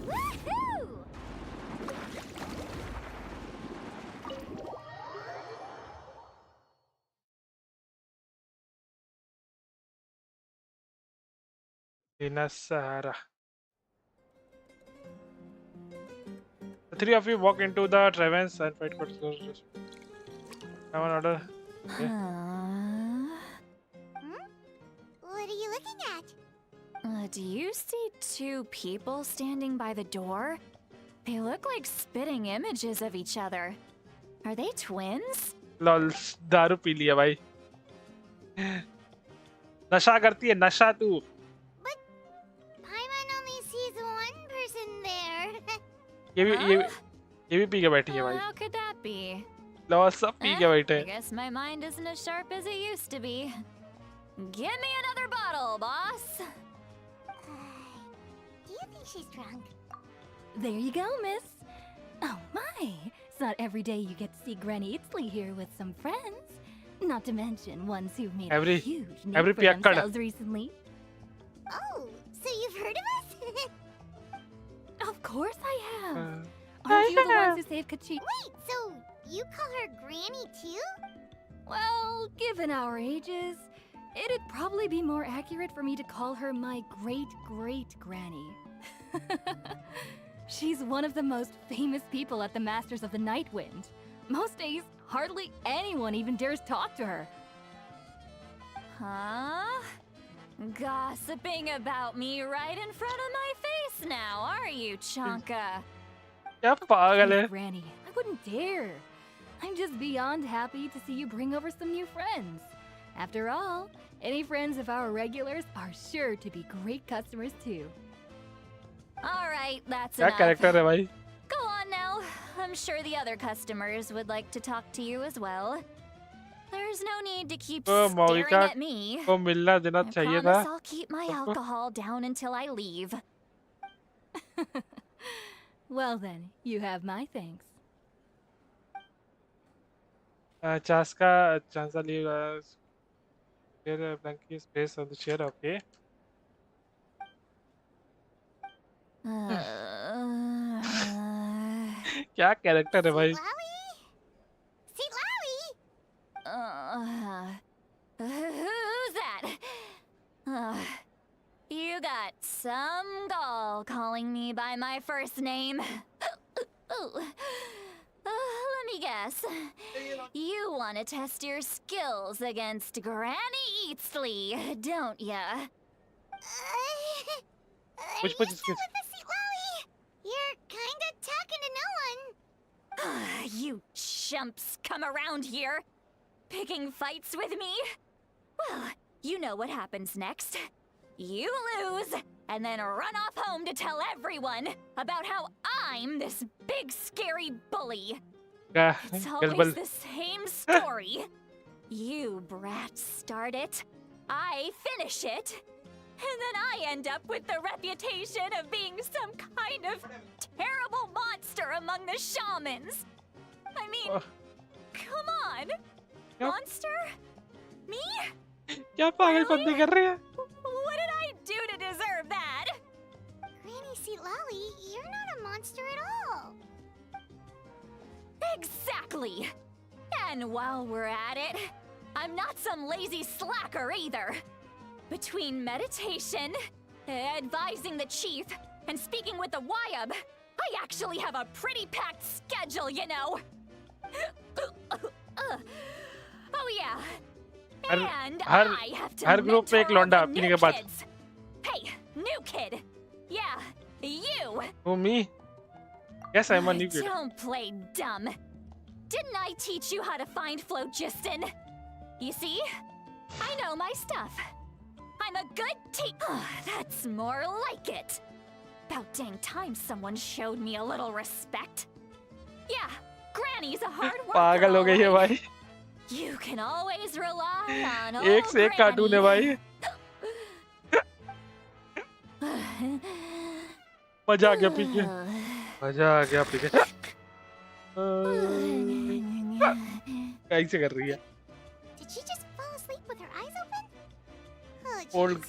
Woohoo! Sahara. The three of you walk into the Trevens and fight for have an order. Okay. What are you looking at? Do you see two people standing by the door? They look like spitting images of each other. Are they twins? Lol दारू P लिया भाई नशा करती है नशा तू But Paimon only sees one person there. ये भी पी के बैठी है भाई How could that be? Lol सब पी के बैठे I हैं guess my mind isn't as sharp as it used to be. Give me another bottle, boss. Do you think she's drunk? There you go, miss. Oh my, it's not every day you get to see Granny Itzley here with some friends. Not to mention ones who've made a huge name for themselves recently. Oh, so you've heard of us? Of course I have. Aren't you the ones who saved Kachi? Wait, so you call her Granny too? Well, given our ages, it'd probably be more accurate for me to call her my great-great-granny. She's one of the most famous people at the Masters of the Night Wind. Most days, hardly anyone even dares talk to her. Huh? Gossiping about me right in front of my face now, are you, Chanka? क्या पागल है Granny, I wouldn't dare. I'm just beyond happy to see you bring over some new friends. After all, any friends of our regulars are sure to be great customers too. All right, that's क्या enough. Character है भाई Go on now. I'm sure the other customers would like to talk to you as well. There's no need to keep तो staring Maulika at me. को मिलना देना I चाहिए था promise I'll keep my alcohol down until I leave. Well then, you have my thanks. Chansa leave get a blanket space on the chair okay क्या character है भाई Who's that? You got some gall calling me by my first name. Let me guess. You want to test your skills against Granny Eatsley, don't ya? Which skills? You're kinda talking to no one. You chumps come around here, picking fights with me? Well, you know what happens next. You lose, and then run off home to tell everyone about how I'm this big scary bully. It's always the same story. You brats start it, I finish it, and then I end up with the reputation of being some kind of terrible monster among the shamans. I mean, come on. Monster? Me? क्या पागल बंदे कर रहे हैं What did I do to deserve that? Granny Seatlally, you're not a monster at all. Exactly. And while we're at it, I'm not some lazy slacker either. Between meditation, advising the chief, and speaking with the Wyab, I actually have a pretty packed schedule, you know. Oh yeah. And her I have to her group पे एक mentor all लौंडा the पीने new के बाद. kids. Hey, new kid. Yeah, you. Who, me? Yes, I'm a new kid. Don't play dumb. Didn't I teach you how to find phlogiston? You see? I know my stuff. I'm a good That's more like it. About dang time someone showed me a little respect. Yeah, Granny's a hard worker. पागल हो गई है भाई. You can always rely on old एक से एक cartoon है भाई. मजा आ गया पीके. मजा आ गया पीके. कैसे कर रही है? Did she just fall asleep with her eyes open? Oh, Old. jeez.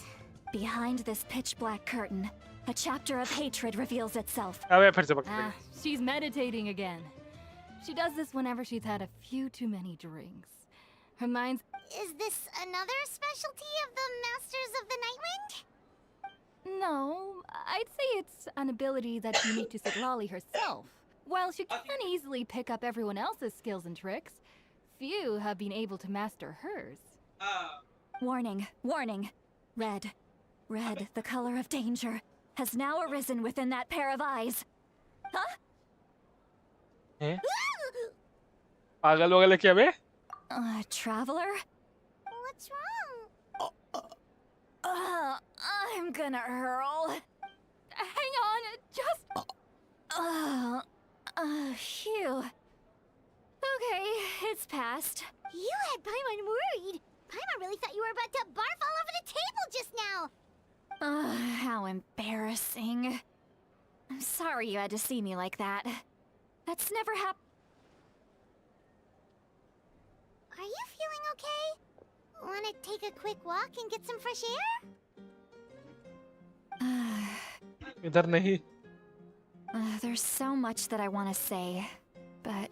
Behind this pitch black curtain, a chapter of hatred reveals itself. अबे फिर से पकड़ Ah, she's meditating again. She does this whenever she's had a few too many drinks. Her mind's... Is this another specialty of the Masters of the Nightwind? No, I'd say it's an ability that's unique to Siglali herself. While she can easily pick up everyone else's skills and tricks, few have been able to master hers. Warning, warning. Red, the color of danger, has now arisen within that pair of eyes. Huh? हैं? पागल हो गए क्या बे? Traveler? What's wrong? I'm gonna hurl. Hang on, just... Phew. Okay, it's passed. You had Paimon worried. Paimon really thought you were about to barf all over the table just now. How embarrassing. I'm sorry you had to see me like that. That's never happened. Are you feeling okay? Want to take a quick walk and get some fresh air? इधर नहीं. There's so much that I want to say, but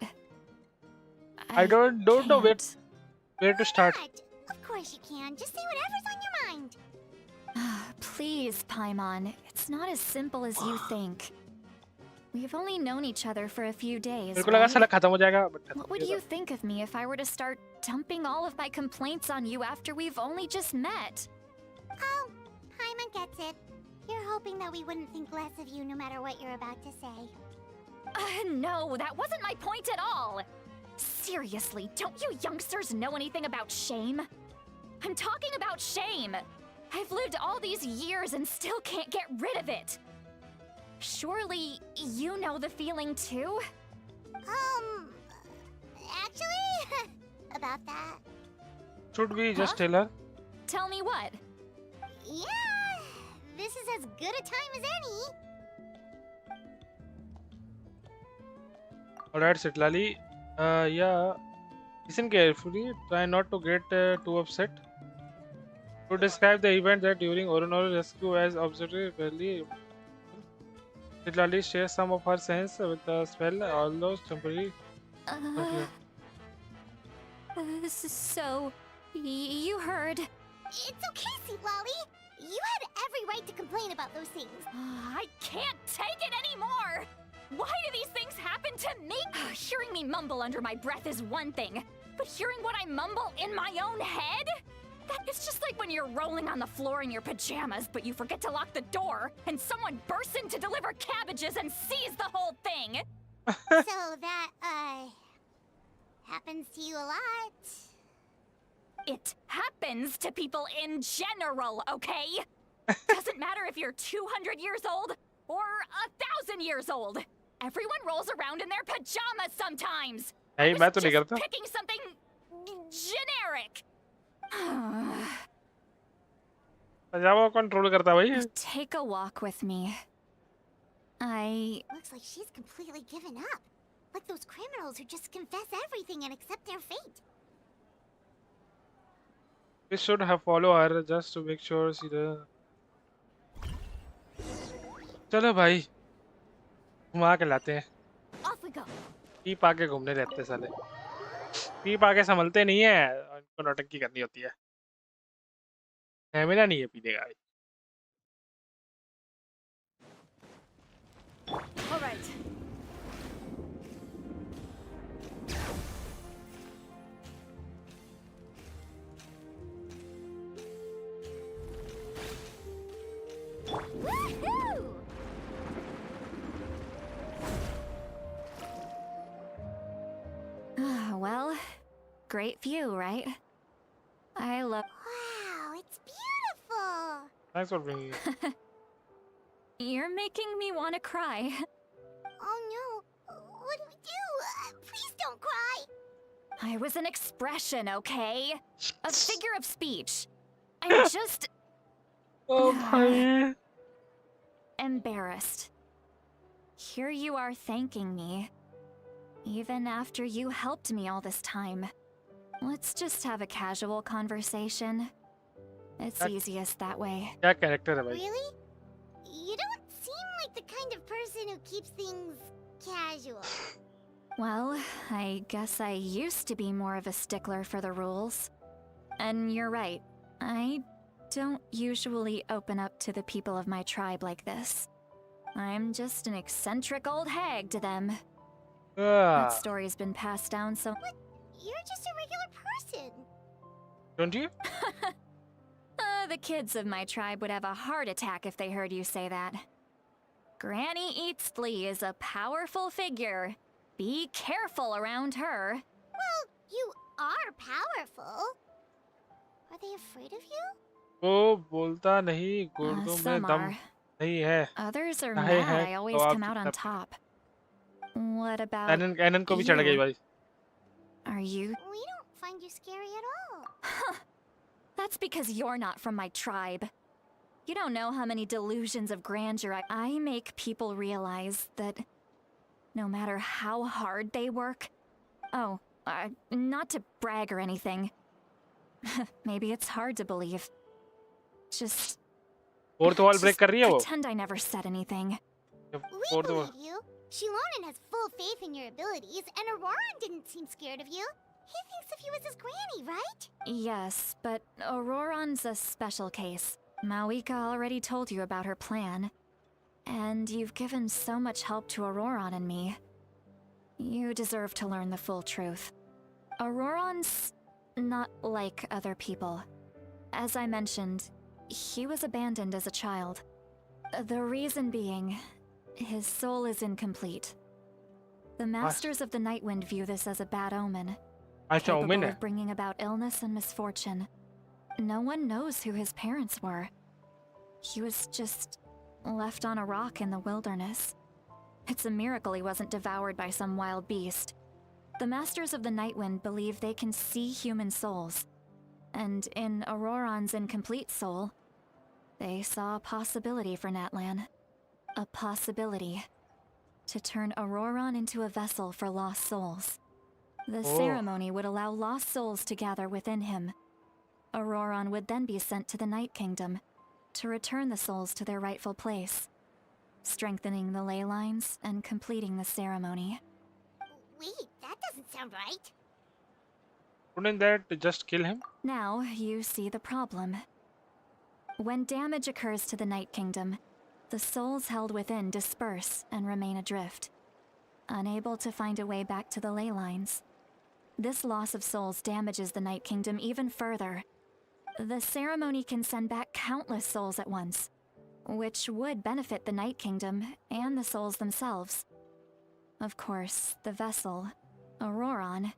I don't know where to start. What? Of course you can. Just say whatever's on your mind. Please, Paimon, it's not as simple as you think. We've only known each other for a few days. मेरे को लगा साला खत्म हो जाएगा. What would you think of me if I were to start dumping all of my complaints on you after we've only just met? Oh, Paimon gets it. You're hoping that we wouldn't think less of you no matter what you're about to say. No, that wasn't my point at all. Seriously, don't you youngsters know anything about shame? I'm talking about shame. I've lived all these years and still can't get rid of it. Surely, you know the feeling too? Actually, about that. Should we just tell her? Tell me what? Yeah, this is as good a time as any. Alright, Sitlali. Yeah. Listen carefully. Try not to get too upset. To describe the event that during Orono's rescue as observed barely, Sitlali shares some of her sense with the spell, although temporary. So, you heard? It's okay, Sweet Lolly. You had every right to complain about those things. I can't take it anymore! Why do these things happen to me? Hearing me mumble under my breath is one thing, but hearing what I mumble in my own head? It's just like when you're rolling on the floor in your pajamas, but you forget to lock the door, and someone bursts in to deliver cabbages and sees the whole thing! So that, happens to you a lot. It happens to people in general, okay? Doesn't matter if you're 200 years old or 1,000 years old. Everyone rolls around in their pajamas sometimes. Hey, मैं तो नहीं करता. Picking something generic. पजामा control करता भाई. Take a walk with me. Looks like she's completely given up. Like those criminals who just confess everything and accept their fate. We should have followed her just to make sure she does. चलो भाई घुमा के लाते हैं. Off we go. P पा के घूमने रहते साले. पी पा के संभलते नहीं है. इनको नौटंकी करनी होती है. स्टैमिना नहीं है पीने का. All right. great view, right? I love. Wow, it's beautiful. Thanks for bringing it. You're making me want to cry. Oh no, what do we do? Please don't cry. I was an expression, okay? A figure of speech. I'm just Oh my. embarrassed. Here you are thanking me. Even after you helped me all this time. Let's just have a casual conversation. It's easiest that way. क्या character है भाई? Really? You don't seem like the kind of person who keeps things casual. Well, I guess I used to be more of a stickler for the rules. And you're right. I don't usually open up to the people of my tribe like this. I'm just an eccentric old hag to them. That story's been passed down so... But you're just a regular person. Don't you? The kids of my tribe would have a heart attack if they heard you say that. Granny Eatsley is a powerful figure. Be careful around her. Well, you are powerful. Are they afraid of you? वो बोलता नहीं गुर्दों में Some दम are. नहीं है. Others are नहीं mad है, I always तो आप come out on चुपचाप- top. What about कैनन को भी चढ़ गई you? भाई. Are you? We don't find you scary at all. That's because you're not from my tribe. You don't know how many delusions of grandeur I make people realize that no matter how hard they work... Oh, not to brag or anything. Maybe it's hard to believe. Just... Fourth wall break कर रही है वो. Pretend I never said anything. We Fourth wall. believe you. Xilonen has full faith in your abilities, and Auroran didn't seem scared of you. He thinks of you as his granny, right? Yes, but Auroran's a special case. Mawika already told you about her plan. And you've given so much help to Auroran and me. You deserve to learn the full truth. Auroran's not like other people. As I mentioned, he was abandoned as a child. The reason being, his soul is incomplete. The Masters of the Nightwind view this as a bad omen. अच्छा women Capable है. of bringing about illness and misfortune. No one knows who his parents were. He was just left on a rock in the wilderness. It's a miracle he wasn't devoured by some wild beast. The Masters of the Nightwind believe they can see human souls. And in Auroran's incomplete soul, they saw a possibility for Natlan. A possibility to turn Auroran into a vessel for lost souls. The ceremony would allow lost souls to gather within him. Auroran would then be sent to the Night Kingdom to return the souls to their rightful place, strengthening the ley lines and completing the ceremony. Wait, that doesn't sound right. Wouldn't that just kill him? Now you see the problem. When damage occurs to the Night Kingdom, the souls held within disperse and remain adrift, unable to find a way back to the ley lines. This loss of souls damages the Night Kingdom even further. The ceremony can send back countless souls at once, which would benefit the Night Kingdom and the souls themselves. Of course, the vessel, Auroran,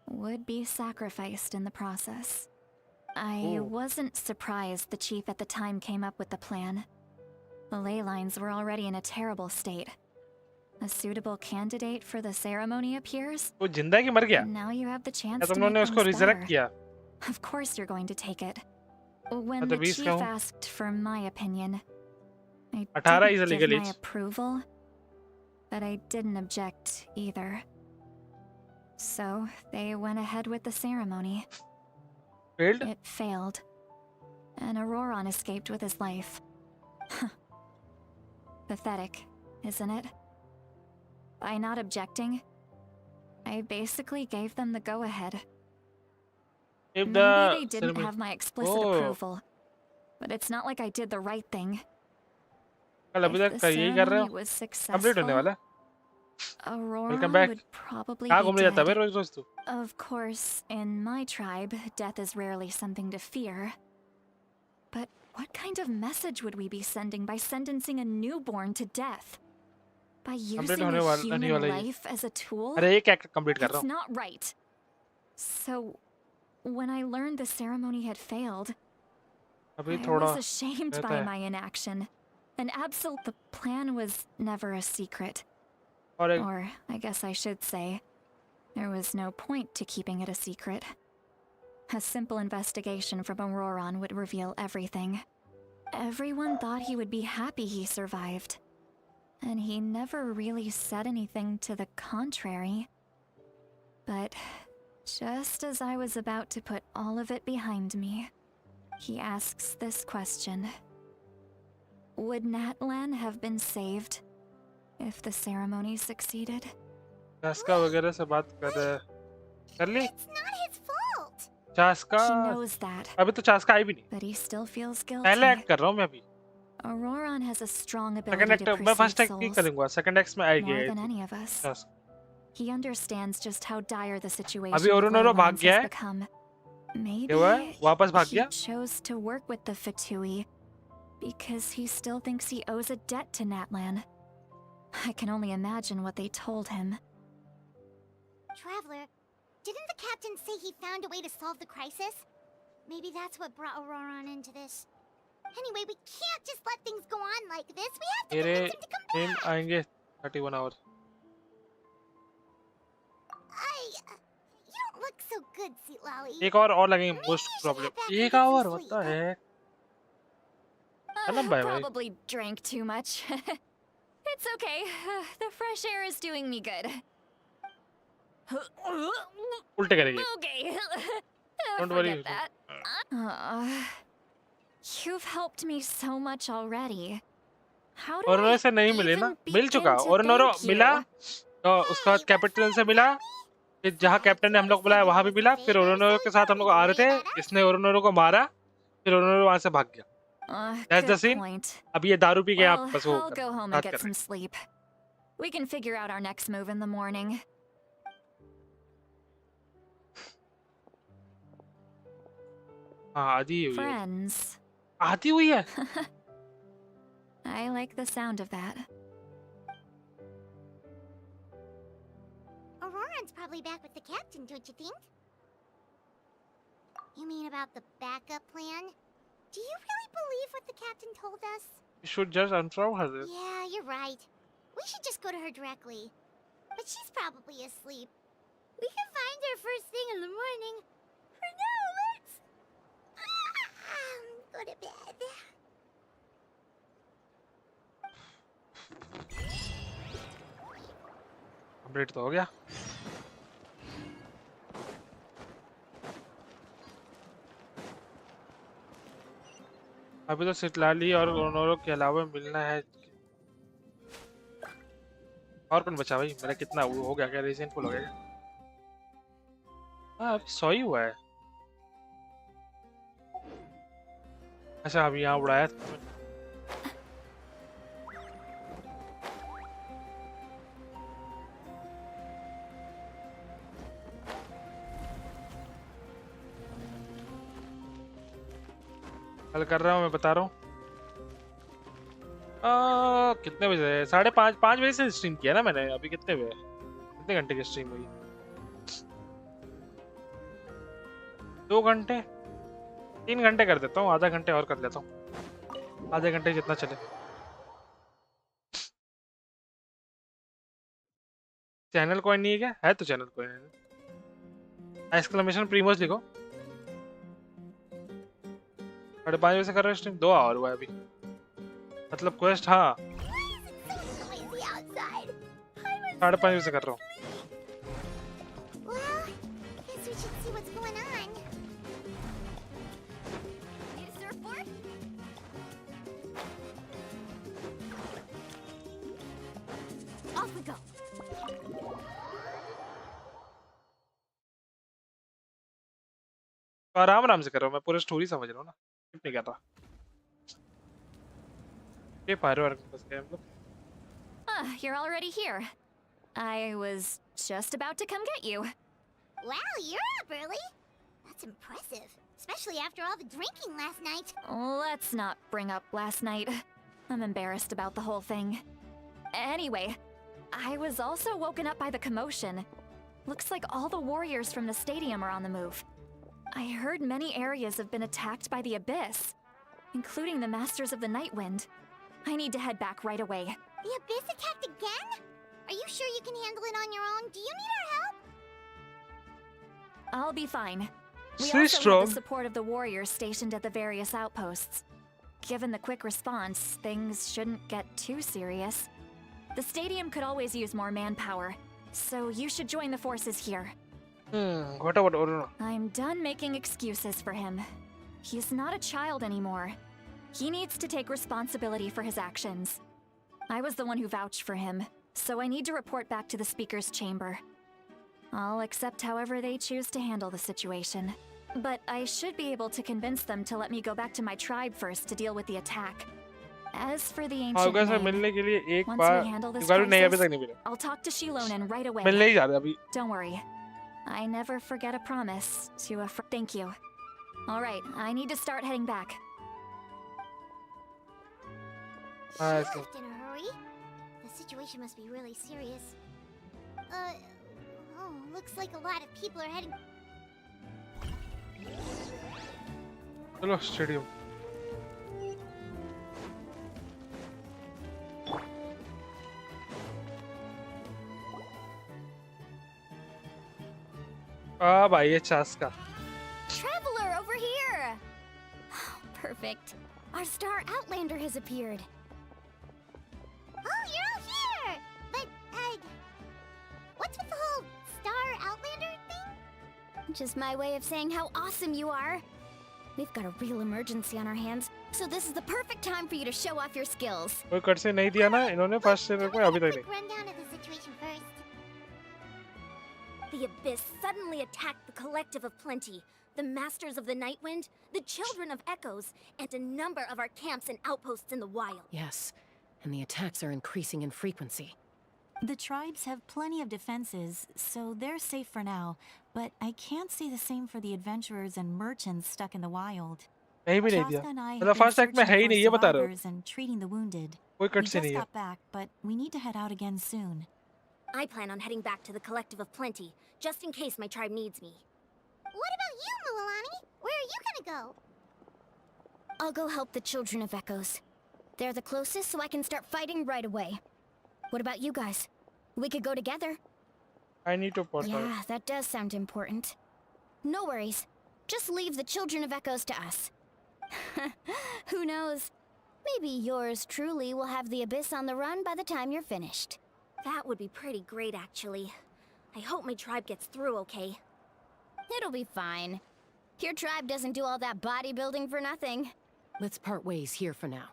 would be sacrificed in the process. I wasn't surprised the chief at the time came up with the plan. The ley lines were already in a terrible state. A suitable candidate for the ceremony appears. वो जिंदा की मर गया. Now you have the chance या to तुम लोगों make ने उसको things resurrect better. किया. Of course you're going to take it. When तो the 20 chief का हूँ. asked for my opinion, I 18 is a didn't legal give my age. approval, but I didn't object either. So they went ahead with the ceremony. Failed? It failed, and Auroran escaped with his life. Pathetic, isn't it? By not objecting, I basically gave them the go-ahead. If Maybe the they didn't ceremony- have my explicit approval, but it's not like I did the right thing. कल अभी If तक the यही कर रहे ceremony हो? was Complete होने वाला successful, है. Auroran Welcome back. would probably कहाँ be घूमने जाता है बे dead. रोज रोज तू? Of course, in my tribe, death is rarely something to fear. But what kind of message would we be sending by sentencing a newborn to death? By using होने a वाला human नहीं वाला ये. life as a tool? अरे एक act complete कर रहा That's हूँ. not right. So, when I learned the ceremony had failed, अभी I थोड़ा was ashamed रहता by है my inaction. And the plan was never a secret. और एक Or, I guess I should say, there was no point to keeping it a secret. A simple investigation from Auroron would reveal everything. Everyone thought he would be happy he survived. And he never really said anything to the contrary. But just as I was about to put all of it behind me, he asks this question. Would Natlan have been saved if the ceremony succeeded? चास्का वगैरह से बात कर ली It's not his fault. चास्का He knows that, अभी तो चास्का आई भी नहीं but he still feels पहले guilty. Act कर रहा हूँ मैं अभी Auroron has a strong second ability to act मैं फर्स्ट perceive एक्ट नहीं souls करूँगा सेकंड एक्ट में आएगी more than any of us. चास्का He understands just how dire the situation अभी with ओरोनोरो भाग Leylands गया has है become. क्या Maybe हुआ है वापस भाग he गया chose to work with the Fatui because he still thinks he owes a debt to Natlan. I can only imagine what they told him. Traveler, didn't the captain say he found a way to solve the crisis? Maybe that's what brought Auroron into this. Anyway, we can't just let things go on like this. We have to मेरे convince him to come team back. आएंगे 31 our You don't look so good, Xilonne. एक और लगेंगे Maybe most you should problem head back एक and get some hour sleep. होता है I लंबा है भाई probably drank too much. It's okay. The fresh air is doing me good. उल्टे करेगी Okay. Don't worry. Forget that. You've helped me so much already. How do ओरोनोरो I से नहीं मिले ना even मिल चुका begin to ओरोनोरो thank you? मिला तो उसका कैपिटल से मिला फिर जहाँ कैप्टन ने हम लोग बुलाया वहाँ भी मिला फिर ओरोनोरो के साथ हम लोग आ रहे थे इसने ओरोनोरो को मारा फिर ओरोनोरो वहाँ से भाग गया That's the Good scene. point. अब ये दारू पी के आप Well, बस वो I'll go home and बात get कर रहे some sleep. We can figure out our next move in the morning. हाँ आधी हुई है Friends. आधी हुई है I like the sound of that. Auroron's probably back with the captain, don't you think? You mean about the backup plan? Do you really believe what the captain told us? You should just unfrow her Yeah, you're right. We should just go to her directly. But she's probably asleep. We can find her first thing in the morning. For now, let's go to bed. Complete तो हो गया अभी तो सिटलाली और ओरोनोरो के अलावा मिलना है और कौन बचा भाई मेरा कितना वो हो गया क्या रीजन फुल हो गया हाँ अभी सो ही हुआ है अच्छा अभी यहाँ उड़ाया था कल कर रहा हूँ मैं बता रहा हूँ कितने बजे 5:30 बजे से स्ट्रीम किया ना मैंने अभी कितने बजे कितने घंटे की स्ट्रीम हुई 2 घंटे 3 घंटे कर देता हूँ आधा घंटे और कर लेता हूँ आधे घंटे जितना चले चैनल कॉइन नहीं है क्या है तो चैनल कॉइन एक्सक्लेमेशन प्रीमोस लिखो 5:30 बजे से कर रहा है स्ट्रीम 2 आवर हुआ है अभी मतलब क्वेस्ट हाँ 5:30 बजे से कर रहा हूँ Well, guess we should see what's going on. Need a surfboard? Off we go. आराम से कर रहा हूँ मैं पूरी स्टोरी समझ रहा हूँ ना स्किप नहीं कर रहा ये पायरो बस गए हम लोग You're already here. I was just about to come get you. Wow, you're up early. That's impressive, especially after all the drinking last night. Let's not bring up last night. I'm embarrassed about the whole thing. Anyway, I was also woken up by the commotion. Looks like all the warriors from the stadium are on the move. I heard many areas have been attacked by the Abyss, including the Masters of the Nightwind. I need to head back right away. The Abyss attacked again? Are you sure you can handle it on your own? Do you need our help? I'll be fine. We Stay also strong. have the support of the warriors stationed at the various outposts. Given the quick response, things shouldn't get too serious. The stadium could always use more manpower, so you should join the forces here. What about Orono? I'm done making excuses for him. He's not a child anymore. He needs to take responsibility for his actions. I was the one who vouched for him, so I need to report back to the Speaker's Chamber. I'll accept however they choose to handle the situation. But I should be able to convince them to let me go back to my tribe first to deal with the attack. As for the ancient maid, once we handle this crisis, I'll talk to Xilonen right away. Don't worry. I never forget a promise to a Thank you. Alright, I need to start heading back. She left in a hurry? The situation must be really serious. Oh, looks like a lot of people are heading... Hello, stadium. भाई ये चास का. Traveler, over here! Perfect. Our star outlander has appeared. Oh, you're all here! But, what's with the whole star outlander thing? Just my way of saying how awesome you are. We've got a real emergency on our hands, so this is the perfect time for you to show off your skills. कोई cut से नहीं दिया ना इन्होंने first trailer में अभी तक नहीं. Rundown of the situation first. The Abyss suddenly attacked the Collective of Plenty, the Masters of the Nightwind, the Children of Echoes, and a number of our camps and outposts in the wild. Yes, and the attacks are increasing in frequency. The tribes have plenty of defenses, so they're safe for now, but I can't say the same for the adventurers and merchants stuck in the wild. नहीं भी नहीं दिया. Chaska and I have मतलब been first act में है ही searching नहीं for ये बता रहे हो. survivors and treating the wounded. कोई We कट से just नहीं है. got back, but we need to head out again soon. I plan on heading back to the Collective of Plenty, just in case my tribe needs me. What about you, Mualani? Where are you gonna go? I'll go help the Children of Echoes. They're the closest, so I can start fighting right away. What about you guys? We could go together. I need to port out. Yeah, that does sound important. No worries. Just leave the Children of Echoes to us. Who knows? Maybe yours truly will have the Abyss on the run by the time you're finished. That would be pretty great, actually. I hope my tribe gets through okay. It'll be fine. Your tribe doesn't do all that bodybuilding for nothing. Let's part ways here for now.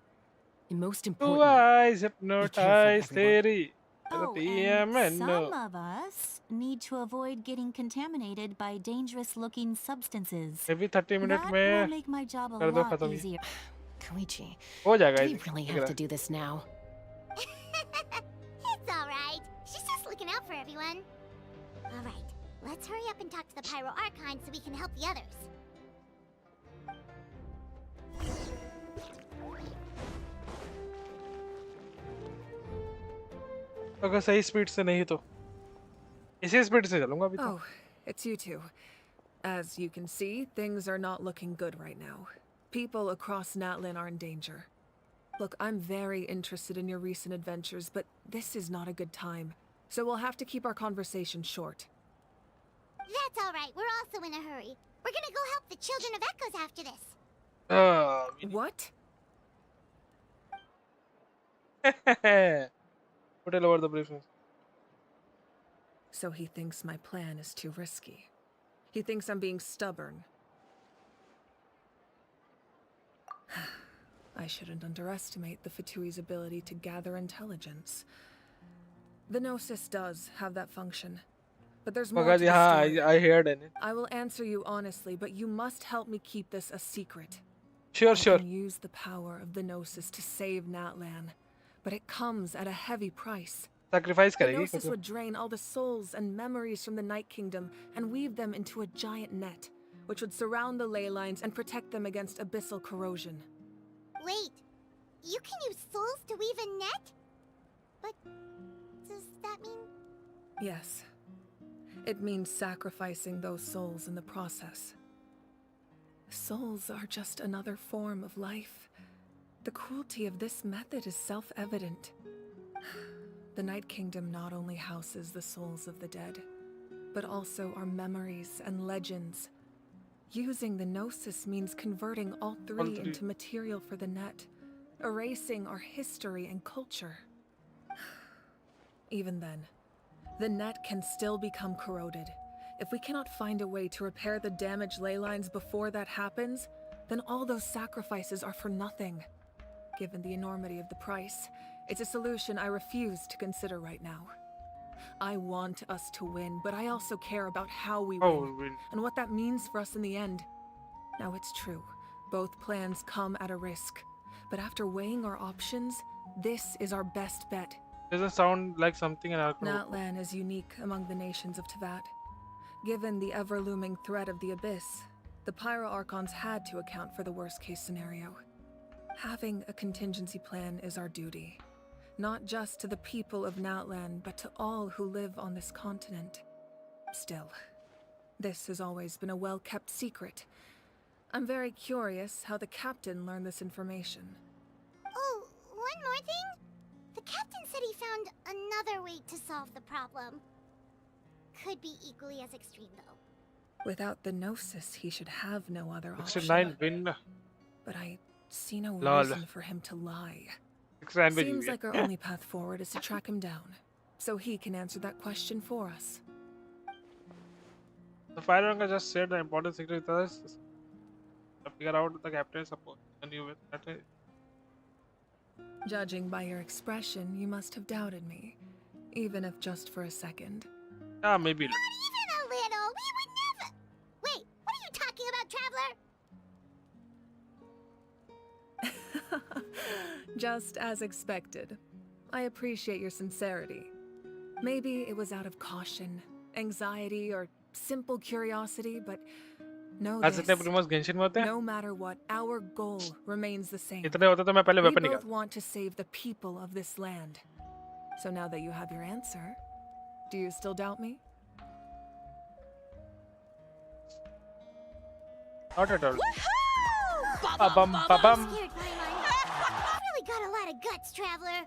And most Who importantly, eyes hypnotize theory. Oh, and some of us need to avoid getting contaminated by dangerous-looking substances. Every 30 minutes That में will make my job a कर दो lot खत्म ही. easier. Koichi, हो जाएगा. do we really have to do this now? It's alright. She's just looking out for everyone. Alright, let's hurry up and talk to the Pyro Archon so we can help the others. अगर सही speed से नहीं तो इसी speed से चलूंगा अभी तो. Oh, it's you two. As you can see, things are not looking good right now. People across Natlin are in danger. Look, I'm very interested in your recent adventures, but this is not a good time. So we'll have to keep our conversation short. That's alright, we're also in a hurry. We're gonna go help the Children of Echoes after this. What? Put it over the briefings. So he thinks my plan is too risky. He thinks I'm being stubborn. I shouldn't underestimate the Fatui's ability to gather intelligence. The Gnosis does have that function. But there's more to the story. I heard it. I will answer you honestly, but you must help me keep this a secret. Sure, I can use the power of the Gnosis to save Natlan, but it comes at a heavy price. Sacrifice The करेगी Gnosis क्योंकि would drain all the souls and memories from the Night Kingdom and weave them into a giant net, which would surround the ley lines and protect them against abyssal corrosion. Wait, you can use souls to weave a net? But does that mean... Yes. It means sacrificing those souls in the process. Souls are just another form of life. The cruelty of this method is self-evident. The Night Kingdom not only houses the souls of the dead, but also our memories and legends. Using the Gnosis means converting all three into material for the net, erasing our history and culture. Even then, the net can still become corroded. If we cannot find a way to repair the damaged ley lines before that happens, then all those sacrifices are for nothing. Given the enormity of the price, it's a solution I refuse to consider right now. I want us to win, but I also care about how we win, and what that means for us in the end. Now it's true, both plans come at a risk, but after weighing our options, this is our best bet. Doesn't sound like something in Archon. Natlan is unique among the nations of Teyvat. Given the ever-looming threat of the Abyss, the Pyro-Archons had to account for the worst-case scenario. Having a contingency plan is our duty, not just to the people of Natlan, but to all who live on this continent. Still, this has always been a well-kept secret. I'm very curious how the captain learned this information. Oh, one more thing? The captain said he found another way to solve the problem. Could be equally as extreme, though. Without the Gnosis, he should have no other option. 69 win. But I see no Lol. reason for him to lie. 69 win. Seems like our only path forward is to track him down, so he can answer that question for us. The Firestorm just said the important secret is to figure out the captain support. And you with that. Judging by your expression, you must have doubted me, even if just for a second. Yeah, maybe. Not even a little. We would never. Wait, what are you talking about, Traveler? Just as expected. I appreciate your sincerity. Maybe it was out of caution, anxiety, or simple curiosity, but know this. No matter what, our goal remains the same. We both want to save the people of this land. So now that you have your answer, do you still doubt me? Not at all. Woohoo! Ba-bum, ba-bum. Scared my mind. You really got a lot of guts, Traveler.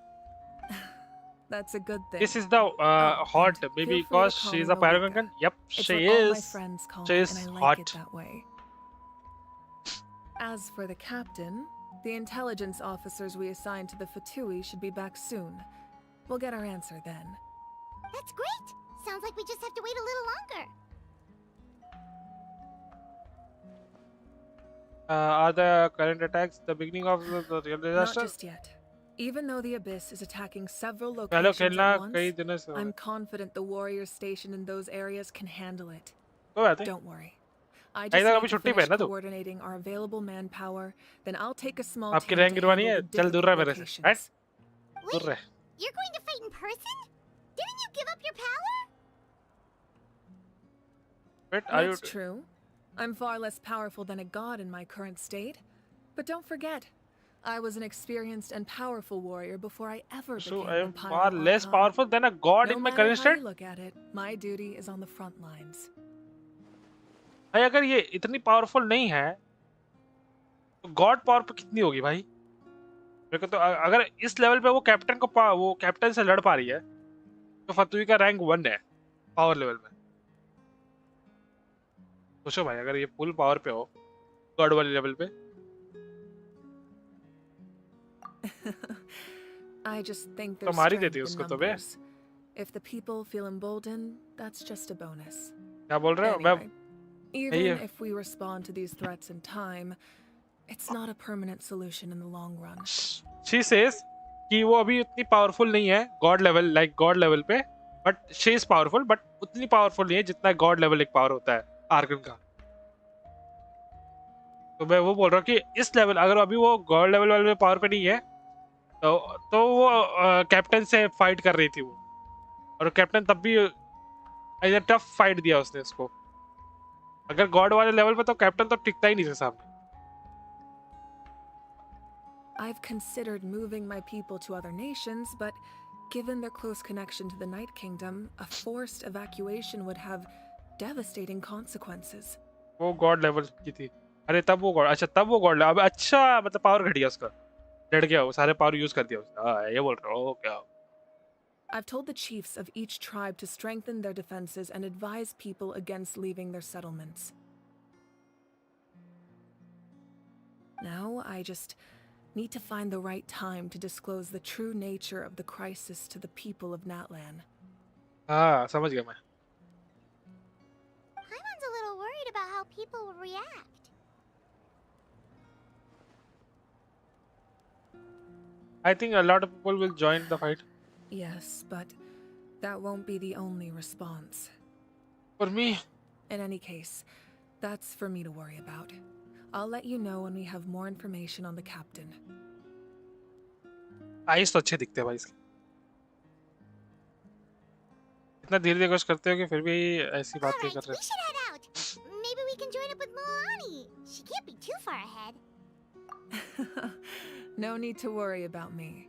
That's a good thing. This is the hot maybe because she's a Pyrogungan. Yep, she is. She is hot. That way. As for the captain, the intelligence officers we assigned to the Fatui should be back soon. We'll get our answer then. That's great. Sounds like we just have to wait a little longer. Are the current attacks the beginning of the real disaster? Not just yet. Even though the Abyss is attacking several locations at once, I'm confident the warriors stationed in those areas can handle it. Don't worry. I just need to finish coordinating our available manpower, then I'll take a small team to handle the different locations. Wait, you're going to fight in person? Didn't you give up your power? That's true. I'm far less powerful than a god in my current state. But don't forget, I was an experienced and powerful warrior before I ever became I am a far less powerful than a god in my current state. No matter how you look at it, my duty is on the front lines. भाई अगर ये इतनी powerful नहीं है तो God power पे कितनी होगी भाई मेरे को तो अगर इस लेवल पे वो कैप्टन से लड़ पा रही है तो फतुई का रैंक 1 है पावर लेवल में सोचो भाई अगर ये फुल पावर पे हो गॉड वाले लेवल पे I just think तो there's मार ही strength देती in उसको तो बे numbers. If the people feel emboldened, that's just a bonus. क्या बोल रहे हो Anyway, even if we respond to these threats in time, it's not a permanent solution in the long run. She says कि वो अभी उतनी powerful नहीं है god level like god level पे but she is powerful but उतनी powerful नहीं है जितना गॉड लेवल एक पावर होता है आर्गन का तो मैं वो बोल रहा हूँ कि इस लेवल अगर अभी वो गॉड लेवल वाले पावर पे नहीं है तो वो कैप्टन से फाइट कर रही थी वो और कैप्टन तब भी इधर टफ फाइट दिया उसने उसको अगर गॉड वाले लेवल पे तो कैप्टन तो टिकता ही नहीं था सामने I've considered moving my people to other nations, but Given their close connection to the Night Kingdom, a forced evacuation would have devastating consequences. वो गॉड लेवल की थी। अरे तब वो गॉड, अच्छा तब वो गॉड, अब अच्छा मतलब पावर घट गया उसका, डट गया वो, सारे पावर यूज कर दिया उसने। हाँ ये बोल रहा हूँ क्या। I've told the chiefs of each tribe to strengthen their defenses and advise people against leaving their settlements. Now I just need to find the right time to disclose the true nature of the crisis to the people of Natlan. हाँ समझ गया मैं। Paimon's a little worried about how people will react. I think a lot of people will join the fight. Yes, but that won't be the only response. For me? In any case, that's for me to worry about. I'll let you know when we have more information on the captain. Ice तो अच्छे दिखते हैं भाई इसके। इतना धीरे धीरे करते हो कि फिर भी ऐसी बातें कर रहे We should head out. Maybe we can join up with Moani. She can't be too far ahead. No need to worry about me.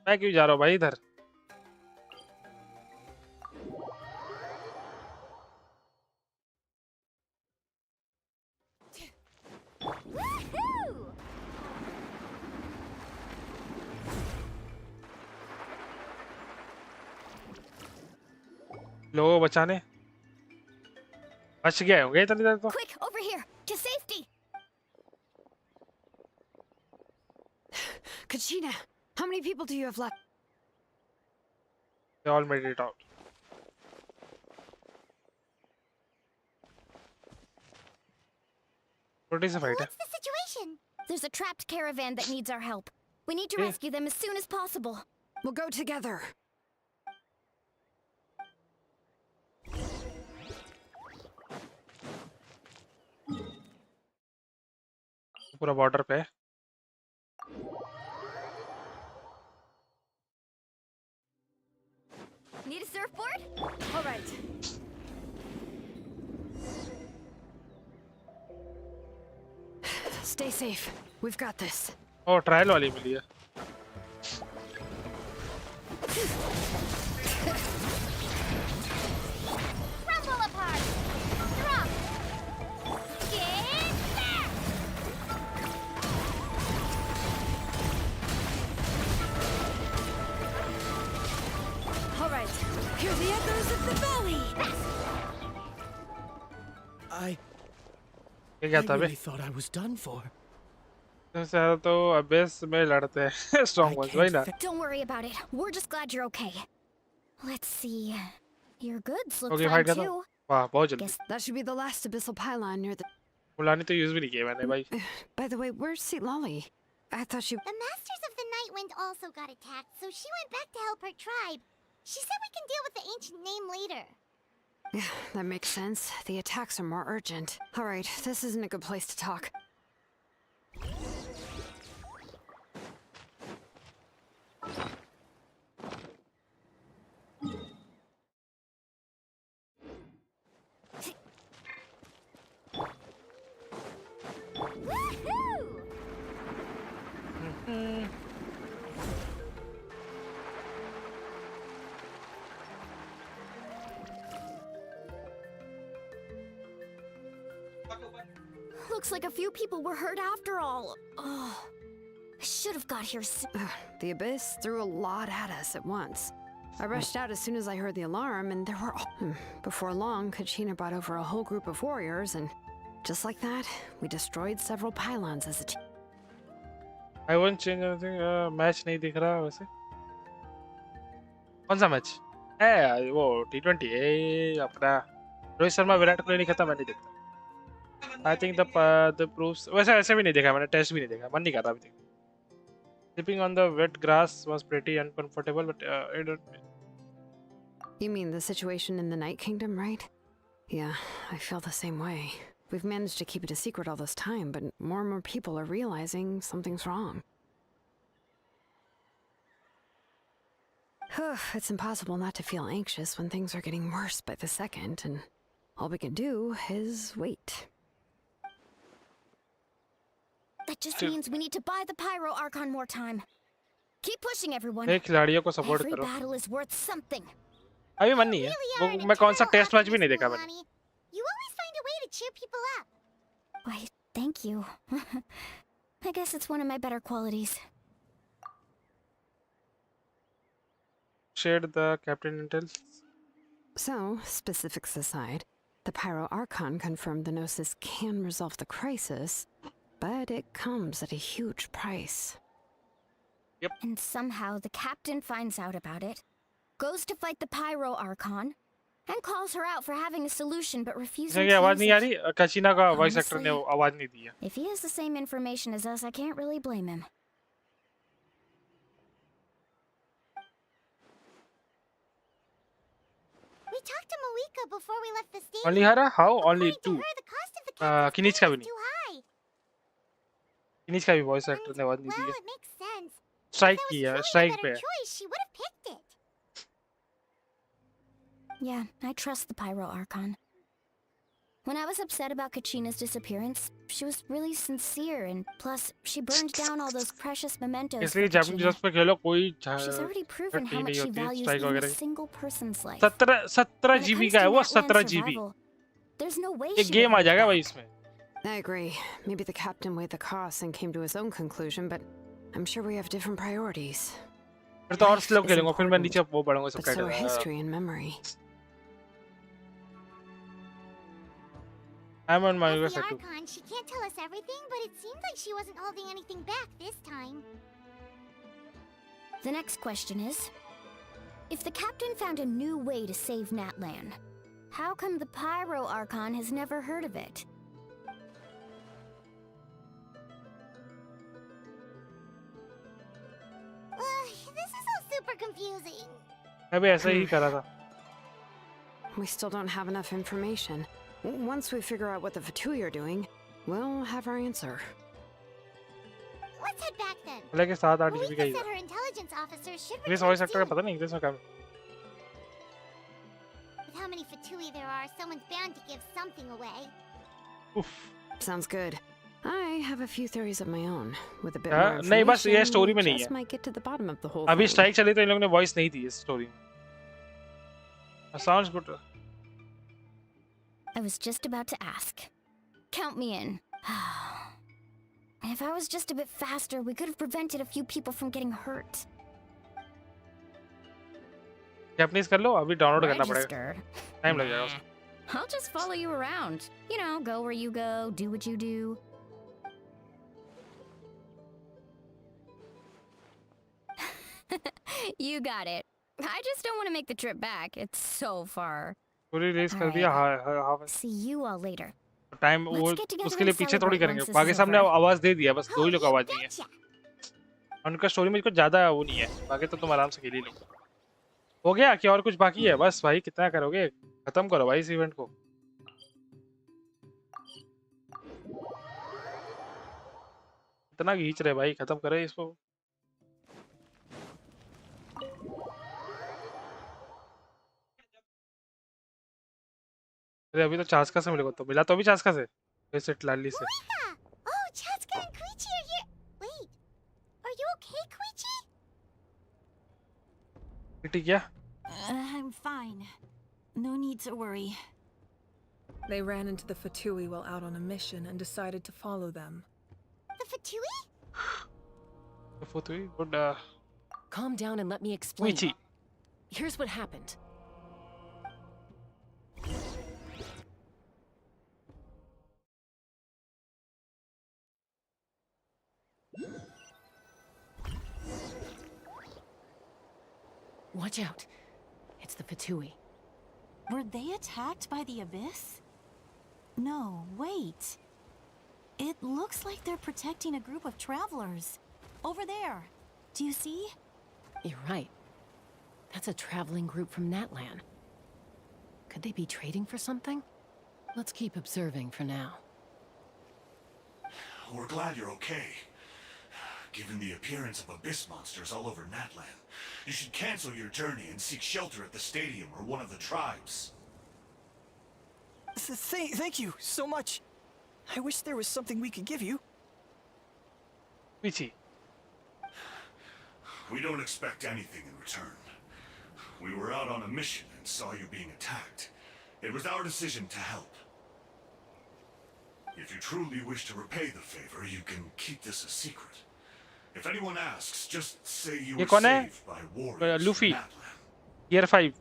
मैं क्यों जा रहा हूँ भाई इधर? लोगों को बचाने बच गए होंगे इधर तो। Quick, over here, to safety. Kachina, how many people do you have left? They all made it out. What is the fight? What's the situation? There's a trapped caravan that needs our help. We need to rescue them as soon as possible. We'll go together. पूरा border पे। Need a surfboard? All right. Stay safe. We've got this. Oh, trial वाली मिली है। Rumble apart. Drop. Get back. All right. Hear the echoes of the valley. I really thought I was done for. तो abyss में लड़ते हैं strong ones, वही ना? Don't worry about it. We're just glad you're okay. Let's see. Your goods look Okay, fine fight too. वाह बहुत जल्दी। Guess that should be the last abyssal pylon near the. बुलानी तो use भी नहीं किया मैंने भाई। By the way, where's Xilonen? I thought she. The Masters of the Nightwind also got attacked, so she went back to help her tribe. She said we can deal with the ancient name later. Yeah, that makes sense. The attacks are more urgent. All right, this isn't a good place to talk. Looks like a few people were hurt after all. Oh, I should have got here soon. The abyss threw a lot at us at once. I rushed out as soon as I heard the alarm, and there were. Before long, Kachina brought over a whole group of warriors, and just like that, we destroyed several pylons as a team. I won't change anything. Match नहीं दिख रहा वैसे। कौन सा match? है वो T20 है अपना रोहित शर्मा विराट कोहली नहीं खेलता, मैं नहीं देखता। I think the proofs वैसे ऐसे भी नहीं देखा मैंने, टेस्ट भी नहीं देखा, मन नहीं कर रहा अभी तक। Sleeping on the wet grass was pretty uncomfortable, but it don't. You mean the situation in the Night Kingdom, right? Yeah, I feel the same way. We've managed to keep it a secret all this time, but more and more people are realizing something's wrong. It's impossible not to feel anxious when things are getting worse by the second, and all we can do is wait. That just means we need to buy the Pyro Archon more time. Keep pushing, everyone. एक खिलाड़ियों को support Every करो. battle is worth something. अभी मन नहीं है. वो मैं कौन सा टेस्ट मैच भी नहीं देखा मैंने. You always find a way to cheer people up. Why, thank you. I guess it's one of my better qualities. Shared the captain intel. So, specifics aside, the Pyro Archon confirmed the Gnosis can resolve the crisis, but it comes at a huge price. Yep. And somehow the captain finds out about it, goes to fight the Pyro Archon, and calls her out for having a solution but refusing to आवाज नहीं आ use it. रही. कचीना का voice actor ने आवाज नहीं दी है. If he has the same information as us, I can't really blame him. We talked to Moika before we left the station. Only her? How? Only According to two. her, the cost of the captain's किनीच pay का भी is नहीं. too high. किनीच का भी voice actor ने आवाज नहीं दी Well, है. it makes sense. Strike If की there है. was truly a स्ट्राइक पे better है. choice, she would have picked it. Yeah, I trust the Pyro Archon. When I was upset about Kachina's disappearance, she was really sincere, and plus, she burned down all those precious mementos for इसलिए जापानी Kachina. Just पे खेलो कोई She's already proven how नहीं much she होती है. values strike even a वगैरह. single person's life. 17 When it GB comes का है to वो. Natlan's 17 GB. survival, there's no way एक she गेम would आ hold जाएगा back. भाई इसमें. I agree. Maybe the captain weighed the costs and came to his own conclusion, but I'm sure we have different priorities. फिर तो और Life slow is खेलूंगा. फिर मैं important, नीचे वो बढ़ूंगा but so are subtitle. history and memory. I'm on my way As the to. Archon, she can't tell us everything, but it seems like she wasn't holding anything back this time. The next question is, if the captain found a new way to save Natlan, how come the Pyro Archon has never heard of it? This is all super confusing. मैं भी ऐसा ही करा था. We still don't have enough information. Once we figure out what the Fatui are doing, we'll have our answer. Let's head back then. हालांकि 7-8 GB का Moika ही said है. her intelligence officers should English return voice actor का soon. पता नहीं English में क्या है. With how many Fatui there are, someone's bound to give something away. Oof. Sounds good. I have a few theories of my own. With a bit हाँ, more नहीं बस ये information, स्टोरी we में नहीं just है. might get to the bottom of the whole अभी thing. Strike चली तो इन लोगों ने वॉइस नहीं दी इस स्टोरी में. Sounds good. I was just about to ask. Count me in. If I was just a bit faster, we could have prevented a few people from getting hurt. Japanese कर लो. अभी download करना पड़ेगा. Registered. Time लग जाएगा उसमें. I'll just follow you around. You know, go where you go, do what you do. You got it. I just don't want to make the trip back. It's so far. पूरी race कर दिया. हाँ. See you all later. Time वो Let's get together उसके लिए and पीछे थोड़ी celebrate करेंगे. once this बाकी is सबने over. आवाज दे दिया. बस दो ही लोग आवाज नहीं है. Gotcha. उनका स्टोरी में कुछ ज्यादा वो नहीं है. बाकी तो तुम आराम से खेल ही लो. हो गया कि और कुछ बाकी है? बस भाई कितना करोगे? खत्म करो भाई इस इवेंट को. इतना खींच रहे भाई. खत्म करो इसको. अरे अभी तो चास्का से मिलेगा. तो मिला तो भी चास्का से. वैसे लाली से. Moika! Oh, Chatsuka and Koichi are here. Wait, are you okay, Koichi? ठीक है. I'm fine. No need to worry. They ran into the Fatui while out on a mission and decided to follow them. The Fatui? Fatui, good. Calm down and let me explain. Koichi. Here's what happened. Watch out. It's the Fatui. Were they attacked by the Abyss? No, wait. It looks like they're protecting a group of travelers. Over there. Do you see? You're right. That's a traveling group from Natlan. Could they be trading for something? Let's keep observing for now. We're glad you're okay. Given the appearance of abyss monsters all over Natlan, you should cancel your journey and seek shelter at the stadium or one of the tribes. Thank you so much. I wish there was something we could give you. Pichi. We don't expect anything in return. We were out on a mission and saw you being attacked. It was our decision to help. If you truly wish to repay the favor, you can keep this a secret. If anyone asks, just say you were saved by warriors Luffy. from Natlan. Year 5.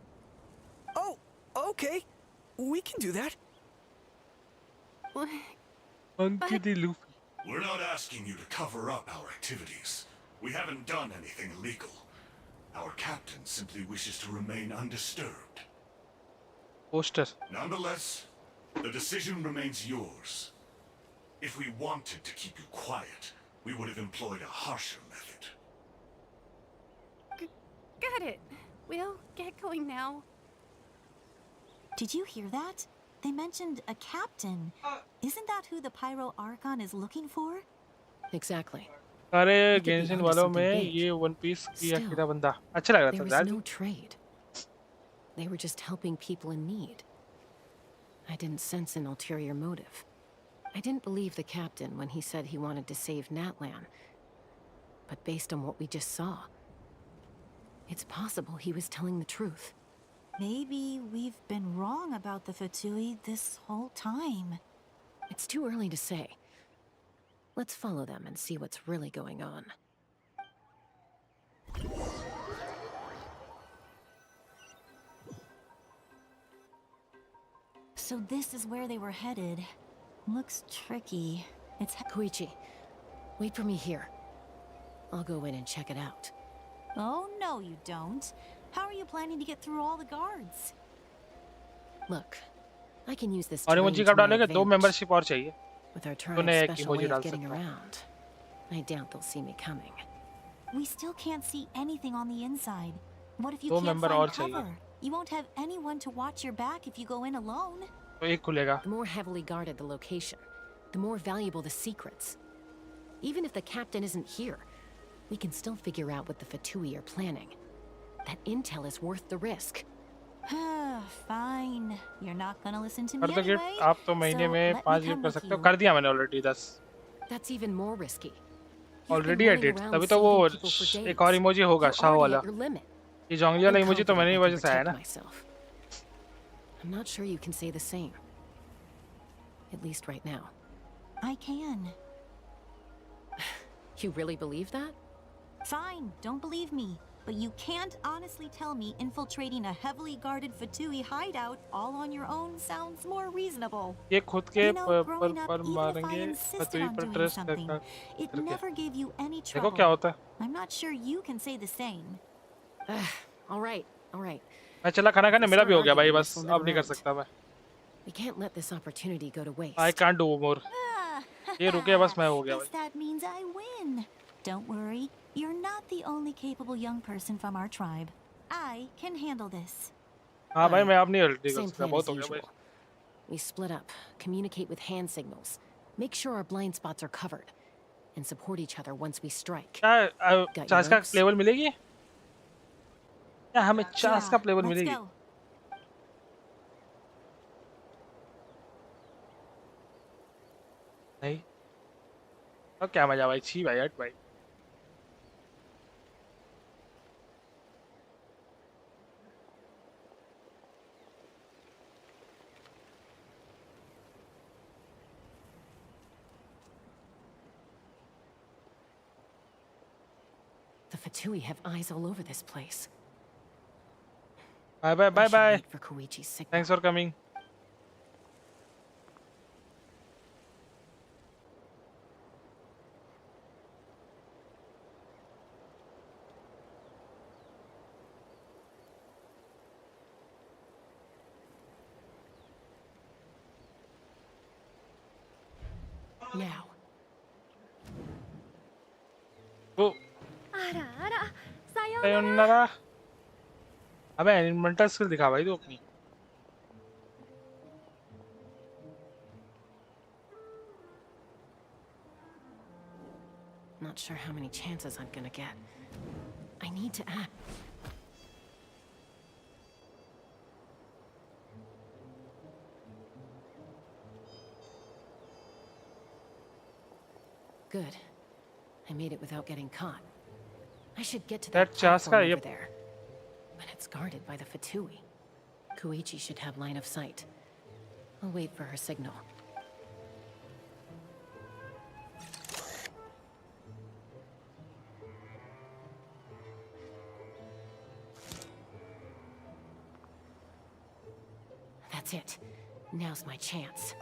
Oh, okay. We can do that. Monkey D. Luffy. We're not asking you to cover up our activities. We haven't done anything illegal. Our captain simply wishes to remain undisturbed. Poster. Nonetheless, the decision remains yours. If we wanted to keep you quiet, we would have employed a harsher method. Got it. We'll get going now. Did you hear that? They mentioned a captain. Isn't that who the Pyro Archon is looking for? Exactly. अरे Genshin वालों में ये one piece की अकेला बंदा अच्छा लग रहा था There was no trade. They were just helping people in need. I didn't sense an ulterior motive. I didn't believe the captain when he said he wanted to save Natlan. But based on what we just saw, it's possible he was telling the truth. Maybe we've been wrong about the Fatui this whole time. It's too early to say. Let's follow them and see what's really going on. So this is where they were headed. Looks tricky. It's Koichi, wait for me here. I'll go in and check it out. Oh, no you don't. How are you planning to get through all the guards? Look, I can use this और terrain emoji to कब my डालेंगे 2 advantage. Membership और चाहिए With our तूने tribe's एक special way emoji डाल of getting सकता है around, I doubt they'll see me coming. We still can't see anything on the inside. What if you 2 can't member find और cover? चाहिए You won't have anyone to watch your back if you go in alone. तो एक खुलेगा The more heavily guarded the location, the more valuable the secrets. Even if the captain isn't here, we can still figure out what the Fatui are planning. That intel is worth the risk. Fine. You're not gonna listen to me कर दो gift anyway. आप तो महीने so में let 5 me gift come कर with सकते हो you. कर दिया मैंने already 10 That's even more risky. Already edit तभी तो वो एक और इमोजी होगा शाह वाला ये जोंगली वाला इमोजी तो मैंने ही वजह से आया ना I'm not sure you can say the same. At least right now. I can. You really believe that? Fine, don't believe me. But you can't honestly tell me infiltrating a heavily guarded Fatui hideout all on your own sounds more reasonable. ये खुद के You know, growing up, पर even if I मारेंगे insisted फतुई on पर doing trust something, it करके never gave you any देखो trouble. क्या होता है I'm not sure you can say the same. All right, all right. मैं चला खाना खाने मेरा भी हो गया भाई Arguing बस this will अब नहीं never कर end. सकता मैं We can't let this opportunity go to waste. I can't do more ये रुके बस मैं हो गया Guess भाई that means I win. Don't worry, you're not the only capable young person from our tribe. I can handle this. हाँ भाई मैं अब नहीं कर Same सकता plan बहुत as हो गया भाई usual. We split up, communicate with hand signals, make sure our blind spots are covered, and support each other once we strike. क्या चास का फ्लेवर मिलेगी क्या हमें चास का फ्लेवर Let's मिलेगी go. नहीं अब क्या मजा भाई छी भाई हट भाई The Fatui have eyes all over this place. Bye bye I bye should bye. wait for Koichi's signal. Thanks for coming. Now. Oh. Ara, ara. Sayonara. sayonara. अबे एनिमेटर स्किल दिखा भाई तू अपनी Not sure how many chances I'm gonna get. I need to act. Good. I made it without getting caught. I should get to That that Chaska, platform over yep. there. But it's guarded by the Fatui. Koichi should have line of sight. I'll wait for her signal. That's it. Now's my chance.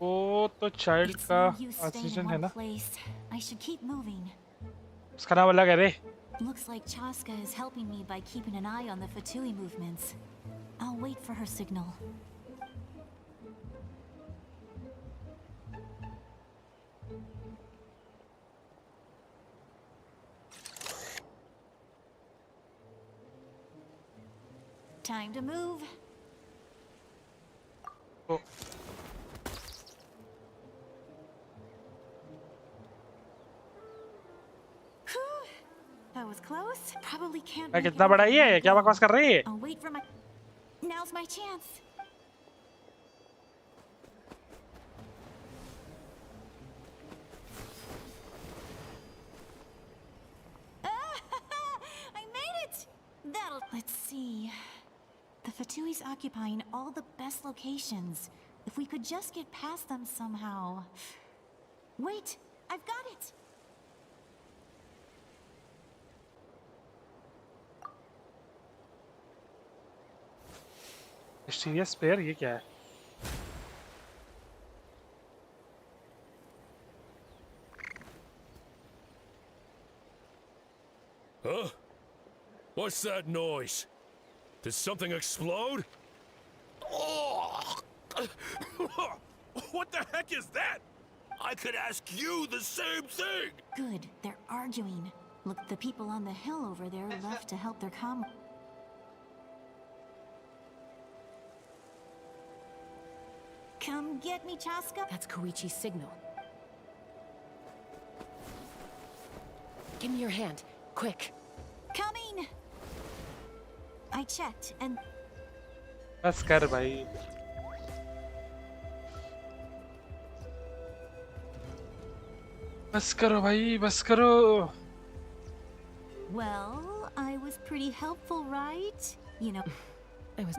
वो तो child It's का no use staying in assistant है one ना place. I should keep moving. उसका नाम अलग है रे Looks like Chaska is helping me by keeping an eye on the Fatui movements. I'll wait for her signal. Time to move. तो That was close. Probably can't. मैं make it कितना बड़ा over ये in है one क्या go. बकवास कर रही है I'll wait for my. Now's my chance. I made it! That'll. Let's see. The Fatui's occupying all the best locations. If we could just get past them somehow. Wait, I've got it! Serious pair ये क्या है Huh? What's that noise? Did something explode? Oh! What the heck is that? I could ask you the same thing! Good, they're arguing. Look, the people on the hill over there left to help their Come get me, Chaska. That's Koichi's signal. Give me your hand, quick. Coming! I checked, and बस कर भाई बस करो भाई बस करो well, I was pretty helpful, right? You know.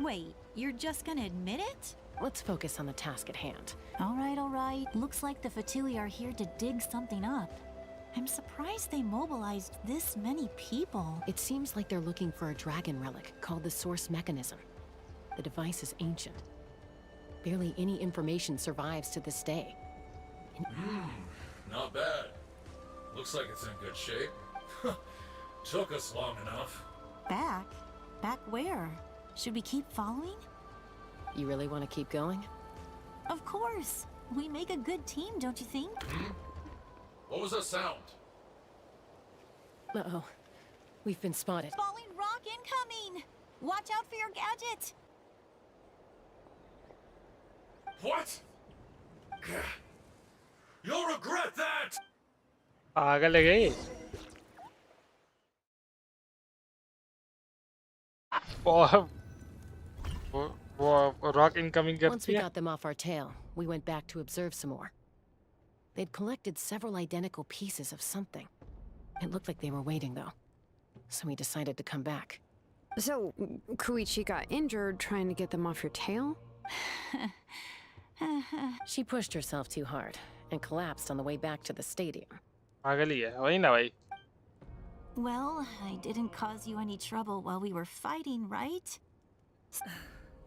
Wait, you're just gonna admit it? Let's focus on the task at hand. All right. Looks like the Fatui are here to dig something up. I'm surprised they mobilized this many people. It seems like they're looking for a dragon relic called the Source Mechanism. The device is ancient. Barely any information survives to this day. Not bad. Looks like it's in good shape. Took us long enough. Back? Back where? Should we keep following? You really want to keep going? Of course. We make a good team, don't you think? What was that sound? Uh-oh. We've been spotted. Falling rock incoming! Watch out for your gadget! What? You'll regret that! पागल है गई वो rock incoming Once करती we है got them off our tail, we went back to observe some more. They'd collected several identical pieces of something. It looked like they were waiting, though. So we decided to come back. So, Koichi got injured trying to get them off your tail? She pushed herself too hard and collapsed on the way back to the stadium. पागल ही है वही ना भाई Well, I didn't cause you any trouble while we were fighting, right?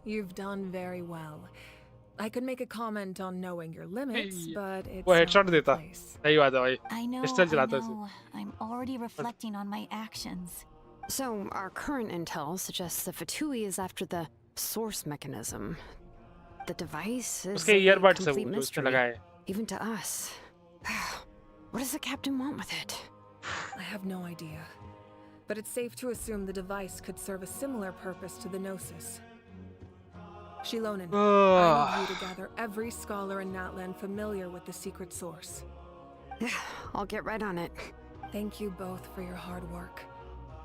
You've done very well. I could make a comment on knowing your limits, but it's वो not headshot the देता place. सही बात है भाई I know, pistol चलाता है उसे I'm already reflecting on my actions. So, our current intel suggests the Fatui is after the source mechanism. The device is उसके a earbuds है complete वो जो उसने mystery, लगाए even to us. What does the captain want with it? I have no idea. But it's safe to assume the device could serve a similar purpose to the Gnosis. Xilonen, I need you to gather every scholar in Natlan familiar with the secret source. I'll get right on it. Thank you both for your hard work.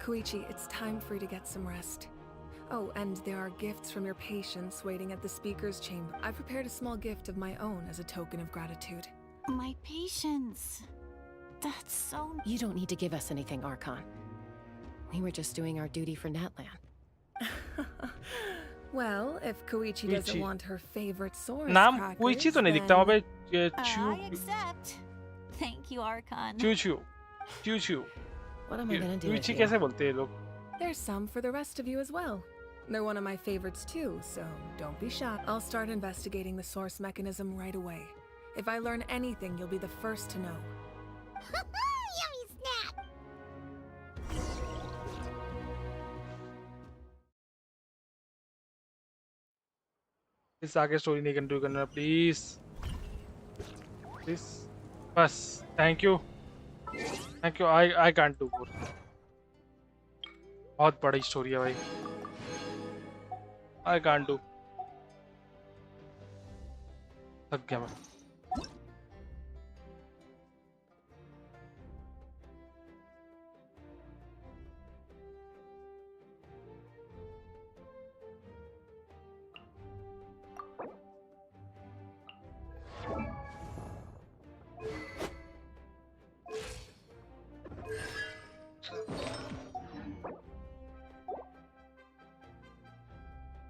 Koichi, it's time for you to get some rest. Oh, and there are gifts from your patients waiting at the speaker's chamber. I prepared a small gift of my own as a token of gratitude. My patience. That's so... You don't need to give us anything, Archon. We were just doing our duty for Natlan. Well, if Koichi doesn't want her favorite source नाम crackers, कोई तो नहीं दिखता वहाँ पे I accept. Thank you, Archon. चू What am I gonna do with Koichi you? कैसे बोलते हैं लोग? There's some for the rest of you as well. They're one of my favorites too, so don't be shy. I'll start investigating the source mechanism right away. If I learn anything, you'll be the first to know. Yummy snack! इस आगे story नहीं continue करना please बस thank you I can't do more बहुत बड़ी story है भाई I can't do थक गया मैं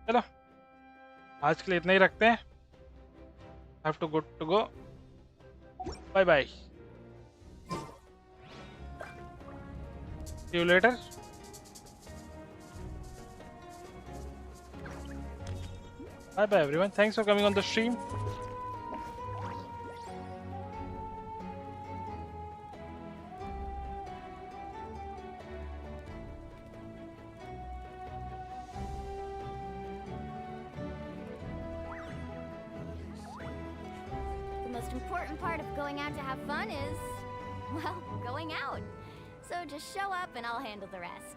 चलो आज के लिए इतना ही रखते हैं have to go bye bye see you later bye bye everyone thanks for coming on the stream The most important part of going out to have fun is, well, going out. So just show up and I'll handle the rest.